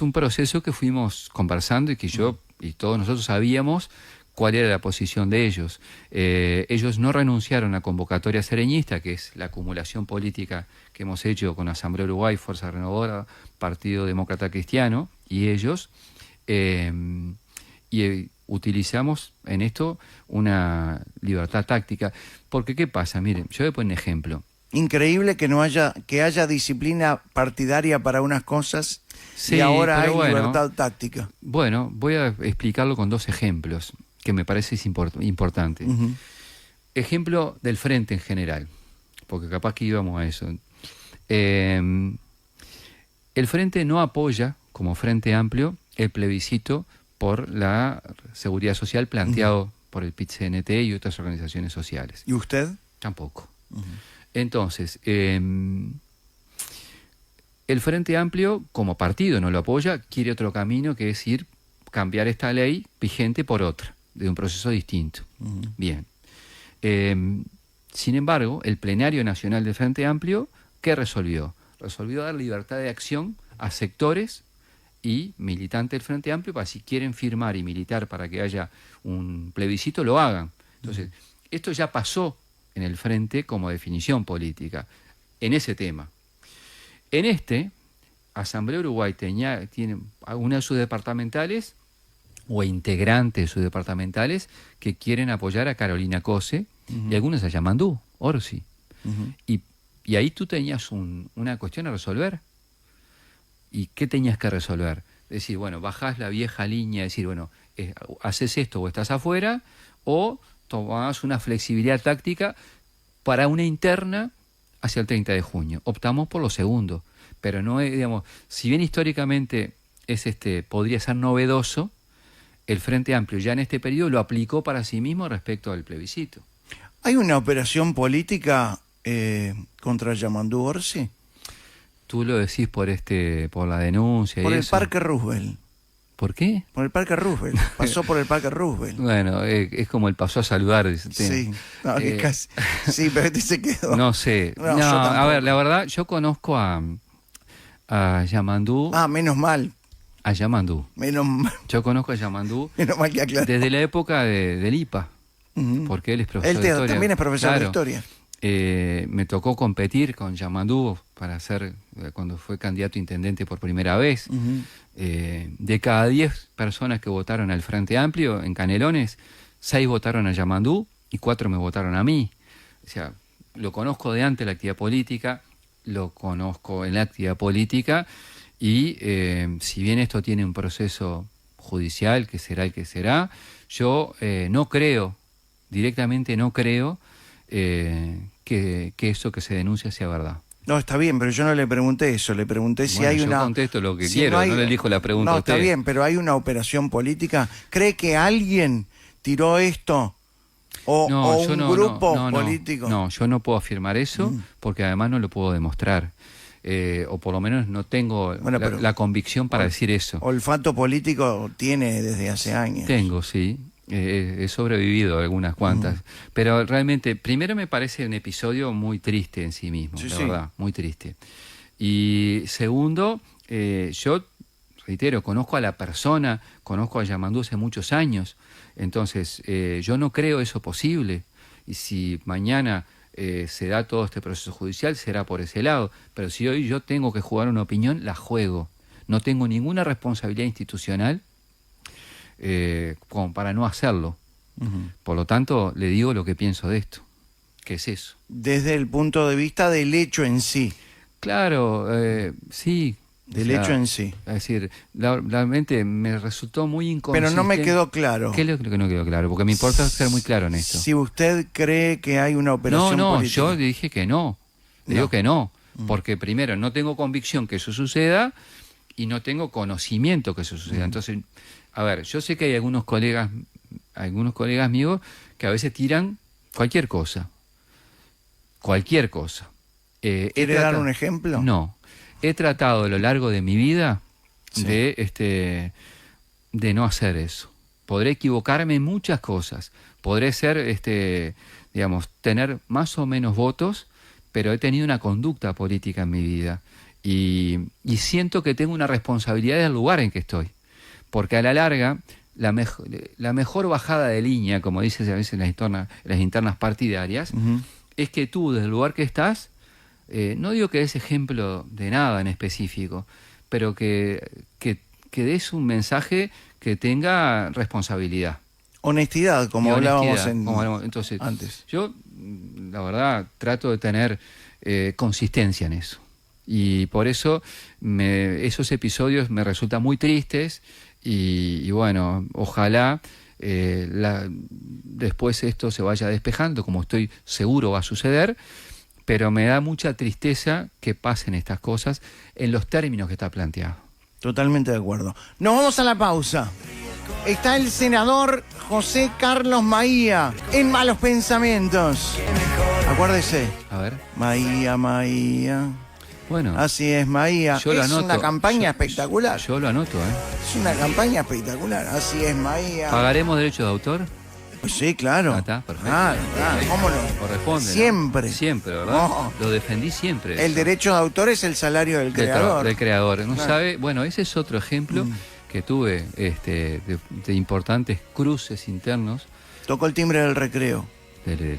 [SPEAKER 4] un proceso que fuimos conversando y que yo y todos nosotros sabíamos cuál era la posición de ellos. Ellos no renunciaron a convocatoria sereñista, que es la acumulación política que hemos hecho con Asamblea Uruguay, Fuerza Renovadora, Partido Demócrata Cristiano y ellos, utilizamos en esto una libertad táctica. Porque ¿qué pasa? Miren, yo voy a poner un ejemplo.
[SPEAKER 3] Increíble que haya disciplina partidaria para unas cosas
[SPEAKER 4] Sí,
[SPEAKER 3] y ahora hay
[SPEAKER 4] pero bueno,
[SPEAKER 3] libertad táctica.
[SPEAKER 4] Bueno, voy a explicarlo con 2 ejemplos que me parece importante. Ejemplo del frente en general, porque capaz que íbamos a eso. El frente no apoya, como Frente Amplio, el plebiscito por la seguridad social planteado por el PIT-CNT y otras organizaciones sociales.
[SPEAKER 3] ¿Y usted?
[SPEAKER 4] Tampoco. Entonces, el Frente Amplio, como partido, no lo apoya, quiere otro camino, que es cambiar esta ley vigente por otra, de un proceso distinto. Bien. Sin embargo, el plenario nacional del Frente Amplio, ¿qué resolvió? Resolvió dar libertad de acción a sectores y militantes del Frente Amplio para, si quieren firmar y militar para que haya un plebiscito, lo hagan. Entonces, esto ya pasó en el Frente como definición política, en ese tema. En Asamblea Uruguay tiene algunas de sus departamentales o integrantes de sus departamentales que quieren apoyar a Carolina Cose y algunos a Yamandú, Orsi. Y ahí tú tenías una cuestión a resolver. ¿Y qué tenías que resolver? Decir, bueno, bajás la vieja línea, decir, bueno, haces esto o estás afuera, o tomás una flexibilidad táctica para una interna hacia el 30 de junio. Optamos por lo segundo, pero no es, digamos, si bien históricamente podría ser novedoso, el Frente Amplio ya en este periodo lo aplicó para sí mismo respecto al plebiscito.
[SPEAKER 3] ¿Hay una operación política contra Yamandú Orsi?
[SPEAKER 4] Tú lo decís por la denuncia
[SPEAKER 3] Por
[SPEAKER 4] y
[SPEAKER 3] el
[SPEAKER 4] eso.
[SPEAKER 3] Parque Roosevelt.
[SPEAKER 4] ¿Por qué?
[SPEAKER 3] Por el Parque Roosevelt. Pasó por el Parque Roosevelt.
[SPEAKER 4] Bueno, es como el pasó a saludar.
[SPEAKER 3] Sí, no, que casi. Sí, pero se quedó.
[SPEAKER 4] No sé.
[SPEAKER 3] No,
[SPEAKER 4] No,
[SPEAKER 3] yo
[SPEAKER 4] a
[SPEAKER 3] tampoco.
[SPEAKER 4] ver, la verdad, yo conozco a Yamandú.
[SPEAKER 3] Menos mal.
[SPEAKER 4] A Yamandú.
[SPEAKER 3] Menos mal
[SPEAKER 4] Yo conozco a Yamandú
[SPEAKER 3] que aclaró.
[SPEAKER 4] desde la época del IPA.
[SPEAKER 3] Ujú.
[SPEAKER 4] porque él es profesor
[SPEAKER 3] Él
[SPEAKER 4] de historia.
[SPEAKER 3] también es profesor de
[SPEAKER 4] Claro.
[SPEAKER 3] historia.
[SPEAKER 4] Me tocó competir con Yamandú para ser, cuando fue candidato a intendente por primera vez.
[SPEAKER 3] Ujú.
[SPEAKER 4] De cada 10 personas que votaron al Frente Amplio en Canelones, 6 votaron a Yamandú y 4 me votaron a mí. O sea, lo conozco de antes la actividad política, lo conozco en la actividad política y si bien esto tiene un proceso judicial, que será el que será, yo no creo, directamente no creo que eso que se denuncia sea verdad.
[SPEAKER 3] No, está bien, pero yo no le pregunté eso, le pregunté si
[SPEAKER 4] Bueno,
[SPEAKER 3] hay
[SPEAKER 4] yo
[SPEAKER 3] una...
[SPEAKER 4] contesto lo que
[SPEAKER 3] si
[SPEAKER 4] quiero,
[SPEAKER 3] hay-
[SPEAKER 4] no le elijo la pregunta
[SPEAKER 3] No,
[SPEAKER 4] a usted.
[SPEAKER 3] está bien, pero hay una operación política. ¿Cree que alguien tiró esto? ¿O
[SPEAKER 4] yo
[SPEAKER 3] un
[SPEAKER 4] no,
[SPEAKER 3] grupo
[SPEAKER 4] no,
[SPEAKER 3] político?
[SPEAKER 4] No, yo no puedo afirmar eso porque además no lo puedo demostrar. O por lo menos no tengo
[SPEAKER 3] Bueno, pero-
[SPEAKER 4] la convicción para decir eso.
[SPEAKER 3] Olfato político tiene desde hace años.
[SPEAKER 4] Tengo, sí. He sobrevivido algunas cuantas. Pero realmente, primero me parece un episodio muy triste en sí mismo,
[SPEAKER 3] Sí,
[SPEAKER 4] la
[SPEAKER 3] sí.
[SPEAKER 4] verdad, muy triste. Y segundo, yo reitero, conozco a la persona, conozco a Yamandú hace muchos años, entonces yo no creo eso posible. Y si mañana se da todo este proceso judicial, será por ese lado. Pero si hoy yo tengo que jugar una opinión, la juego. No tengo ninguna responsabilidad institucional como para no hacerlo. Por lo tanto, le digo lo que pienso de esto. ¿Qué es eso?
[SPEAKER 3] Desde el punto de vista del hecho en sí.
[SPEAKER 4] Claro, sí.
[SPEAKER 3] Del
[SPEAKER 4] O sea,
[SPEAKER 3] hecho en sí.
[SPEAKER 4] Es decir, realmente me resultó muy
[SPEAKER 3] Pero
[SPEAKER 4] inconsistente.
[SPEAKER 3] no me quedó claro.
[SPEAKER 4] ¿Qué es lo que no quedó claro? Porque me importa ser muy claro en esto.
[SPEAKER 3] Si usted cree que hay una operación
[SPEAKER 4] No,
[SPEAKER 3] política.
[SPEAKER 4] yo le dije que no. Le
[SPEAKER 3] No.
[SPEAKER 4] digo que no. Porque primero, no tengo convicción que eso suceda y no tengo conocimiento que eso suceda. Entonces, a ver, yo sé que hay algunos colegas míos que a veces tiran cualquier cosa. Cualquier cosa.
[SPEAKER 3] ¿Quiere dar un ejemplo?
[SPEAKER 4] No. He tratado a lo largo de mi vida
[SPEAKER 3] Sí.
[SPEAKER 4] de no hacer eso. Podré equivocarme en muchas cosas. Podré ser, digamos, tener más o menos votos, pero he tenido una conducta política en mi vida. Y siento que tengo una responsabilidad del lugar en que estoy. Porque a la larga, la mejor bajada de línea, como dices a veces en las internas partidarias,
[SPEAKER 3] Ujú.
[SPEAKER 4] es que tú, desde el lugar que estás, no digo que des ejemplo de nada en específico, pero que des un mensaje que tenga responsabilidad.
[SPEAKER 3] Honestidad, como
[SPEAKER 4] Y
[SPEAKER 3] hablábamos
[SPEAKER 4] honestidad, entonces,
[SPEAKER 3] antes.
[SPEAKER 4] yo, la verdad, trato de tener consistencia en eso. Y por eso esos episodios me resultan muy tristes y bueno, ojalá después esto se vaya despejando, como estoy seguro va a suceder, pero me da mucha tristeza que pasen estas cosas en los términos que está planteado.
[SPEAKER 3] Totalmente de acuerdo. Nos vamos a la pausa. Está el senador José Carlos Maía en Malos Pensamientos. Acuérdese.
[SPEAKER 4] A ver,
[SPEAKER 3] Maía, Maía.
[SPEAKER 4] bueno,
[SPEAKER 3] Así es, Maía.
[SPEAKER 4] yo lo
[SPEAKER 3] Es
[SPEAKER 4] anoto.
[SPEAKER 3] una campaña espectacular.
[SPEAKER 4] Yo lo anoto,
[SPEAKER 3] Es una campaña espectacular. Así es, Maía.
[SPEAKER 4] ¿Pagaremos derechos de autor?
[SPEAKER 3] Pues sí, claro.
[SPEAKER 4] Ah, está, perfecto.
[SPEAKER 3] Claro, ¿cómo no?
[SPEAKER 4] Corresponde, ¿no?
[SPEAKER 3] Siempre.
[SPEAKER 4] Siempre, ¿verdad?
[SPEAKER 3] No.
[SPEAKER 4] Lo defendí siempre.
[SPEAKER 3] El
[SPEAKER 4] eso.
[SPEAKER 3] derecho de autor es el salario del
[SPEAKER 4] Del
[SPEAKER 3] creador.
[SPEAKER 4] del creador. ¿No
[SPEAKER 3] Claro.
[SPEAKER 4] sabe? Bueno, ese es otro ejemplo que tuve de importantes cruces internos.
[SPEAKER 3] Tocó el timbre del recreo.
[SPEAKER 4] del-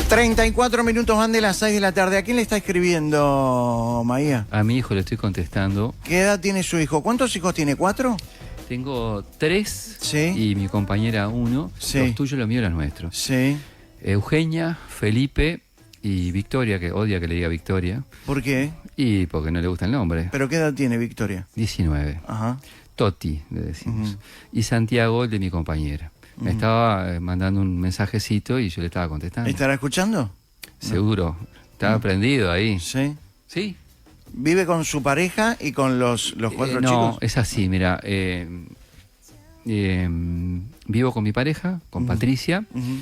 [SPEAKER 3] 34 minutos van de las 6 de la tarde. ¿A quién le está escribiendo, Maía?
[SPEAKER 4] A mi hijo le estoy contestando.
[SPEAKER 3] ¿Qué edad tiene su hijo? ¿Cuántos hijos tiene? ¿4?
[SPEAKER 4] Tengo 3
[SPEAKER 3] Sí.
[SPEAKER 4] y mi compañera 1.
[SPEAKER 3] Sí.
[SPEAKER 4] Los tuyos, los míos, los nuestros.
[SPEAKER 3] Sí.
[SPEAKER 4] Eugenia, Felipe y Victoria, que odia que le diga Victoria.
[SPEAKER 3] ¿Por qué?
[SPEAKER 4] Y porque no le gusta el nombre.
[SPEAKER 3] ¿Pero qué edad tiene Victoria?
[SPEAKER 4] 19.
[SPEAKER 3] Ajá.
[SPEAKER 4] Toti, le decimos. Y Santiago, el de mi compañera. Me estaba mandando un mensajecito y yo le estaba contestando.
[SPEAKER 3] ¿Estará escuchando?
[SPEAKER 4] Seguro. Estaba prendido ahí.
[SPEAKER 3] Sí.
[SPEAKER 4] Sí.
[SPEAKER 3] ¿Vive con su pareja y con los 4
[SPEAKER 4] No,
[SPEAKER 3] chicos?
[SPEAKER 4] es así, mira. Vivo con mi pareja, con Patricia,
[SPEAKER 3] Ujú.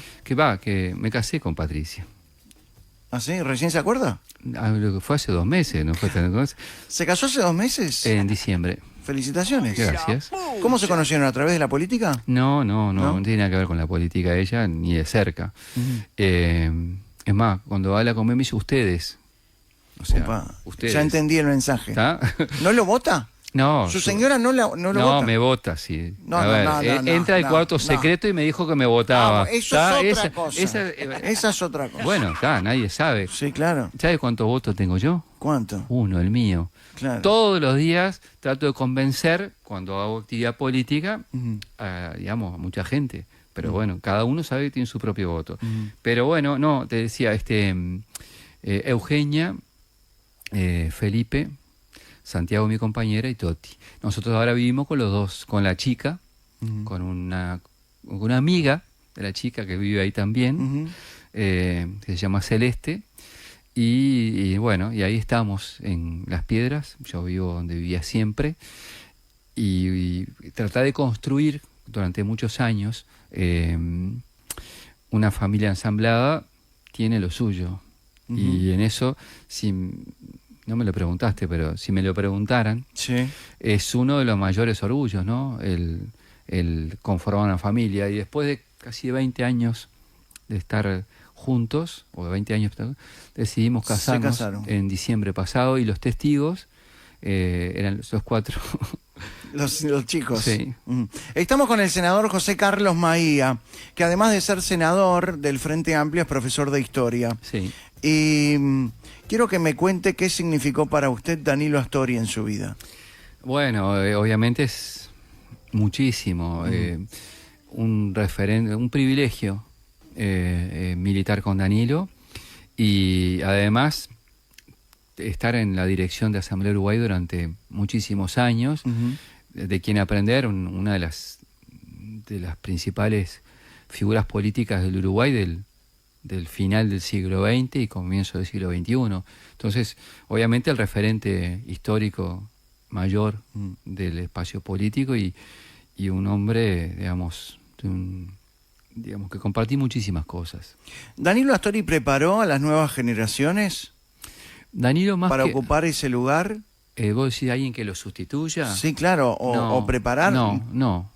[SPEAKER 4] que me casé con Patricia.
[SPEAKER 3] ¿Ah, sí? ¿Recién se acuerda?
[SPEAKER 4] Lo que fue hace 2 meses, ¿no fue tan cosa?
[SPEAKER 3] ¿Se casó hace 2 meses?
[SPEAKER 4] En diciembre.
[SPEAKER 3] Felicitaciones.
[SPEAKER 4] Gracias.
[SPEAKER 3] ¿Cómo se conocieron? ¿A través de la política?
[SPEAKER 4] No,
[SPEAKER 3] ¿No?
[SPEAKER 4] no tiene nada que ver con la política de ella, ni de cerca. Es más, cuando habla conmigo me dice ustedes. O sea,
[SPEAKER 3] Opa,
[SPEAKER 4] ustedes.
[SPEAKER 3] ya entendí el mensaje.
[SPEAKER 4] ¿Está?
[SPEAKER 3] ¿No lo vota?
[SPEAKER 4] No,
[SPEAKER 3] Su señora no lo vota.
[SPEAKER 4] me vota, sí.
[SPEAKER 3] No,
[SPEAKER 4] A
[SPEAKER 3] no,
[SPEAKER 4] ver,
[SPEAKER 3] no, no,
[SPEAKER 4] entra al
[SPEAKER 3] no,
[SPEAKER 4] cuarto
[SPEAKER 3] no.
[SPEAKER 4] secreto y me dijo que me votaba.
[SPEAKER 3] Eso
[SPEAKER 4] ¿Está?
[SPEAKER 3] es otra cosa. Esa es otra cosa.
[SPEAKER 4] Bueno, nadie sabe.
[SPEAKER 3] Sí, claro.
[SPEAKER 4] ¿Sabe cuántos votos tengo yo?
[SPEAKER 3] ¿Cuánto?
[SPEAKER 4] Uno, el mío.
[SPEAKER 3] Claro.
[SPEAKER 4] Todos los días trato de convencer, cuando hago actividad política,
[SPEAKER 3] Ujú.
[SPEAKER 4] a mucha gente. Pero bueno, cada uno sabe que tiene su propio voto.
[SPEAKER 3] Ujú.
[SPEAKER 4] Pero bueno, no, te decía, Eugenia, Felipe, Santiago, mi compañera, y Toti. Nosotros ahora vivimos con los dos, con la chica,
[SPEAKER 3] Ujú.
[SPEAKER 4] con una amiga de la chica que vive ahí también,
[SPEAKER 3] Ujú.
[SPEAKER 4] que se llama Celeste. Y bueno, y ahí estamos en Las Piedras. Yo vivo donde vivía siempre. Y tratar de construir durante muchos años una familia ensamblada tiene lo suyo.
[SPEAKER 3] Ujú.
[SPEAKER 4] Y en eso, si no me lo preguntaste, pero si me lo preguntaran,
[SPEAKER 3] Sí.
[SPEAKER 4] es uno de los mayores orgullos, ¿no? El conformar una familia. Y después de casi 20 años de estar juntos, o de 20 años, decidimos
[SPEAKER 3] Se
[SPEAKER 4] casarnos
[SPEAKER 3] casaron.
[SPEAKER 4] en diciembre pasado, y los testigos eran los 4.
[SPEAKER 3] Los chicos.
[SPEAKER 4] Sí.
[SPEAKER 3] Mm. Estamos con el senador José Carlos Maía, que además de ser senador del Frente Amplio es profesor de historia.
[SPEAKER 4] Sí.
[SPEAKER 3] Y quiero que me cuente qué significó para usted Danilo Astori en su vida.
[SPEAKER 4] Bueno, obviamente es muchísimo. Un referente, un privilegio militar con Danilo, y además estar en la dirección de Asamblea Uruguay durante muchísimos años, de quien aprender, una de las principales figuras políticas del Uruguay del final del siglo XX y comienzo del siglo XXI. Entonces, obviamente el referente histórico mayor del espacio político, y un hombre, digamos, que compartí muchísimas cosas.
[SPEAKER 3] ¿Danilo Astori preparó a las nuevas generaciones
[SPEAKER 4] Danilo, más
[SPEAKER 3] para
[SPEAKER 4] que
[SPEAKER 3] ocupar ese lugar?
[SPEAKER 4] ¿vos decís alguien que lo sustituya?
[SPEAKER 3] Sí, claro, o preparar.
[SPEAKER 4] No.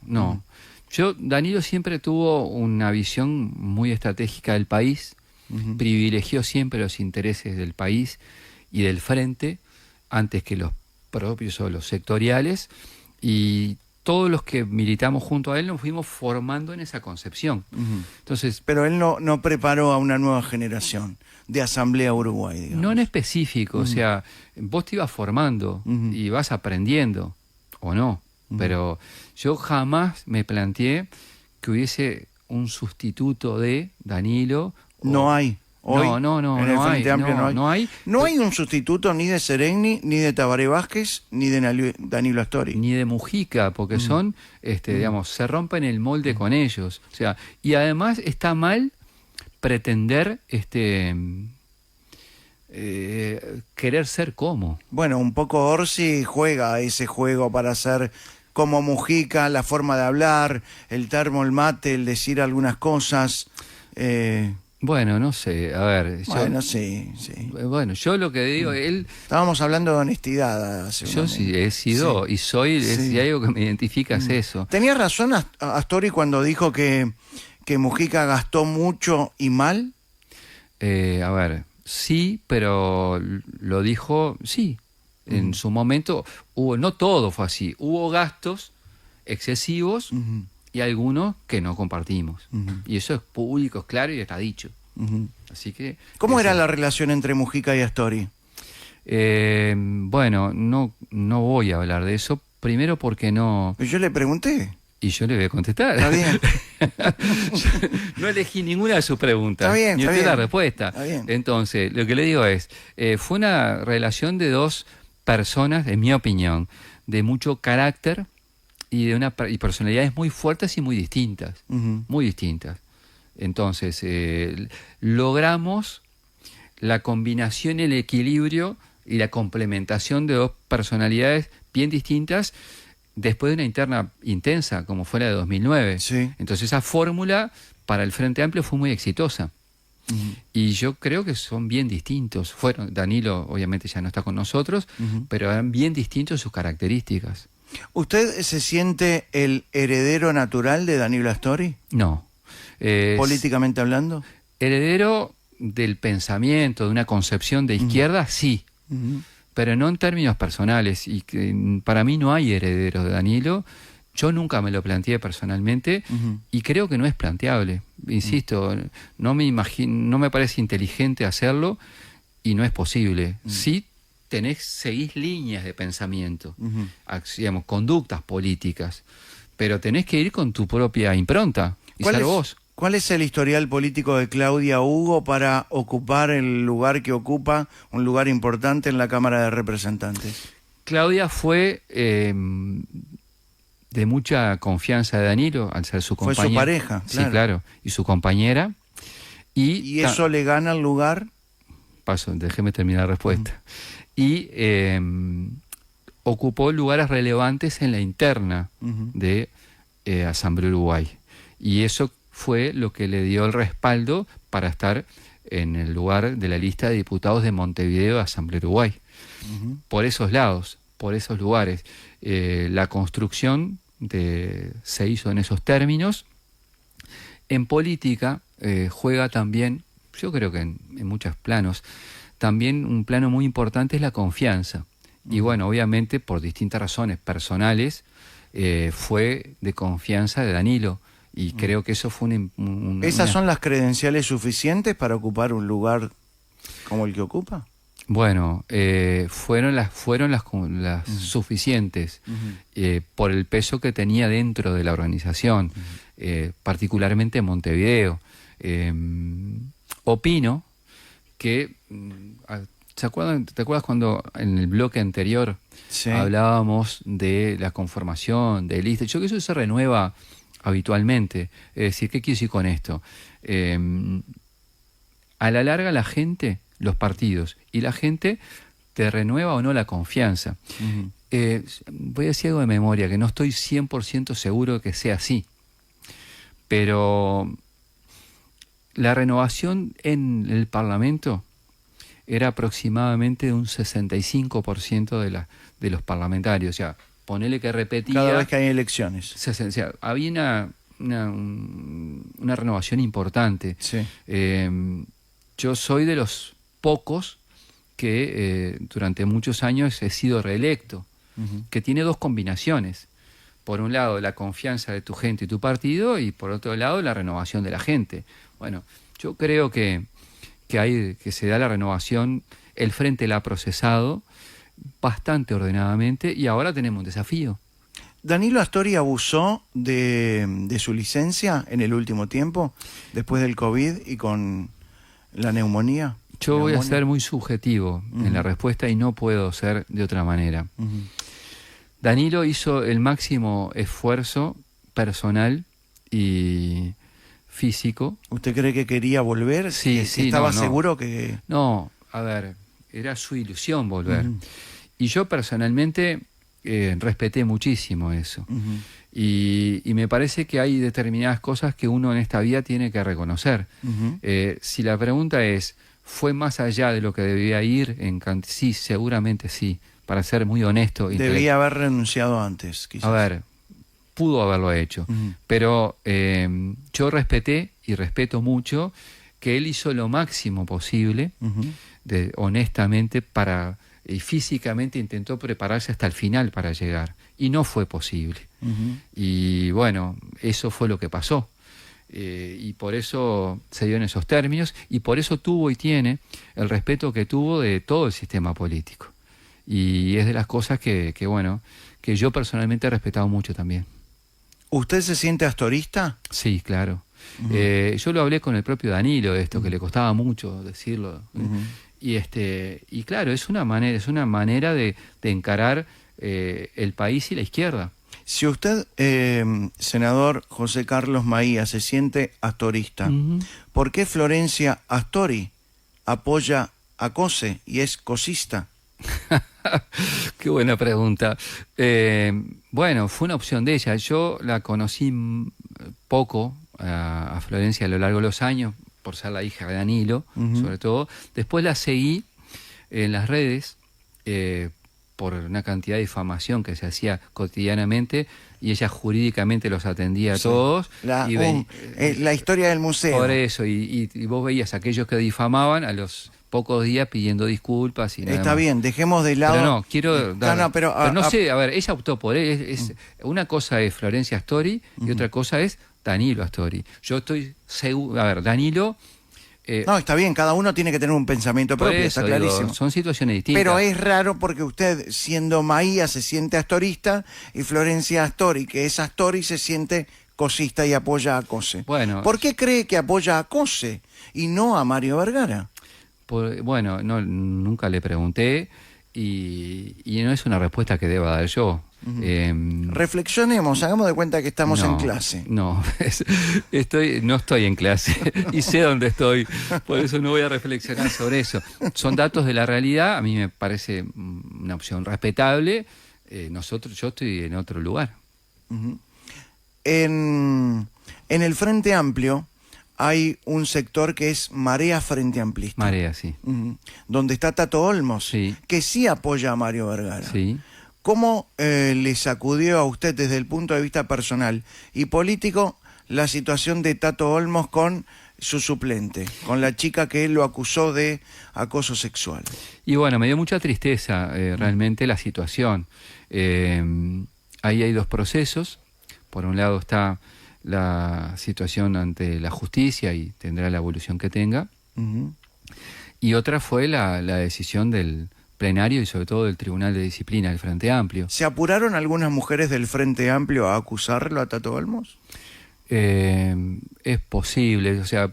[SPEAKER 4] Danilo siempre tuvo una visión muy estratégica del país, privilegió siempre los intereses del país y del frente antes que los propios o los sectoriales, y todos los que militamos junto a él nos fuimos formando en esa concepción. Entonces,
[SPEAKER 3] Pero él no preparó a una nueva generación de Asamblea Uruguay, digamos.
[SPEAKER 4] no en específico, o sea, vos te ibas formando y vas aprendiendo, o no, pero yo jamás me planteé que hubiese un sustituto de Danilo.
[SPEAKER 3] No hay. Hoy,
[SPEAKER 4] No,
[SPEAKER 3] en el
[SPEAKER 4] no
[SPEAKER 3] Frente
[SPEAKER 4] hay,
[SPEAKER 3] Amplio
[SPEAKER 4] no hay.
[SPEAKER 3] No hay un sustituto ni de Sereni, ni de Tabaré Vázquez, ni de Danilo Astori.
[SPEAKER 4] Ni de Mujica, porque son, digamos, se rompen el molde con ellos. O sea, y además está mal pretender querer ser como.
[SPEAKER 3] Bueno, un poco Orsi juega ese juego para hacer como Mujica, la forma de hablar, el termo, el mate, el decir algunas cosas.
[SPEAKER 4] Bueno, no sé, a ver.
[SPEAKER 3] Bueno, sí.
[SPEAKER 4] Bueno, yo lo que digo, él...
[SPEAKER 3] Estábamos hablando de honestidad hace un
[SPEAKER 4] Yo
[SPEAKER 3] momento.
[SPEAKER 4] sí he sido y soy, si hay algo que me identifica es eso.
[SPEAKER 3] ¿Tenía razón Astori cuando dijo que Mujica gastó mucho y mal?
[SPEAKER 4] A ver, sí, pero lo dijo, sí. En su momento hubo, no todo fue así, hubo gastos excesivos y algunos que no compartimos. Y eso es público, es claro y está dicho. Así que...
[SPEAKER 3] ¿Cómo era la relación entre Mujica y Astori?
[SPEAKER 4] Bueno, no voy a hablar de eso, primero porque no...
[SPEAKER 3] Yo le pregunté.
[SPEAKER 4] Y yo le voy a contestar.
[SPEAKER 3] Está bien.
[SPEAKER 4] No elegí ninguna de sus preguntas.
[SPEAKER 3] Está bien,
[SPEAKER 4] ni
[SPEAKER 3] está
[SPEAKER 4] usted
[SPEAKER 3] bien.
[SPEAKER 4] la respuesta.
[SPEAKER 3] Está bien.
[SPEAKER 4] Entonces, lo que le digo es, fue una relación de dos personas, en mi opinión, de mucho carácter y y personalidades muy fuertes y muy distintas. Muy distintas. Entonces, logramos la combinación, el equilibrio y la complementación de dos personalidades bien distintas después de una interna intensa, como fue la de 2009.
[SPEAKER 3] Sí.
[SPEAKER 4] Entonces esa fórmula para el Frente Amplio fue muy exitosa. Y yo creo que son bien distintos. Danilo obviamente ya no está con nosotros, pero eran bien distintos sus características.
[SPEAKER 3] ¿Usted se siente el heredero natural de Danilo Astori?
[SPEAKER 4] No.
[SPEAKER 3] Políticamente hablando.
[SPEAKER 4] Heredero del pensamiento, de una concepción de izquierda, sí. pero no en términos personales. Y que para mí no hay herederos de Danilo. Yo nunca me lo planteé personalmente y creo que no es planteable. Insisto, no me parece inteligente hacerlo y no es posible. Sí seguís líneas de pensamiento, digamos, conductas políticas, pero tenés que ir con tu propia impronta y ser vos.
[SPEAKER 3] ¿Cuál es el historial político de Claudia Hugo para ocupar el lugar que ocupa, un lugar importante en la Cámara de Representantes?
[SPEAKER 4] Claudia fue de mucha confianza de Danilo al ser su compañera.
[SPEAKER 3] Fue su pareja, claro.
[SPEAKER 4] Sí, claro, y su compañera.
[SPEAKER 3] ¿Y eso le gana el lugar?
[SPEAKER 4] Déjeme terminar la respuesta. Y ocupó lugares relevantes en la interna de Asamblea Uruguay. Y eso fue lo que le dio el respaldo para estar en el lugar de la lista de diputados de Montevideo de Asamblea Uruguay. Por esos lados, por esos lugares. La construcción se hizo en esos términos. En política juega también, yo creo que en muchos planos, también un plano muy importante es la confianza. Y bueno, obviamente por distintas razones personales fue de confianza de Danilo. Y creo que eso fue
[SPEAKER 3] ¿Esas son las credenciales suficientes para ocupar un lugar como el que ocupa?
[SPEAKER 4] Bueno, fueron las suficientes por el peso que tenía dentro de la organización, particularmente en Montevideo. Opino que, ¿te acuerdas cuando en el bloque anterior hablábamos de la conformación, de listas? Yo creo que eso se renueva habitualmente. Es decir, ¿qué quiero decir con esto? A la larga la gente, los partidos y la gente te renueva o no la confianza. Voy a decir algo de memoria, que no estoy 100% seguro de que sea así, pero la renovación en el Parlamento era aproximadamente un 65% de los parlamentarios. O sea, ponele que repetía...
[SPEAKER 3] Cada vez que hay elecciones.
[SPEAKER 4] O sea, había una renovación importante.
[SPEAKER 3] Sí.
[SPEAKER 4] Yo soy de los pocos que durante muchos años he sido reelecto, que tiene dos combinaciones. Por un lado, la confianza de tu gente y tu partido, y por otro lado, la renovación de la gente. Bueno, yo creo que se da la renovación, el Frente la ha procesado bastante ordenadamente y ahora tenemos un desafío.
[SPEAKER 3] ¿Danilo Astori abusó de su licencia en el último tiempo, después del COVID y con la neumonía?
[SPEAKER 4] Yo voy a ser muy subjetivo en la respuesta y no puedo ser de otra manera. Danilo hizo el máximo esfuerzo personal y físico.
[SPEAKER 3] ¿Usted cree que quería volver?
[SPEAKER 4] Sí.
[SPEAKER 3] ¿Estaba seguro que...?
[SPEAKER 4] No, a ver, era su ilusión volver. Y yo personalmente respeté muchísimo eso. Y me parece que hay determinadas cosas que uno en esta vida tiene que reconocer. Si la pregunta es, ¿fue más allá de lo que debía ir? Sí, seguramente sí, para ser muy honesto.
[SPEAKER 3] Debía haber renunciado antes, quizás.
[SPEAKER 4] A ver, pudo haberlo hecho, pero yo respeté y respeto mucho que él hizo lo máximo posible, honestamente, y físicamente intentó prepararse hasta el final para llegar, y no fue posible. Y bueno, eso fue lo que pasó. Y por eso se dio en esos términos, y por eso tuvo y tiene el respeto que tuvo de todo el sistema político. Y es de las cosas que yo personalmente he respetado mucho también.
[SPEAKER 3] ¿Usted se siente astorista?
[SPEAKER 4] Sí, claro. Yo lo hablé con el propio Danilo de esto, que le costaba mucho decirlo. Y claro, es una manera de encarar el país y la izquierda.
[SPEAKER 3] Si usted, senador José Carlos Maía, se siente astorista, ¿por qué Florencia Astori apoya a COSE y es cosista?
[SPEAKER 4] Qué buena pregunta. Bueno, fue una opción de ella. Yo la conocí poco a Florencia a lo largo de los años, por ser la hija de Danilo, sobre todo. Después la seguí en las redes por una cantidad de difamación que se hacía cotidianamente, y ella jurídicamente los atendía a todos.
[SPEAKER 3] La historia del museo.
[SPEAKER 4] Por eso, y vos veías a aquellos que difamaban, a los pocos días pidiendo disculpas y nada
[SPEAKER 3] Está
[SPEAKER 4] más.
[SPEAKER 3] bien, dejemos de lado...
[SPEAKER 4] Pero no, quiero dar...
[SPEAKER 3] No, pero...
[SPEAKER 4] no sé, a ver, ella optó por él. Una cosa es Florencia Astori y otra cosa es Danilo Astori. Yo estoy seguro... A ver, Danilo...
[SPEAKER 3] no, está bien, cada uno tiene que tener un pensamiento
[SPEAKER 4] por
[SPEAKER 3] propio,
[SPEAKER 4] eso,
[SPEAKER 3] está clarísimo.
[SPEAKER 4] digo, son situaciones distintas.
[SPEAKER 3] Pero es raro porque usted, siendo Maía, se siente astorista y Florencia Astori, que es Astori, se siente cosista y apoya a Cose.
[SPEAKER 4] Bueno,
[SPEAKER 3] ¿Por qué cree que apoya a Cose y no a Mario Vergara?
[SPEAKER 4] Bueno, no, nunca le pregunté y no es una respuesta que deba dar yo.
[SPEAKER 3] Reflexionemos, hagamos de cuenta que estamos en clase.
[SPEAKER 4] No, no estoy en clase y sé dónde estoy, por eso no voy a reflexionar sobre eso. Son datos de la realidad, a mí me parece una opción respetable. Yo estoy en otro lugar.
[SPEAKER 3] En el Frente Amplio hay un sector que es Marea Frente Amplista.
[SPEAKER 4] Marea, sí.
[SPEAKER 3] Donde está Tato Olmos,
[SPEAKER 4] Sí.
[SPEAKER 3] que sí apoya a Mario Vergara.
[SPEAKER 4] Sí.
[SPEAKER 3] ¿Cómo le sacudió a usted desde el punto de vista personal y político la situación de Tato Olmos con su suplente, con la chica que él lo acusó de acoso sexual?
[SPEAKER 4] Y bueno, me dio mucha tristeza realmente la situación. Ahí hay dos procesos. Por un lado está la situación ante la justicia y tendrá la evolución que tenga. Y otra fue la decisión del plenario y sobre todo del Tribunal de Disciplina del Frente Amplio.
[SPEAKER 3] ¿Se apuraron algunas mujeres del Frente Amplio a acusarlo a Tato Olmos?
[SPEAKER 4] Es posible, o sea,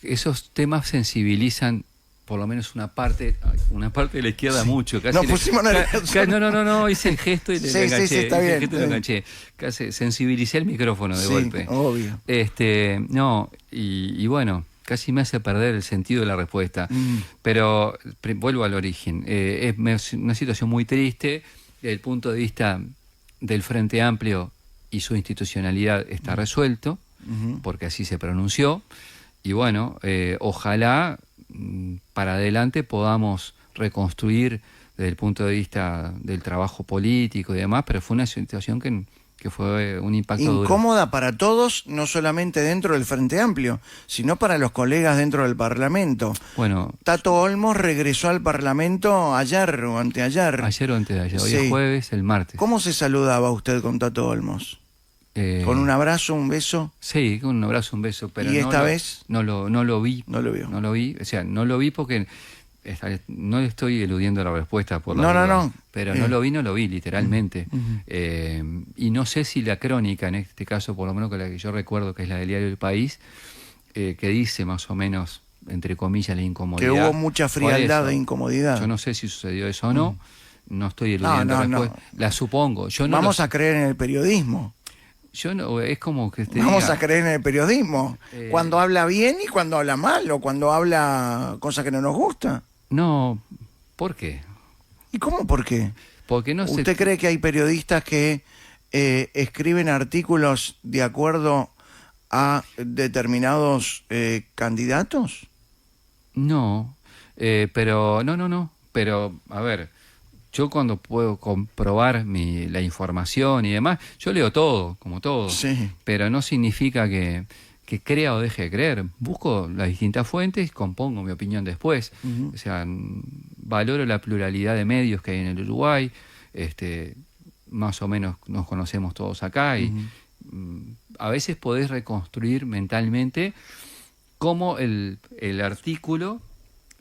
[SPEAKER 4] esos temas sensibilizan por lo menos una parte de la izquierda mucho. Casi
[SPEAKER 3] Nos pusimos nerviosos.
[SPEAKER 4] No, hice el gesto y le enganché.
[SPEAKER 3] Sí, está bien.
[SPEAKER 4] Lo enganché. Casi sensibilicé el micrófono de golpe.
[SPEAKER 3] Obvio.
[SPEAKER 4] Y bueno, casi me hace perder el sentido de la respuesta. Pero vuelvo al origen. Es una situación muy triste. Desde el punto de vista del Frente Amplio y su institucionalidad está resuelto, porque así se pronunció. Y bueno, ojalá para adelante podamos reconstruir desde el punto de vista del trabajo político y demás, pero fue una situación que fue un impacto duro.
[SPEAKER 3] Incómoda para todos, no solamente dentro del Frente Amplio, sino para los colegas dentro del Parlamento.
[SPEAKER 4] Bueno,
[SPEAKER 3] Tato Olmos regresó al Parlamento ayer o anteayer.
[SPEAKER 4] Ayer o antes de ayer, hoy
[SPEAKER 3] Sí.
[SPEAKER 4] es jueves, el martes.
[SPEAKER 3] ¿Cómo se saludaba usted con Tato Olmos? ¿Con un abrazo, un beso?
[SPEAKER 4] Sí, con un abrazo, un beso. Pero
[SPEAKER 3] ¿Y esta vez?
[SPEAKER 4] No lo vi.
[SPEAKER 3] No lo vio.
[SPEAKER 4] No lo vi, o sea, no lo vi porque no le estoy eludiendo la respuesta por la
[SPEAKER 3] No,
[SPEAKER 4] duda,
[SPEAKER 3] no.
[SPEAKER 4] pero no lo vi, literalmente. Y no sé si la crónica, en este caso, por lo menos que la que yo recuerdo, que es la del diario El País, que dice más o menos, entre comillas, la incomodidad.
[SPEAKER 3] Que hubo mucha frialdad
[SPEAKER 4] Por
[SPEAKER 3] e
[SPEAKER 4] eso,
[SPEAKER 3] incomodidad.
[SPEAKER 4] Yo no sé si sucedió eso o no. No estoy eludiendo la respuesta. La supongo. Yo no
[SPEAKER 3] Vamos a creer en el periodismo.
[SPEAKER 4] Yo no, es como que
[SPEAKER 3] Vamos a creer en el periodismo.
[SPEAKER 4] Eh,
[SPEAKER 3] Cuando habla bien y cuando habla mal, o cuando habla cosas que no nos gusta.
[SPEAKER 4] No, ¿por qué?
[SPEAKER 3] ¿Y cómo por qué?
[SPEAKER 4] Porque no
[SPEAKER 3] ¿Usted cree que hay periodistas que escriben artículos de acuerdo a determinados candidatos?
[SPEAKER 4] No, pero no. Pero, a ver, yo cuando puedo comprobar la información y demás, yo leo todo, como todo.
[SPEAKER 3] Sí.
[SPEAKER 4] Pero no significa que crea o deje de creer. Busco las distintas fuentes, compongo mi opinión después. O sea, valoro la pluralidad de medios que hay en el Uruguay. Más o menos nos conocemos todos acá y a veces podés reconstruir mentalmente cómo el artículo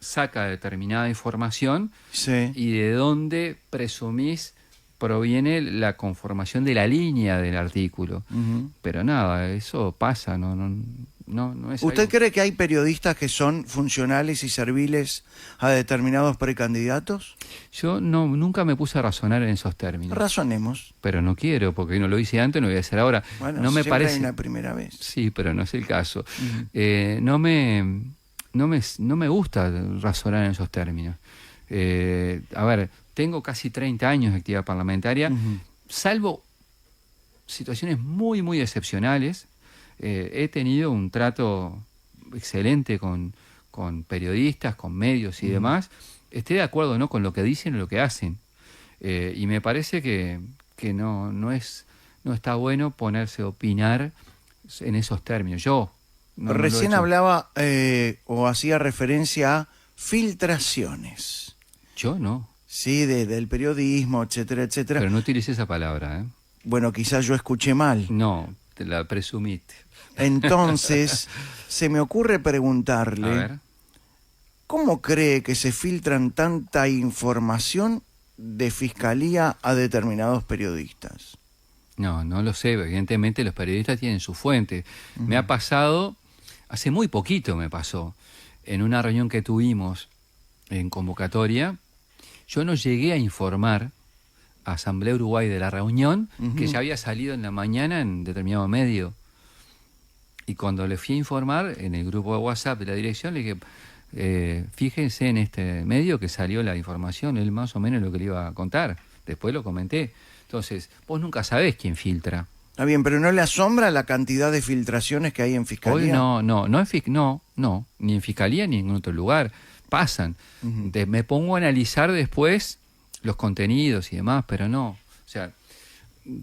[SPEAKER 4] saca determinada información y de dónde presumís proviene la conformación de la línea del artículo. Pero nada, eso pasa, no es
[SPEAKER 3] ¿Usted
[SPEAKER 4] algo...
[SPEAKER 3] cree que hay periodistas que son funcionales y serviles a determinados precandidatos?
[SPEAKER 4] Yo nunca me puse a razonar en esos términos.
[SPEAKER 3] Razonemos.
[SPEAKER 4] Pero no quiero, porque no lo hice antes, no lo voy a hacer ahora.
[SPEAKER 3] Bueno,
[SPEAKER 4] no me
[SPEAKER 3] siempre
[SPEAKER 4] parece...
[SPEAKER 3] hay una primera vez.
[SPEAKER 4] Sí, pero no es el caso. No me gusta razonar en esos términos. A ver, tengo casi 30 años de actividad parlamentaria, salvo situaciones muy, muy excepcionales. He tenido un trato excelente con periodistas, con medios y demás. Esté de acuerdo o no con lo que dicen o lo que hacen. Y me parece que no está bueno ponerse a opinar en esos términos. Yo no
[SPEAKER 3] Recién
[SPEAKER 4] lo he hecho.
[SPEAKER 3] hablaba o hacía referencia a filtraciones.
[SPEAKER 4] Yo no,
[SPEAKER 3] Sí, del periodismo, etcétera, etcétera.
[SPEAKER 4] pero no utilicé esa palabra, ¿eh?
[SPEAKER 3] Bueno, quizás yo escuché mal.
[SPEAKER 4] No, te la presumiste.
[SPEAKER 3] Entonces, se me ocurre
[SPEAKER 4] A
[SPEAKER 3] preguntarle,
[SPEAKER 4] ver.
[SPEAKER 3] ¿cómo cree que se filtran tanta información de fiscalía a determinados periodistas?
[SPEAKER 4] No, no lo sé. Evidentemente los periodistas tienen su fuente. Me ha pasado, hace muy poquito me pasó, en una reunión que tuvimos en convocatoria, yo no llegué a informar a Asamblea Uruguay de la reunión que ya había salido en la mañana en determinado medio. Y cuando le fui a informar en el grupo de WhatsApp de la dirección, le dije, fíjense en este medio que salió la información, él más o menos lo que le iba a contar. Después lo comenté. Entonces, vos nunca sabés quién filtra.
[SPEAKER 3] Está bien, pero ¿no le asombra la cantidad de filtraciones que hay en fiscalía?
[SPEAKER 4] Hoy no, ni en fiscalía ni en ningún otro lugar. Pasan. Me pongo a analizar después los contenidos y demás, pero no. O sea,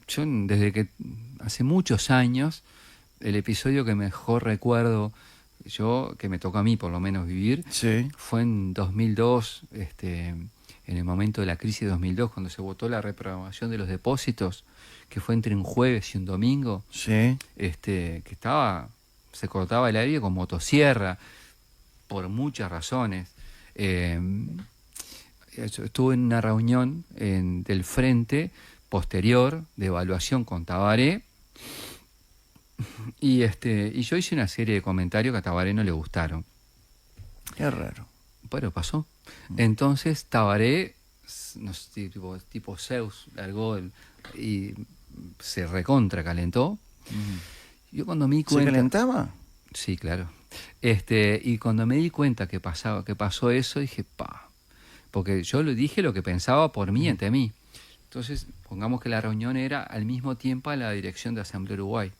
[SPEAKER 4] yo desde que hace muchos años, el episodio que mejor recuerdo yo, que me tocó a mí por lo menos vivir,
[SPEAKER 3] Sí.
[SPEAKER 4] fue en 2002, en el momento de la crisis de 2002, cuando se votó la reprogramación de los depósitos, que fue entre un jueves y un domingo,
[SPEAKER 3] Sí.
[SPEAKER 4] que se cortaba el aire con motosierra, por muchas razones. Estuve en una reunión del frente posterior de evaluación con Tabaré, y yo hice una serie de comentarios que a Tabaré no le gustaron.
[SPEAKER 3] Qué raro.
[SPEAKER 4] Pero pasó. Entonces Tabaré, no sé, tipo Zeus, largó y se recontra calentó. Yo cuando me di
[SPEAKER 3] ¿Se
[SPEAKER 4] cuenta...
[SPEAKER 3] calentaba?
[SPEAKER 4] Sí, claro. Y cuando me di cuenta que pasó eso, dije, porque yo le dije lo que pensaba por mí, ante mí. Entonces, pongamos que la reunión era al mismo tiempo a la dirección de Asamblea Uruguay,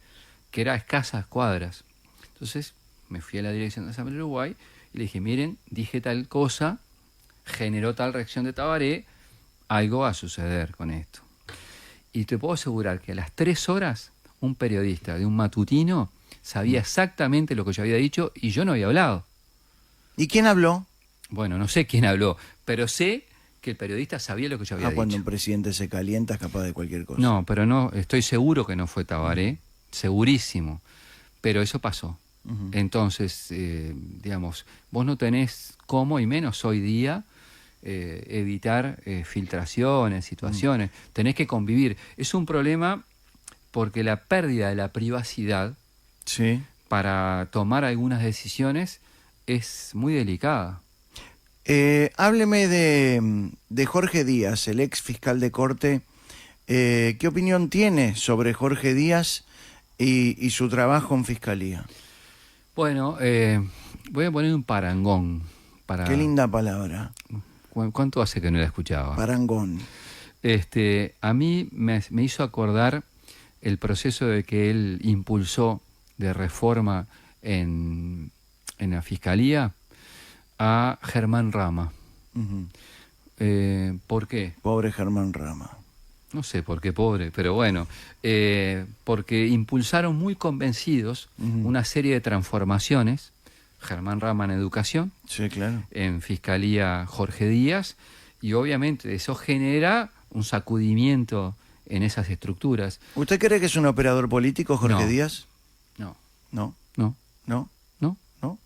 [SPEAKER 4] que era a escasas cuadras. Entonces, me fui a la dirección de Asamblea Uruguay y le dije, miren, dije tal cosa, generó tal reacción de Tabaré, algo va a suceder con esto. Y te puedo asegurar que a las 3 horas, un periodista de un matutino sabía exactamente lo que yo había dicho y yo no había hablado.
[SPEAKER 3] ¿Y quién habló?
[SPEAKER 4] Bueno, no sé quién habló, pero sé que el periodista sabía lo que yo había
[SPEAKER 3] Cuando
[SPEAKER 4] dicho.
[SPEAKER 3] un presidente se calienta es capaz de cualquier cosa.
[SPEAKER 4] No, pero no, estoy seguro que no fue Tabaré, segurísimo, pero eso pasó. Entonces, digamos, vos no tenés cómo, y menos hoy día, evitar filtraciones, situaciones. Tenés que convivir. Es un problema porque la pérdida de la privacidad
[SPEAKER 3] Sí.
[SPEAKER 4] para tomar algunas decisiones es muy delicada.
[SPEAKER 3] Hábleme de Jorge Díaz, el ex fiscal de corte. ¿Qué opinión tiene sobre Jorge Díaz y su trabajo en fiscalía?
[SPEAKER 4] Bueno, voy a poner un parangón.
[SPEAKER 3] Qué linda palabra,
[SPEAKER 4] ¿Cuánto hace que no la escuchaba?
[SPEAKER 3] parangón.
[SPEAKER 4] A mí me hizo acordar el proceso de que él impulsó de reforma en la Fiscalía a Germán Rama.
[SPEAKER 3] Ujú.
[SPEAKER 4] ¿Por qué?
[SPEAKER 3] Pobre Germán Rama.
[SPEAKER 4] No sé por qué pobre, pero bueno, porque impulsaron muy convencidos una serie de transformaciones, Germán Rama en educación,
[SPEAKER 3] Sí, claro.
[SPEAKER 4] en Fiscalía Jorge Díaz, y obviamente eso genera un sacudimiento en esas estructuras.
[SPEAKER 3] ¿Usted cree que es un operador político, Jorge
[SPEAKER 4] No.
[SPEAKER 3] Díaz?
[SPEAKER 4] No,
[SPEAKER 3] No,
[SPEAKER 4] no,
[SPEAKER 3] no,
[SPEAKER 4] no.
[SPEAKER 3] no.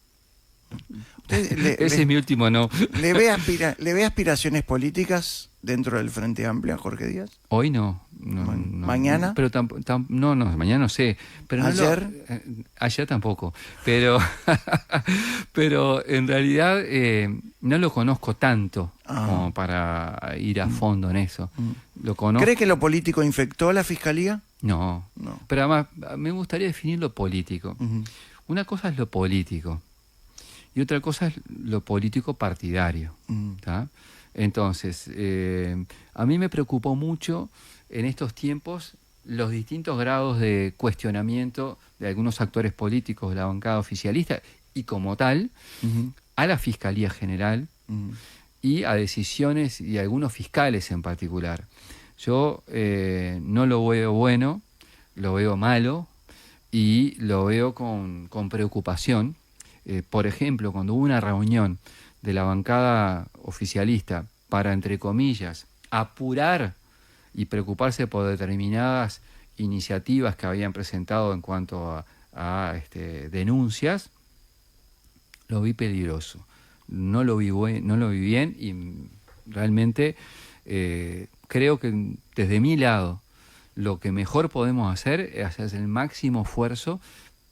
[SPEAKER 3] ¿Usted
[SPEAKER 4] Ese es mi último no.
[SPEAKER 3] le ve aspiraciones políticas dentro del Frente Amplio a Jorge Díaz?
[SPEAKER 4] Hoy no.
[SPEAKER 3] ¿Mañana?
[SPEAKER 4] Pero no, mañana no sé. Pero
[SPEAKER 3] ¿Ayer?
[SPEAKER 4] Ayer tampoco. Pero, pero en realidad no lo conozco tanto como para ir a fondo en eso. Lo conozco.
[SPEAKER 3] ¿Cree que lo político infectó a la fiscalía?
[SPEAKER 4] No.
[SPEAKER 3] No.
[SPEAKER 4] Pero además me gustaría definir lo político. Una cosa es lo político y otra cosa es lo político partidario. ¿Tá? Entonces, a mí me preocupó mucho en estos tiempos los distintos grados de cuestionamiento de algunos actores políticos de la bancada oficialista y como tal a la Fiscalía General y a decisiones y a algunos fiscales en particular. Yo no lo veo bueno, lo veo malo y lo veo con preocupación. Por ejemplo, cuando hubo una reunión de la bancada oficialista para, entre comillas, apurar y preocuparse por determinadas iniciativas que habían presentado en cuanto a denuncias, lo vi peligroso. No lo vi bien y realmente creo que desde mi lado lo que mejor podemos hacer es hacer el máximo esfuerzo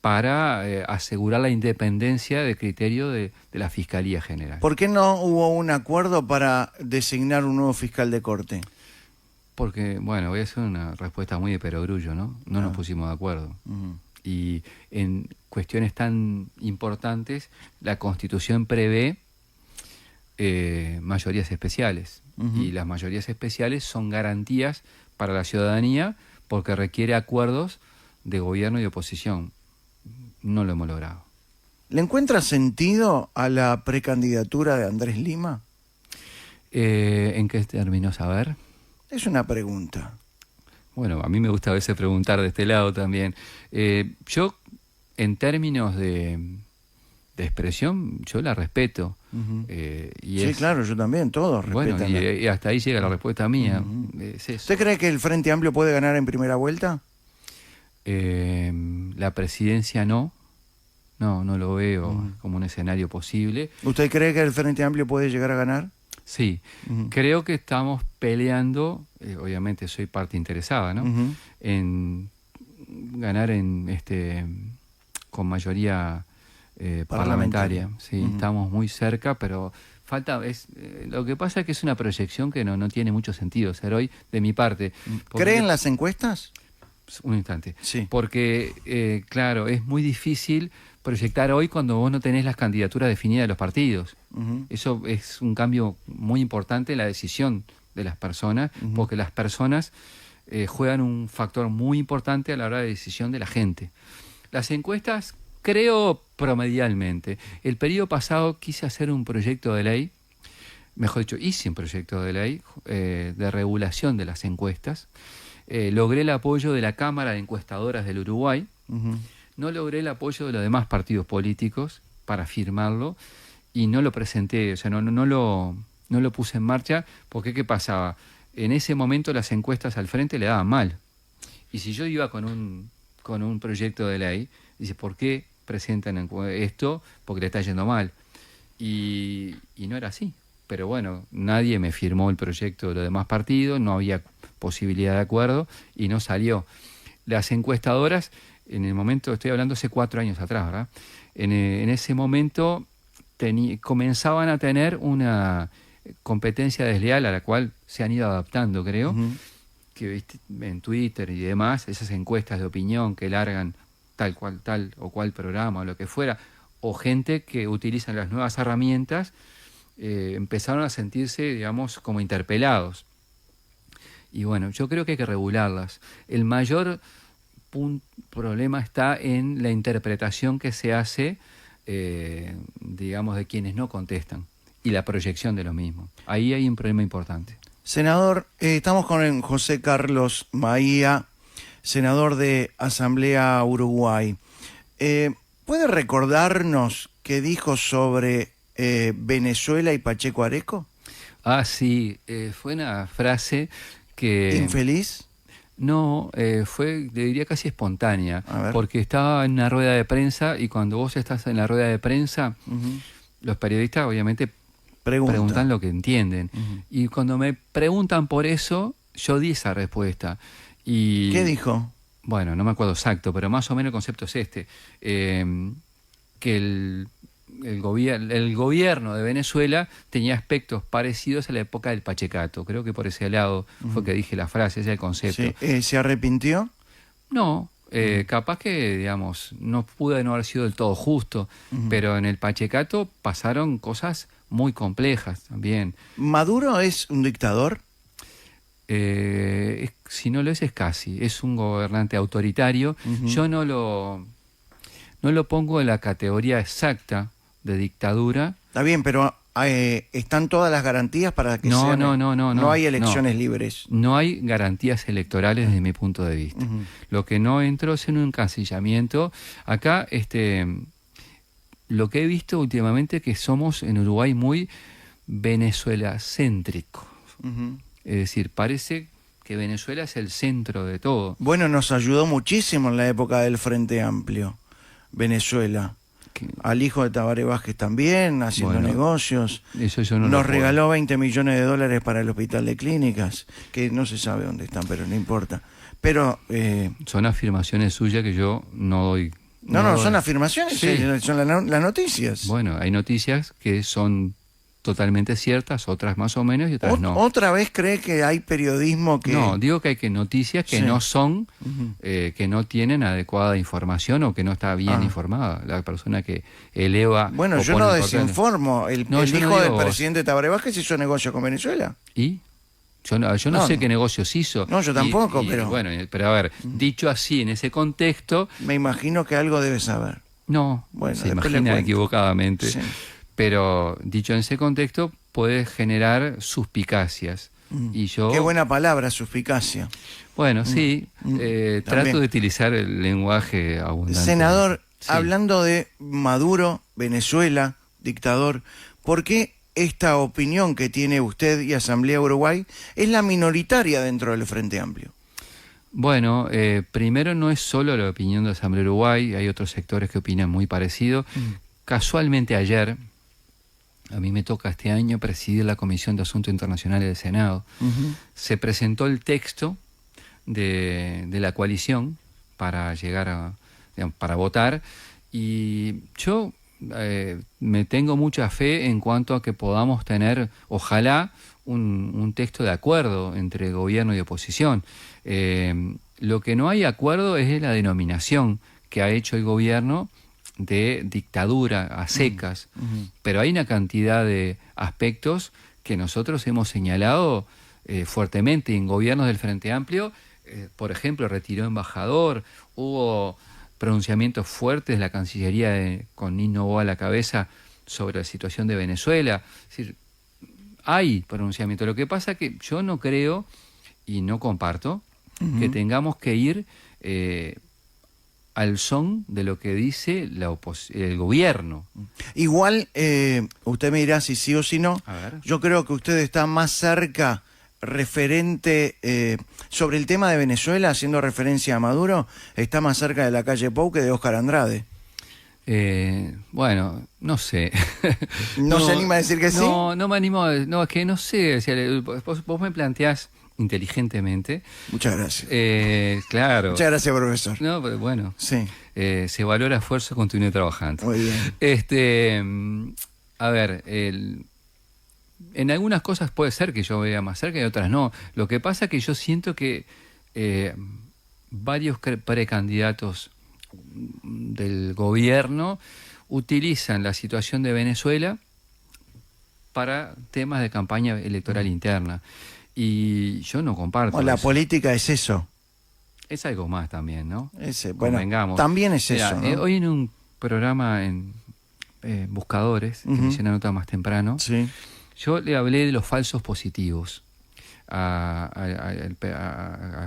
[SPEAKER 4] para asegurar la independencia de criterio de la Fiscalía General.
[SPEAKER 3] ¿Por qué no hubo un acuerdo para designar un nuevo fiscal de corte?
[SPEAKER 4] Porque, bueno, voy a hacer una respuesta muy de perogrullo, ¿no? No nos pusimos de acuerdo. Y en cuestiones tan importantes, la Constitución prevé mayorías especiales. Y las mayorías especiales son garantías para la ciudadanía porque requiere acuerdos de gobierno y de oposición. No lo hemos logrado.
[SPEAKER 3] ¿Le encuentra sentido a la precandidatura de Andrés Lima?
[SPEAKER 4] ¿En qué términos? A ver.
[SPEAKER 3] Es una pregunta.
[SPEAKER 4] Bueno, a mí me gusta a veces preguntar de este lado también. Yo, en términos de expresión, yo la respeto.
[SPEAKER 3] Sí, claro, yo también, todos respetan.
[SPEAKER 4] Bueno, y hasta ahí llega la respuesta mía. Es eso.
[SPEAKER 3] ¿Usted cree que el Frente Amplio puede ganar en primera vuelta?
[SPEAKER 4] La presidencia no lo veo como un escenario posible.
[SPEAKER 3] ¿Usted cree que el Frente Amplio puede llegar a ganar?
[SPEAKER 4] Sí, creo que estamos peleando, obviamente soy parte interesada, ¿no? En ganar con mayoría parlamentaria. Sí, estamos muy cerca, pero falta. Lo que pasa es que es una proyección que no tiene mucho sentido ser hoy de mi parte.
[SPEAKER 3] ¿Cree en las encuestas?
[SPEAKER 4] Un instante.
[SPEAKER 3] Sí.
[SPEAKER 4] Porque, claro, es muy difícil proyectar hoy cuando vos no tenés las candidaturas definidas de los partidos. Eso es un cambio muy importante en la decisión de las personas, porque las personas juegan un factor muy importante a la hora de decisión de la gente. Las encuestas, creo promedialmente. El periodo pasado quise hacer un proyecto de ley, mejor dicho, hice un proyecto de ley de regulación de las encuestas. Logré el apoyo de la Cámara de Encuestadoras del Uruguay. No logré el apoyo de los demás partidos políticos para firmarlo y no lo presenté, o sea, no lo puse en marcha porque ¿qué pasaba? En ese momento las encuestas al frente le daban mal. Y si yo iba con un proyecto de ley, dice, ¿por qué presentan esto? Porque le está yendo mal. Y no era así. Pero bueno, nadie me firmó el proyecto de los demás partidos, no había posibilidad de acuerdo y no salió. Las encuestadoras, en el momento, estoy hablando hace 4 años atrás, ¿verdad? En ese momento comenzaban a tener una competencia desleal a la cual se han ido adaptando, creo, que viste en Twitter y demás, esas encuestas de opinión que largan tal o cual programa o lo que fuera, o gente que utiliza las nuevas herramientas, empezaron a sentirse, digamos, como interpelados. Y bueno, yo creo que hay que regularlas. El mayor problema está en la interpretación que se hace, digamos, de quienes no contestan y la proyección de lo mismo. Ahí hay un problema importante.
[SPEAKER 3] Senador, estamos con José Carlos Maía, senador de Asamblea Uruguay. ¿Puede recordarnos qué dijo sobre Venezuela y Pacheco Areco?
[SPEAKER 4] Ah, sí, fue una frase que...
[SPEAKER 3] ¿Infeliz?
[SPEAKER 4] No, fue, le diría casi espontánea, porque estaba en una rueda de prensa y cuando vos estás en la rueda de prensa, los periodistas obviamente preguntan lo que entienden. Y cuando me preguntan por eso, yo di esa respuesta. Y,
[SPEAKER 3] ¿qué dijo?
[SPEAKER 4] Bueno, no me acuerdo exacto, pero más o menos el concepto es este, que el gobierno de Venezuela tenía aspectos parecidos a la época del Pachecato. Creo que por ese lado fue que dije la frase, ese es el concepto.
[SPEAKER 3] Sí. ¿Se arrepintió?
[SPEAKER 4] No, capaz que, digamos, no pudo no haber sido del todo justo, pero en el Pachecato pasaron cosas muy complejas también.
[SPEAKER 3] ¿Maduro es un dictador?
[SPEAKER 4] Si no lo es casi. Es un gobernante autoritario. Yo no lo pongo en la categoría exacta de dictadura.
[SPEAKER 3] Está bien, pero ¿están todas las garantías para que sean? No hay elecciones libres.
[SPEAKER 4] No hay garantías electorales desde mi punto de vista. Lo que no entró es en un encasillamiento. Acá, lo que he visto últimamente es que somos en Uruguay muy Venezuela-céntricos. Es decir, parece que Venezuela es el centro de todo.
[SPEAKER 3] Bueno, nos ayudó muchísimo en la época del Frente Amplio, Venezuela. Al hijo de Tabaré Vázquez también, haciendo negocios.
[SPEAKER 4] Eso yo no
[SPEAKER 3] Nos
[SPEAKER 4] lo puedo.
[SPEAKER 3] regaló 20 millones de dólares para el hospital de clínicas, que no se sabe dónde están, pero no importa. Pero
[SPEAKER 4] Son afirmaciones suyas que yo no doy.
[SPEAKER 3] no,
[SPEAKER 4] doy.
[SPEAKER 3] son afirmaciones,
[SPEAKER 4] Sí.
[SPEAKER 3] son las noticias.
[SPEAKER 4] Bueno, hay noticias que son totalmente ciertas, otras más o menos y otras no.
[SPEAKER 3] ¿Otra vez cree que hay periodismo que...?
[SPEAKER 4] No, digo que hay noticias que
[SPEAKER 3] Sí.
[SPEAKER 4] no son, que no tienen adecuada información o que no está bien
[SPEAKER 3] Ah.
[SPEAKER 4] informada. La persona que eleva...
[SPEAKER 3] Bueno,
[SPEAKER 4] o
[SPEAKER 3] yo
[SPEAKER 4] pone
[SPEAKER 3] no
[SPEAKER 4] importante-
[SPEAKER 3] desinformo. El
[SPEAKER 4] No, yo no
[SPEAKER 3] hijo del
[SPEAKER 4] digo vos.
[SPEAKER 3] presidente Tabaré Vázquez hizo negocio con Venezuela.
[SPEAKER 4] ¿Y? Yo no
[SPEAKER 3] No,
[SPEAKER 4] sé
[SPEAKER 3] no.
[SPEAKER 4] qué negocios hizo.
[SPEAKER 3] No, yo tampoco, pero-
[SPEAKER 4] Bueno, pero a ver, dicho así, en ese contexto,
[SPEAKER 3] Me imagino que algo debe saber.
[SPEAKER 4] no,
[SPEAKER 3] Bueno,
[SPEAKER 4] se
[SPEAKER 3] después le
[SPEAKER 4] imagina
[SPEAKER 3] cuento.
[SPEAKER 4] equivocadamente.
[SPEAKER 3] Sí.
[SPEAKER 4] Pero dicho en ese contexto, puede generar suspicacias. Y yo...
[SPEAKER 3] Qué buena palabra, suspicacia.
[SPEAKER 4] Bueno, sí,
[SPEAKER 3] También.
[SPEAKER 4] trato de utilizar el lenguaje abundante.
[SPEAKER 3] Senador,
[SPEAKER 4] Sí.
[SPEAKER 3] hablando de Maduro, Venezuela, dictador, ¿por qué esta opinión que tiene usted y Asamblea Uruguay es la minoritaria dentro del Frente Amplio?
[SPEAKER 4] Bueno, primero no es solo la opinión de Asamblea Uruguay, hay otros sectores que opinan muy parecido. Casualmente ayer, a mí me toca este año presidir la Comisión de Asuntos Internacionales del Senado, se presentó el texto de la coalición para llegar a, digamos, para votar, y yo me tengo mucha fe en cuanto a que podamos tener, ojalá, un texto de acuerdo entre gobierno y oposición. Lo que no hay acuerdo es la denominación que ha hecho el gobierno de dictadura a secas, pero hay una cantidad de aspectos que nosotros hemos señalado fuertemente en gobiernos del Frente Amplio. Por ejemplo, retiró embajador, hubo pronunciamientos fuertes de la Cancillería con Nino Boa a la cabeza sobre la situación de Venezuela. Es decir, hay pronunciamiento. Lo que pasa es que yo no creo y no comparto que tengamos que ir al son de lo que dice el gobierno.
[SPEAKER 3] Igual, usted me dirá si sí o si no.
[SPEAKER 4] A ver.
[SPEAKER 3] Yo creo que usted está más cerca, referente sobre el tema de Venezuela, haciendo referencia a Maduro, está más cerca de la calle Pou que de Óscar Andrade.
[SPEAKER 4] Bueno, no sé.
[SPEAKER 3] ¿No se anima a decir que sí?
[SPEAKER 4] No me animo. No, es que no sé. O sea, vos me planteás inteligentemente.
[SPEAKER 3] Muchas gracias.
[SPEAKER 4] Claro.
[SPEAKER 3] Muchas gracias, profesor.
[SPEAKER 4] No, pero bueno.
[SPEAKER 3] Sí,
[SPEAKER 4] Se valora esfuerzo, continúe trabajando.
[SPEAKER 3] muy bien.
[SPEAKER 4] A ver, en algunas cosas puede ser que yo vea más cerca y otras no. Lo que pasa es que yo siento que varios precandidatos del gobierno utilizan la situación de Venezuela para temas de campaña electoral interna. Y yo no comparto
[SPEAKER 3] Bueno, la
[SPEAKER 4] eso.
[SPEAKER 3] política es eso.
[SPEAKER 4] Es algo más también, ¿no?
[SPEAKER 3] Bueno,
[SPEAKER 4] Convengamos.
[SPEAKER 3] también es
[SPEAKER 4] Mira,
[SPEAKER 3] eso, ¿no?
[SPEAKER 4] hoy en un programa en Buscadores, que me hice una nota más temprano,
[SPEAKER 3] Sí.
[SPEAKER 4] yo le hablé de los falsos positivos a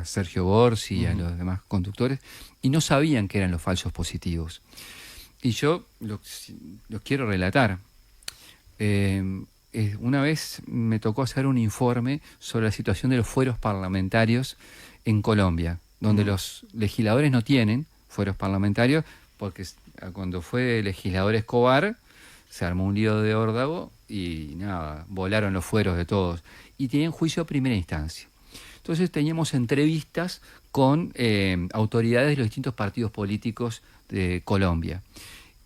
[SPEAKER 4] Sergio Gorsi y a los demás conductores, y no sabían qué eran los falsos positivos. Y yo los quiero relatar. Una vez me tocó hacer un informe sobre la situación de los fueros parlamentarios en Colombia, donde los legisladores no tienen fueros parlamentarios, porque cuando fue el legislador Escobar se armó un lío de órdago y nada, volaron los fueros de todos. Y tenían juicio a primera instancia. Entonces teníamos entrevistas con autoridades de los distintos partidos políticos de Colombia.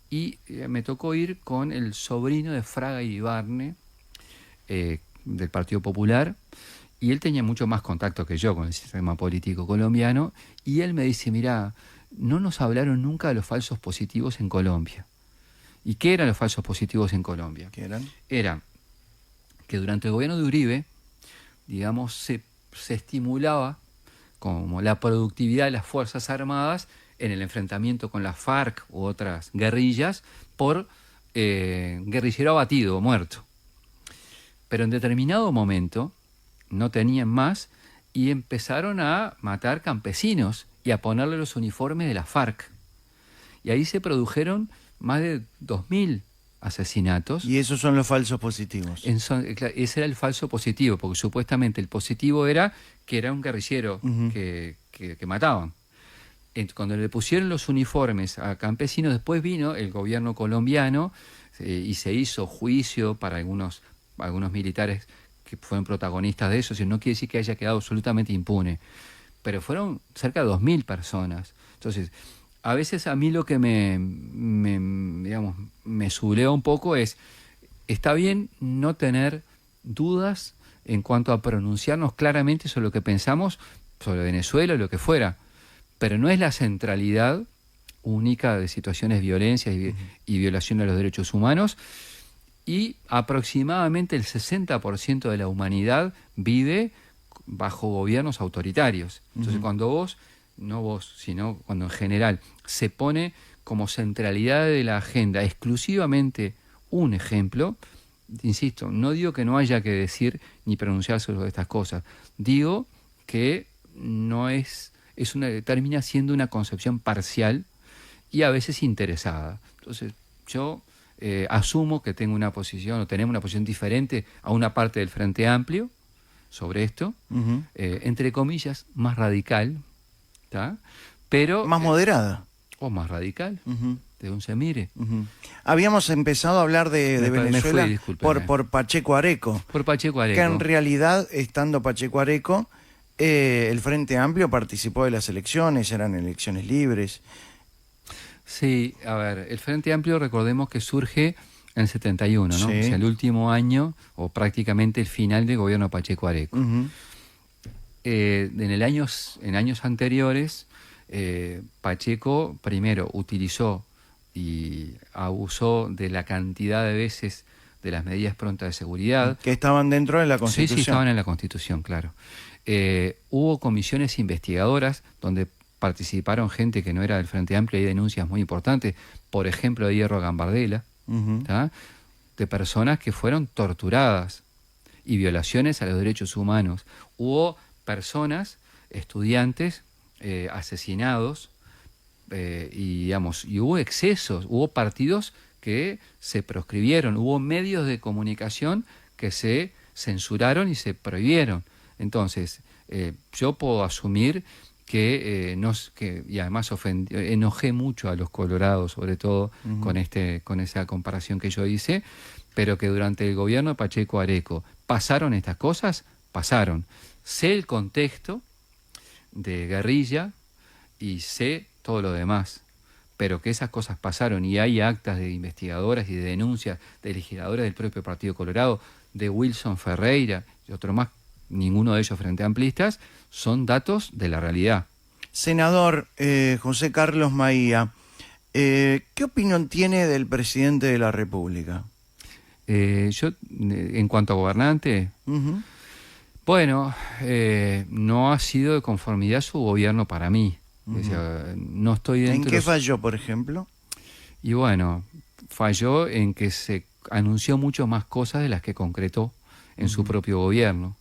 [SPEAKER 4] Y me tocó ir con el sobrino de Fraga Iribarne, del Partido Popular, y él tenía mucho más contacto que yo con el sistema político colombiano, y él me dice, mirá, no nos hablaron nunca de los falsos positivos en Colombia. ¿Y qué eran los falsos positivos en Colombia?
[SPEAKER 3] ¿Qué eran?
[SPEAKER 4] Era que durante el gobierno de Uribe, digamos, se estimulaba como la productividad de las Fuerzas Armadas en el enfrentamiento con las FARC u otras guerrillas por guerrillero abatido o muerto. Pero en determinado momento no tenían más y empezaron a matar campesinos y a ponerle los uniformes de la FARC. Y ahí se produjeron más de 2.000 asesinatos.
[SPEAKER 3] Y esos son los falsos positivos.
[SPEAKER 4] Ese era el falso positivo, porque supuestamente el positivo era que era un guerrillero que mataban. Cuando le pusieron los uniformes a campesinos, después vino el gobierno colombiano y se hizo juicio para algunos militares que fueron protagonistas de eso. No quiere decir que haya quedado absolutamente impune, pero fueron cerca de 2.000 personas. Entonces, a veces a mí lo que me zulea un poco es, está bien no tener dudas en cuanto a pronunciarnos claramente sobre lo que pensamos sobre Venezuela o lo que fuera, pero no es la centralidad única de situaciones de violencia y violación de los derechos humanos, y aproximadamente el 60% de la humanidad vive bajo gobiernos autoritarios. Entonces, cuando cuando en general se pone como centralidad de la agenda exclusivamente un ejemplo, insisto, no digo que no haya que decir ni pronunciar sobre estas cosas, digo que no termina siendo una concepción parcial y a veces interesada. Entonces, yo asumo que tengo una posición, o tenemos una posición diferente a una parte del Frente Amplio sobre esto, entre comillas, más radical, ¿tá? Pero
[SPEAKER 3] más moderada.
[SPEAKER 4] O más radical, de un se mire.
[SPEAKER 3] Habíamos empezado a hablar de Venezuela por Pacheco Areco.
[SPEAKER 4] Por Pacheco Areco.
[SPEAKER 3] Que en realidad, estando Pacheco Areco, el Frente Amplio participó de las elecciones, eran elecciones libres.
[SPEAKER 4] Sí, a ver, el Frente Amplio, recordemos que surge en el 71, ¿no?
[SPEAKER 3] Sí.
[SPEAKER 4] O sea, el último año, o prácticamente el final del gobierno de Pacheco Areco. En años anteriores, Pacheco primero utilizó y abusó de la cantidad de veces de las medidas prontas de seguridad.
[SPEAKER 3] Que estaban dentro de la Constitución.
[SPEAKER 4] Sí, estaban en la Constitución, claro. Hubo comisiones investigadoras donde participaron gente que no era del Frente Amplio y denuncias muy importantes, por ejemplo, de Hierro Gambardella, de personas que fueron torturadas y violaciones a los derechos humanos. Hubo personas, estudiantes, asesinados, y hubo excesos, hubo partidos que se proscribieron, hubo medios de comunicación que se censuraron y se prohibieron. Entonces, yo puedo asumir y además enojé mucho a los colorados, sobre todo con esa comparación que yo hice, pero que durante el gobierno de Pacheco Areco pasaron estas cosas, pasaron. Sé el contexto de guerrilla y sé todo lo demás, pero que esas cosas pasaron y hay actas de investigadoras y de denuncias de legisladores del propio Partido Colorado, de Wilson Ferreira y otro más, ninguno de ellos frente amplistas, son datos de la realidad.
[SPEAKER 3] Senador José Carlos Maía, ¿qué opinión tiene del presidente de la República?
[SPEAKER 4] Yo, en cuanto a gobernante, bueno, no ha sido de conformidad su gobierno para mí. O sea, no estoy dentro.
[SPEAKER 3] ¿En qué falló, por ejemplo?
[SPEAKER 4] Y bueno, falló en que se anunció mucho más cosas de las que concretó en su propio gobierno.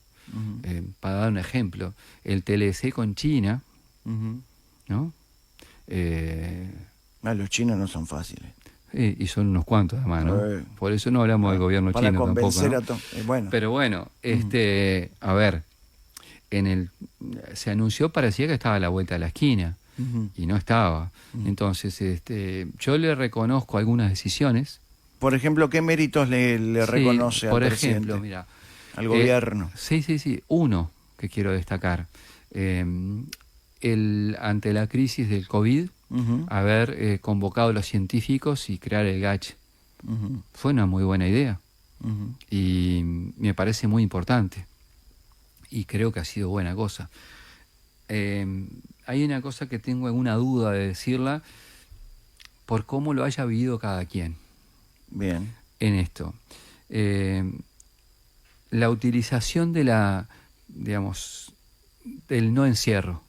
[SPEAKER 4] Para dar un ejemplo, el TLC con China, ¿no?
[SPEAKER 3] Los chinos no son fáciles.
[SPEAKER 4] Y son unos cuantos además, ¿no? Por eso no hablamos del gobierno chino tampoco, ¿no?
[SPEAKER 3] Bueno.
[SPEAKER 4] Pero bueno, a ver, se anunció, parecía que estaba a la vuelta de la esquina, y no estaba. Entonces, yo le reconozco algunas decisiones.
[SPEAKER 3] Por ejemplo, ¿qué méritos le reconoce al presidente?
[SPEAKER 4] Por ejemplo, mira,
[SPEAKER 3] al gobierno.
[SPEAKER 4] Sí. Uno que quiero destacar. Ante la crisis del COVID, haber convocado a los científicos y crear el GACH. Fue una muy buena idea. Y me parece muy importante. Y creo que ha sido buena cosa. Hay una cosa que tengo alguna duda de decirla por cómo lo haya vivido cada quien.
[SPEAKER 3] Bien.
[SPEAKER 4] En esto. La utilización del no encierro.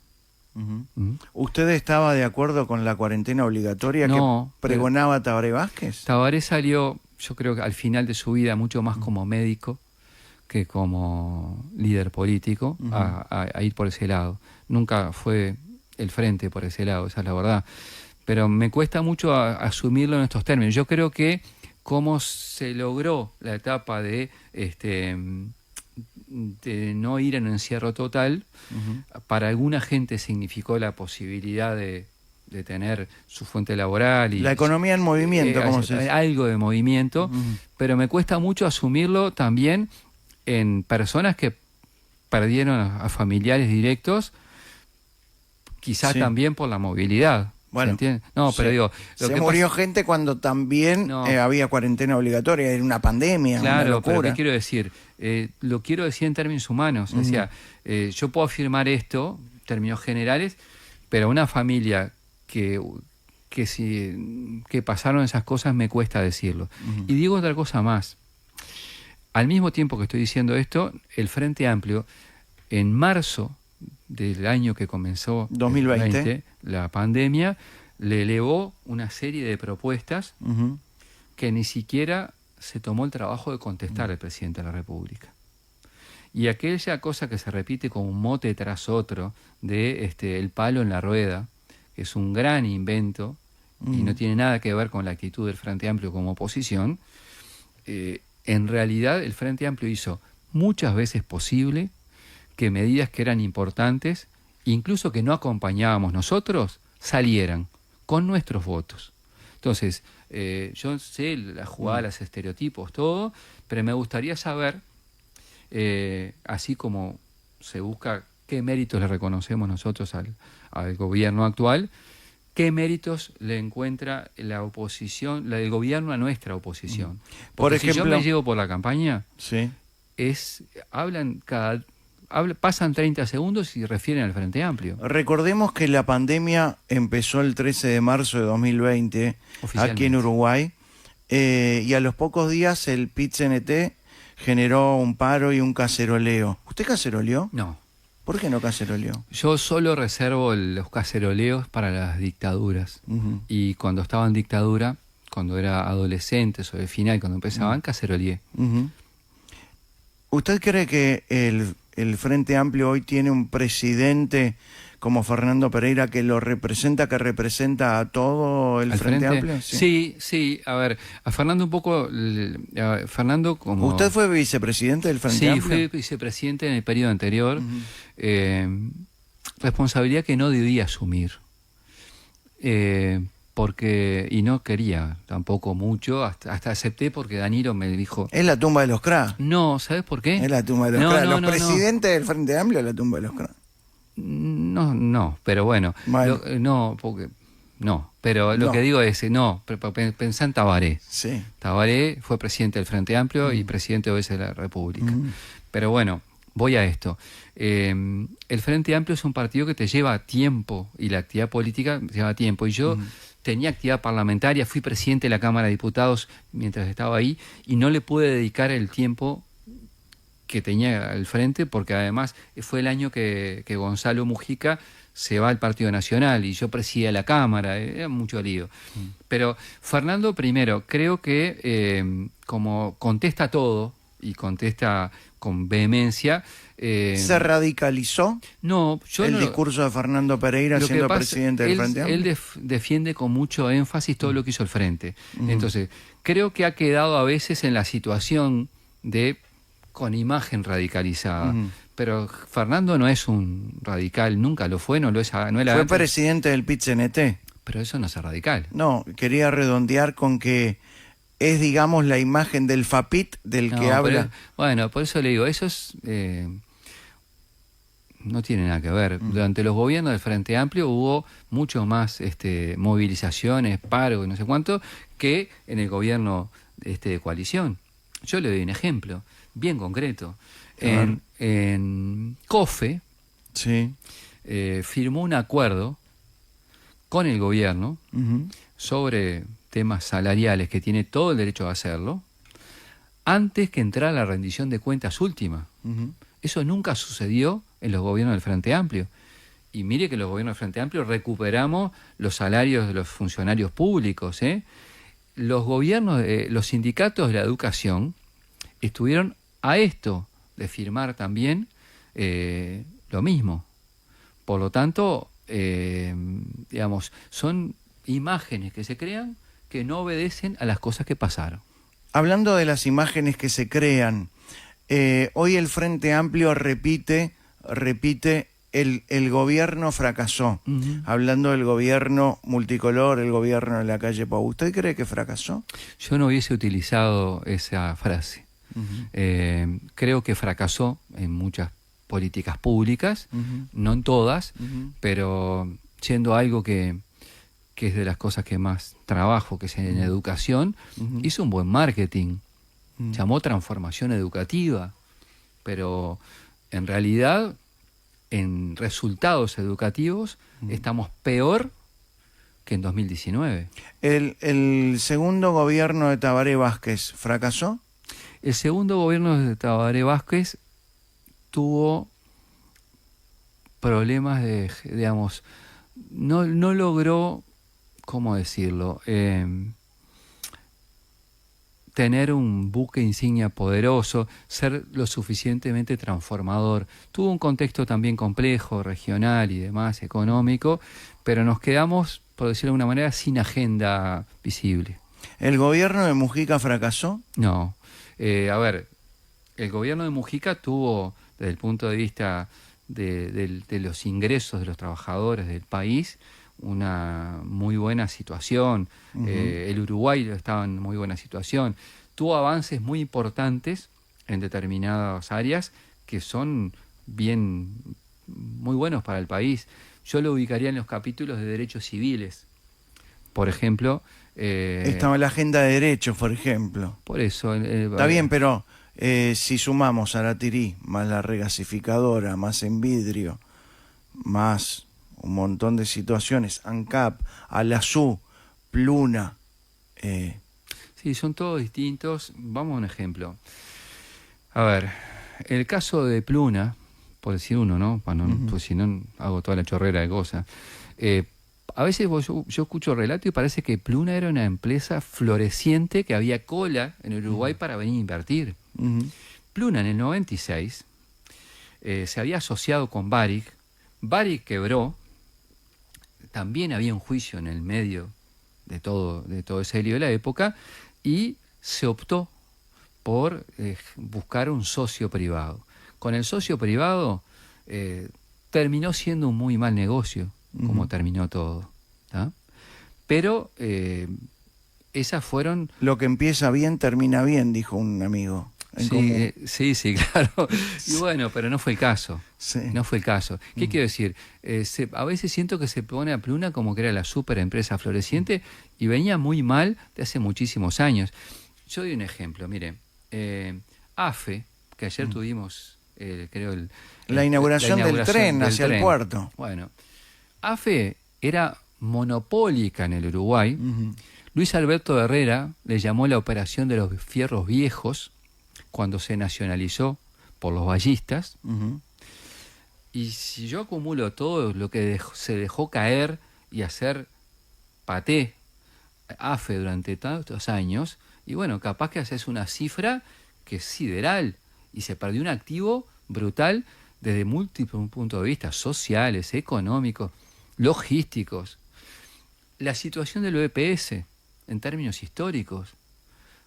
[SPEAKER 3] ¿Usted estaba de acuerdo con la cuarentena obligatoria que pregonaba Tabaré Vázquez?
[SPEAKER 4] Tabaré salió, yo creo que al final de su vida, mucho más como médico que como líder político, a ir por ese lado. Nunca fue el frente por ese lado, esa es la verdad. pero me cuesta mucho asumirlo en estos términos. Yo creo que cómo se logró la etapa de no ir en encierro total, para alguna gente significó la posibilidad de tener su fuente laboral. Y
[SPEAKER 3] la economía en movimiento, como se dice.
[SPEAKER 4] Algo de movimiento, pero me cuesta mucho asumirlo también en personas que perdieron a familiares directos, quizás también por la movilidad.
[SPEAKER 3] Bueno,
[SPEAKER 4] ¿entiendes? No, pero digo,
[SPEAKER 3] se murió gente cuando también había cuarentena obligatoria, era una pandemia,
[SPEAKER 4] claro,
[SPEAKER 3] una locura.
[SPEAKER 4] Pero ¿qué quiero decir? Lo quiero decir en términos humanos. O sea, yo puedo afirmar esto en términos generales, pero una familia que pasaron esas cosas me cuesta decirlo. Y digo otra cosa más. Al mismo tiempo que estoy diciendo esto, el Frente Amplio, en marzo del año que comenzó
[SPEAKER 3] 2020,
[SPEAKER 4] la pandemia, le elevó una serie de propuestas que ni siquiera se tomó el trabajo de contestar al presidente de la República. Y aquella cosa que se repite como un mote tras otro de el palo en la rueda, que es un gran invento y no tiene nada que ver con la actitud del Frente Amplio como oposición, en realidad el Frente Amplio hizo muchas veces posible que medidas que eran importantes, incluso que no acompañábamos nosotros, salieran con nuestros votos. Entonces, yo sé la jugada, los estereotipos, todo, pero me gustaría saber, así como se busca qué méritos le reconocemos nosotros al gobierno actual, qué méritos le encuentra la oposición, la del gobierno a nuestra oposición. Porque
[SPEAKER 3] por ejemplo,
[SPEAKER 4] si yo me llevo por la campaña,
[SPEAKER 3] sí,
[SPEAKER 4] pasan 30 segundos y refieren al Frente Amplio.
[SPEAKER 3] Recordemos que la pandemia empezó el 13 de marzo de 2020 aquí en Uruguay, y a los pocos días el PIT-CNT generó un paro y un caceroleo. ¿Usted caceroleó?
[SPEAKER 4] No.
[SPEAKER 3] ¿Por qué no caceroleó?
[SPEAKER 4] Yo solo reservo los caceroleos para las dictaduras. Y cuando estaba en dictadura, cuando era adolescente o de final, cuando empezaban, caceroleé.
[SPEAKER 3] ¿Usted cree que el Frente Amplio hoy tiene un presidente como Fernando Pereira que lo representa, que representa a todo el Frente Amplio?
[SPEAKER 4] Sí. A ver, a Fernando un poco... Fernando como...
[SPEAKER 3] ¿Usted fue vicepresidente del Frente Amplio?
[SPEAKER 4] Sí, fui vicepresidente en el periodo anterior. Responsabilidad que no debía asumir. Y no quería tampoco mucho, hasta acepté porque Danilo me dijo...
[SPEAKER 3] Es la tumba de los cra.
[SPEAKER 4] No, ¿sabes por qué?
[SPEAKER 3] Es la tumba de los cra. Los presidentes del Frente Amplio es la tumba de los cra.
[SPEAKER 4] No, pero bueno. Pero lo que digo es, pensá en Tabaré.
[SPEAKER 3] Sí.
[SPEAKER 4] Tabaré fue presidente del Frente Amplio y presidente 2 veces de la República. Pero bueno, voy a esto. El Frente Amplio es un partido que te lleva tiempo, y la actividad política lleva tiempo. Y yo tenía actividad parlamentaria, fui presidente de la Cámara de Diputados mientras estaba ahí, y no le pude dedicar el tiempo que tenía al frente, porque además fue el año que Gonzalo Mujica se va al Partido Nacional y yo presidía la Cámara, era mucho lío. Pero Fernando, primero, creo que como contesta todo y contesta con vehemencia...
[SPEAKER 3] ¿Se radicalizó?
[SPEAKER 4] No, yo
[SPEAKER 3] el discurso de Fernando Pereira siendo presidente del Frente Amplio.
[SPEAKER 4] Él defiende con mucho énfasis todo lo que hizo el Frente. Entonces, creo que ha quedado a veces en la situación con imagen radicalizada. Pero Fernando no es un radical, nunca lo fue, no lo es. No era
[SPEAKER 3] fue
[SPEAKER 4] antes.
[SPEAKER 3] Presidente del PIT-CNT.
[SPEAKER 4] Pero eso no es radical.
[SPEAKER 3] No, quería redondear con que es, digamos, la imagen del FAPIT del que habla.
[SPEAKER 4] Bueno, por eso le digo, eso es... no tiene nada que ver. Durante los gobiernos del Frente Amplio hubo mucho más movilizaciones, paros y no sé cuánto, que en el gobierno de coalición. Yo le doy un ejemplo bien concreto. En COFE firmó un acuerdo con el gobierno sobre temas salariales, que tiene todo el derecho a hacerlo, antes que entrara la rendición de cuentas última. Eso nunca sucedió en los gobiernos del Frente Amplio. Y mire que los gobiernos del Frente Amplio recuperamos los salarios de los funcionarios públicos. Los gobiernos, los sindicatos de la educación estuvieron a esto de firmar también lo mismo. Por lo tanto, digamos, son imágenes que se crean que no obedecen a las cosas que pasaron.
[SPEAKER 3] Hablando de las imágenes que se crean, hoy el Frente Amplio repite el gobierno fracasó. Hablando del gobierno multicolor, el gobierno de la calle Pau. ¿Usted cree que fracasó?
[SPEAKER 4] Yo no hubiese utilizado esa frase. Creo que fracasó en muchas políticas públicas, no en todas, pero siendo algo que es de las cosas que más trabajo, que es en educación, hizo un buen marketing, llamó transformación educativa, pero en realidad en resultados educativos estamos peor que en 2019.
[SPEAKER 3] ¿El segundo gobierno de Tabaré Vázquez fracasó?
[SPEAKER 4] El segundo gobierno de Tabaré Vázquez tuvo problemas de, digamos, no logró, ¿cómo decirlo? Tener un buque insignia poderoso, ser lo suficientemente transformador. Tuvo un contexto también complejo, regional y demás, económico, pero nos quedamos, por decirlo de alguna manera, sin agenda visible.
[SPEAKER 3] ¿El gobierno de Mujica fracasó?
[SPEAKER 4] No. A ver, el gobierno de Mujica tuvo, desde el punto de vista de los ingresos de los trabajadores del país, una muy buena situación. El Uruguay estaba en muy buena situación. Tuvo avances muy importantes en determinadas áreas que son muy buenos para el país. Yo lo ubicaría en los capítulos de derechos civiles. Por ejemplo...
[SPEAKER 3] estaba en la agenda de derechos, por ejemplo.
[SPEAKER 4] Por eso...
[SPEAKER 3] Está bien, pero si sumamos a la Tirí, más la regasificadora, más Envidrio, más un montón de situaciones, ANCAP, Alasú, Pluna...
[SPEAKER 4] Sí, son todos distintos. Vamos a un ejemplo. A ver, el caso de Pluna, por decir uno, ¿no? Pues si no hago toda la chorrera de cosas. A veces yo escucho relato y parece que Pluna era una empresa floreciente que había cola en Uruguay para venir a invertir. Pluna en el 96 se había asociado con Barrick. Barrick quebró. También había un juicio en el medio de todo ese lío de la época y se optó por buscar un socio privado. Con el socio privado terminó siendo un muy mal negocio, como terminó todo, ¿tá? Pero esas fueron...
[SPEAKER 3] Lo que empieza bien termina bien, dijo un amigo.
[SPEAKER 4] Sí, claro. Y bueno, pero no fue el caso.
[SPEAKER 3] Sí.
[SPEAKER 4] No fue el caso. ¿Qué quiero decir? A veces siento que se pone a Pluna como que era la super empresa floreciente y venía muy mal de hace muchísimos años. Yo doy un ejemplo, mire. AFE, que ayer tuvimos, creo,
[SPEAKER 3] la inauguración del tren hacia el puerto.
[SPEAKER 4] Bueno, AFE era monopólica en el Uruguay. Luis Alberto Herrera le llamó la operación de los fierros viejos cuando se nacionalizó por los ballistas. Y si yo acumulo todo lo que se dejó caer y hacer paté AFE durante tantos años, y bueno, capaz que haces una cifra que es sideral y se perdió un activo brutal desde múltiples puntos de vista, sociales, económicos, logísticos. La situación del BPS, en términos históricos,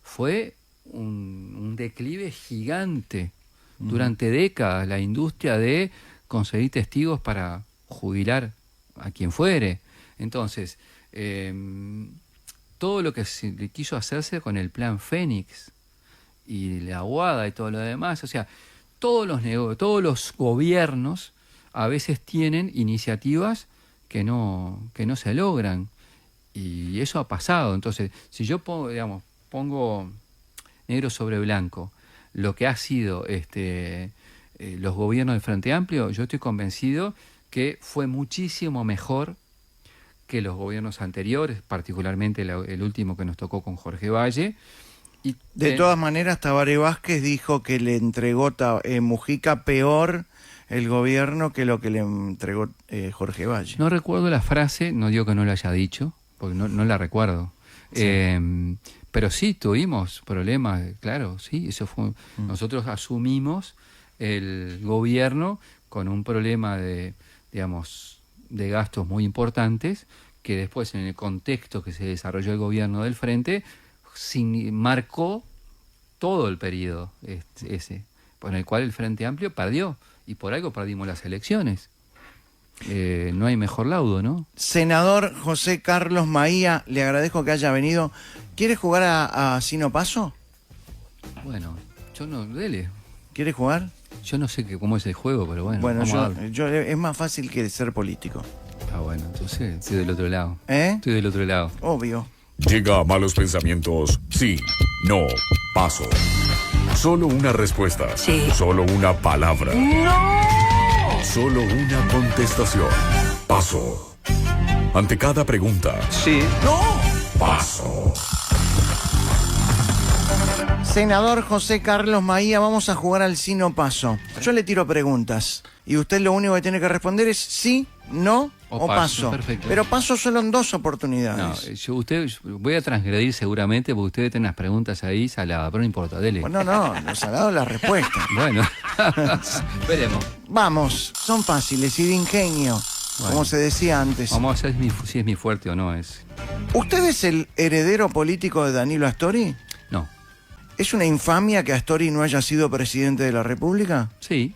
[SPEAKER 4] fue un declive gigante. Durante décadas la industria de conseguir testigos para jubilar a quien fuere. Entonces, todo lo que se quiso hacerse con el plan Fénix y la Aguada y todo lo demás, o sea, todos los gobiernos a veces tienen iniciativas que no se logran, y eso ha pasado. Entonces, si yo pongo negro sobre blanco lo que ha sido los gobiernos del Frente Amplio, yo estoy convencido que fue muchísimo mejor que los gobiernos anteriores, particularmente el último que nos tocó con Jorge Valle. Y
[SPEAKER 3] de todas maneras, Tabaré Vázquez dijo que le entregó Mujica peor el gobierno que lo que le entregó Jorge Valle.
[SPEAKER 4] No recuerdo la frase, no digo que no la haya dicho, porque no la recuerdo. Sí. Pero sí, tuvimos problemas, claro, sí, eso fue. Nosotros asumimos el gobierno con un problema de gastos muy importantes que después en el contexto que se desarrolló el gobierno del Frente, marcó todo el periodo ese, por el cual el Frente Amplio perdió, y por algo perdimos las elecciones. No hay mejor laudo, ¿no?
[SPEAKER 3] Senador José Carlos Maía, le agradezco que haya venido. ¿Quiere jugar a Sino Paso?
[SPEAKER 4] Bueno, yo no, dele.
[SPEAKER 3] ¿Quiere jugar?
[SPEAKER 4] Yo no sé cómo es el juego, pero bueno,
[SPEAKER 3] Bueno,
[SPEAKER 4] vamos a darle.
[SPEAKER 3] es más fácil que ser político.
[SPEAKER 4] Ah, bueno, entonces estoy del otro lado.
[SPEAKER 3] ¿Eh?
[SPEAKER 4] Estoy del otro lado.
[SPEAKER 3] Obvio.
[SPEAKER 5] Llega a Malos Pensamientos. Sí, no, paso. Solo una respuesta.
[SPEAKER 6] Sí.
[SPEAKER 5] Solo una palabra.
[SPEAKER 6] ¡No!
[SPEAKER 5] Solo una contestación. Paso. Ante cada pregunta.
[SPEAKER 6] Sí.
[SPEAKER 5] Paso.
[SPEAKER 3] Senador José Carlos Maía, vamos a jugar al Sino Paso. Yo le tiro preguntas y usted lo único que tiene que responder es sí, no o paso.
[SPEAKER 4] Perfecto.
[SPEAKER 3] Pero paso solo en 2
[SPEAKER 4] No,
[SPEAKER 3] oportunidades.
[SPEAKER 4] voy a transgredir seguramente porque usted tiene unas preguntas ahí saladas, pero no importa, dele.
[SPEAKER 3] Bueno, no, nos ha dado la respuesta.
[SPEAKER 4] Bueno, veremos.
[SPEAKER 3] Vamos, son fáciles y de ingenio, como
[SPEAKER 4] Bueno.
[SPEAKER 3] se decía antes.
[SPEAKER 4] Vamos a ver si es mi fuerte o no es.
[SPEAKER 3] ¿Usted es el heredero político de Danilo Astori?
[SPEAKER 4] No.
[SPEAKER 3] ¿Es una infamia que Astori no haya sido presidente de la República?
[SPEAKER 4] Sí.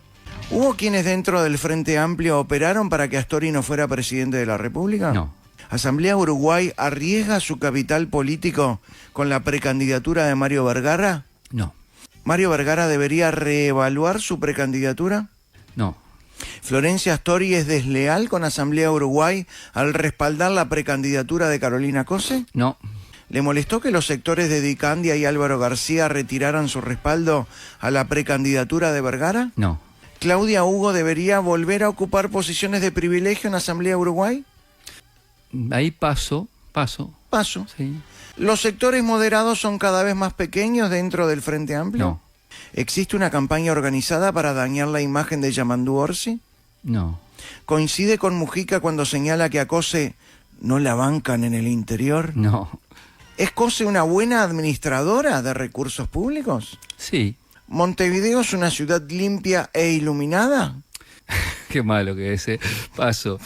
[SPEAKER 3] ¿Hubo quienes dentro del Frente Amplio operaron para que Astori no fuera presidente de la República?
[SPEAKER 4] No.
[SPEAKER 3] ¿Asamblea Uruguay arriesga su capital político con la precandidatura de Mario Vergara?
[SPEAKER 4] No.
[SPEAKER 3] ¿Mario Vergara debería reevaluar su precandidatura?
[SPEAKER 4] No.
[SPEAKER 3] ¿Florencia Astori es desleal con Asamblea Uruguay al respaldar la precandidatura de Carolina Cose?
[SPEAKER 4] No.
[SPEAKER 3] ¿Le molestó que los sectores de Dicandia y Álvaro García retiraran su respaldo a la precandidatura de Vergara?
[SPEAKER 4] No.
[SPEAKER 3] ¿Claudia Hugo debería volver a ocupar posiciones de privilegio en Asamblea Uruguay?
[SPEAKER 4] Ahí paso.
[SPEAKER 3] Paso.
[SPEAKER 4] Sí.
[SPEAKER 3] ¿Los sectores moderados son cada vez más pequeños dentro del Frente Amplio?
[SPEAKER 4] No.
[SPEAKER 3] ¿Existe una campaña organizada para dañar la imagen de Yamandú Orsi?
[SPEAKER 4] No.
[SPEAKER 3] ¿Coincide con Mujica cuando señala que a Cose no la bancan en el interior?
[SPEAKER 4] No.
[SPEAKER 3] ¿Es Cose una buena administradora de recursos públicos?
[SPEAKER 4] Sí.
[SPEAKER 3] ¿Montevideo es una ciudad limpia e iluminada?
[SPEAKER 4] Qué malo que es, ¿eh? Paso.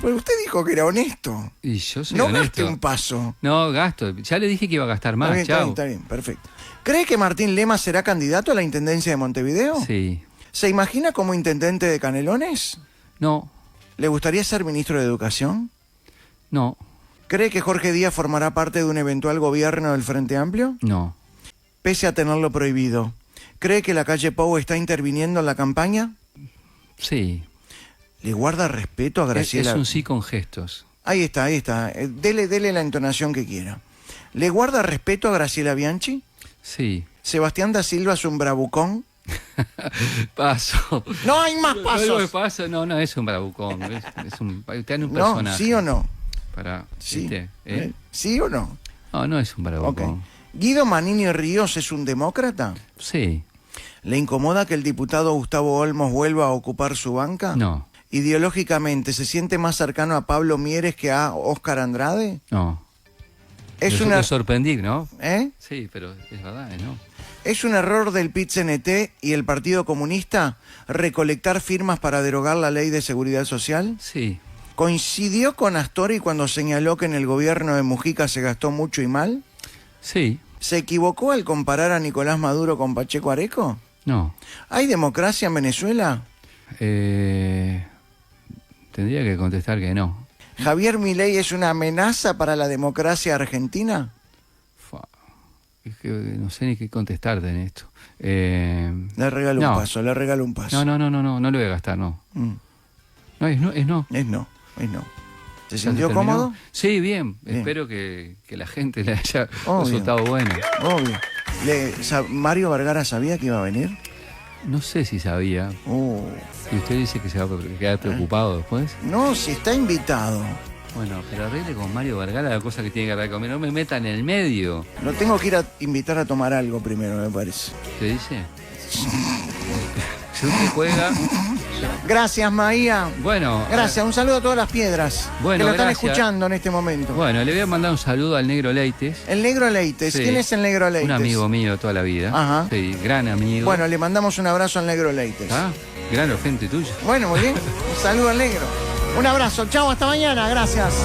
[SPEAKER 3] Pues usted dijo que era honesto.
[SPEAKER 4] Y yo soy
[SPEAKER 3] No
[SPEAKER 4] honesto.
[SPEAKER 3] gaste un paso.
[SPEAKER 4] No, gasto. Ya le dije que iba a gastar más.
[SPEAKER 3] Está bien,
[SPEAKER 4] Chao.
[SPEAKER 3] está bien, perfecto. ¿Cree que Martín Lema será candidato a la Intendencia de Montevideo?
[SPEAKER 4] Sí.
[SPEAKER 3] ¿Se imagina como intendente de Canelones?
[SPEAKER 4] No.
[SPEAKER 3] ¿Le gustaría ser ministro de Educación?
[SPEAKER 4] No.
[SPEAKER 3] ¿Cree que Jorge Díaz formará parte de un eventual gobierno del Frente Amplio?
[SPEAKER 4] No.
[SPEAKER 3] Pese a tenerlo prohibido, ¿cree que la calle Pou está interviniendo en la campaña?
[SPEAKER 4] Sí.
[SPEAKER 3] ¿Le guarda respeto a
[SPEAKER 4] Es
[SPEAKER 3] Graciela?
[SPEAKER 4] un sí con gestos.
[SPEAKER 3] Ahí está, ahí está. Dele la entonación que quiera. ¿Le guarda respeto a Graciela Bianchi?
[SPEAKER 4] Sí.
[SPEAKER 3] ¿Sebastián da Silva es un bravucón?
[SPEAKER 4] Paso.
[SPEAKER 3] ¡No hay más
[SPEAKER 4] No digo que
[SPEAKER 3] pasos!
[SPEAKER 4] paso, no es un bravucón. Usted es un
[SPEAKER 3] No,
[SPEAKER 4] personaje.
[SPEAKER 3] ¿sí o no?
[SPEAKER 4] Para,
[SPEAKER 3] Sí.
[SPEAKER 4] ¿viste? ¿Eh?
[SPEAKER 3] ¿Sí o no?
[SPEAKER 4] No es un
[SPEAKER 3] Ok.
[SPEAKER 4] bravucón.
[SPEAKER 3] ¿Guido Manini Ríos es un demócrata?
[SPEAKER 4] Sí.
[SPEAKER 3] ¿Le incomoda que el diputado Gustavo Olmos vuelva a ocupar su banca?
[SPEAKER 4] No.
[SPEAKER 3] ¿Ideológicamente se siente más cercano a Pablo Mieres que a Óscar Andrade?
[SPEAKER 4] No.
[SPEAKER 3] Es
[SPEAKER 4] Lo
[SPEAKER 3] una...
[SPEAKER 4] sorprendí, ¿no?
[SPEAKER 3] ¿Eh?
[SPEAKER 4] Sí, pero es verdad, ¿no?
[SPEAKER 3] ¿Es un error del PIT-CNT y el Partido Comunista recolectar firmas para derogar la Ley de Seguridad Social?
[SPEAKER 4] Sí.
[SPEAKER 3] ¿Coincidió con Astori cuando señaló que en el gobierno de Mujica se gastó mucho y mal?
[SPEAKER 4] Sí.
[SPEAKER 3] ¿Se equivocó al comparar a Nicolás Maduro con Pacheco Areco?
[SPEAKER 4] No.
[SPEAKER 3] ¿Hay democracia en Venezuela?
[SPEAKER 4] Tendría que contestar que no.
[SPEAKER 3] ¿Javier Milei es una amenaza para la democracia argentina?
[SPEAKER 4] Fua. Es que no sé ni qué contestarte en esto.
[SPEAKER 3] Le regalo
[SPEAKER 4] No.
[SPEAKER 3] un paso, le regalo un paso.
[SPEAKER 4] No lo voy a gastar, no.
[SPEAKER 3] Mm.
[SPEAKER 4] No, es no.
[SPEAKER 3] Es no, es no. ¿Se
[SPEAKER 4] ¿Ya
[SPEAKER 3] sintió
[SPEAKER 4] terminó?
[SPEAKER 3] cómodo?
[SPEAKER 4] Sí, bien.
[SPEAKER 3] Bien.
[SPEAKER 4] Espero que la gente le haya
[SPEAKER 3] Obvio.
[SPEAKER 4] resultado bueno.
[SPEAKER 3] Obvio. ¿Mario Vergara sabía que iba a venir?
[SPEAKER 4] No sé si sabía.
[SPEAKER 3] Oh.
[SPEAKER 4] Y usted dice que se va a quedar preocupado después.
[SPEAKER 3] No, si está invitado.
[SPEAKER 4] Bueno, pero arregle con Mario Vergara la cosa que tiene que arreglar conmigo. No me meta en el medio.
[SPEAKER 3] Lo tengo que ir a invitar a tomar algo primero, me parece.
[SPEAKER 4] ¿Te dice? Si usted juega...
[SPEAKER 3] Gracias, Maía.
[SPEAKER 4] Bueno.
[SPEAKER 3] Gracias, un saludo a todas las piedras
[SPEAKER 4] Bueno,
[SPEAKER 3] que lo están
[SPEAKER 4] gracias.
[SPEAKER 3] escuchando en este momento.
[SPEAKER 4] Bueno, le voy a mandar un saludo al Negro Leites.
[SPEAKER 3] El Negro Leites,
[SPEAKER 4] Sí.
[SPEAKER 3] ¿quién es el Negro Leites?
[SPEAKER 4] Un amigo mío de toda la vida.
[SPEAKER 3] Ajá.
[SPEAKER 4] Sí, gran amigo.
[SPEAKER 3] Bueno, le mandamos un abrazo al Negro Leites.
[SPEAKER 4] ¿Ah? Gran oyente tuyo.
[SPEAKER 3] Bueno, muy bien. Un saludo al Negro. Un abrazo, chao, hasta mañana, gracias.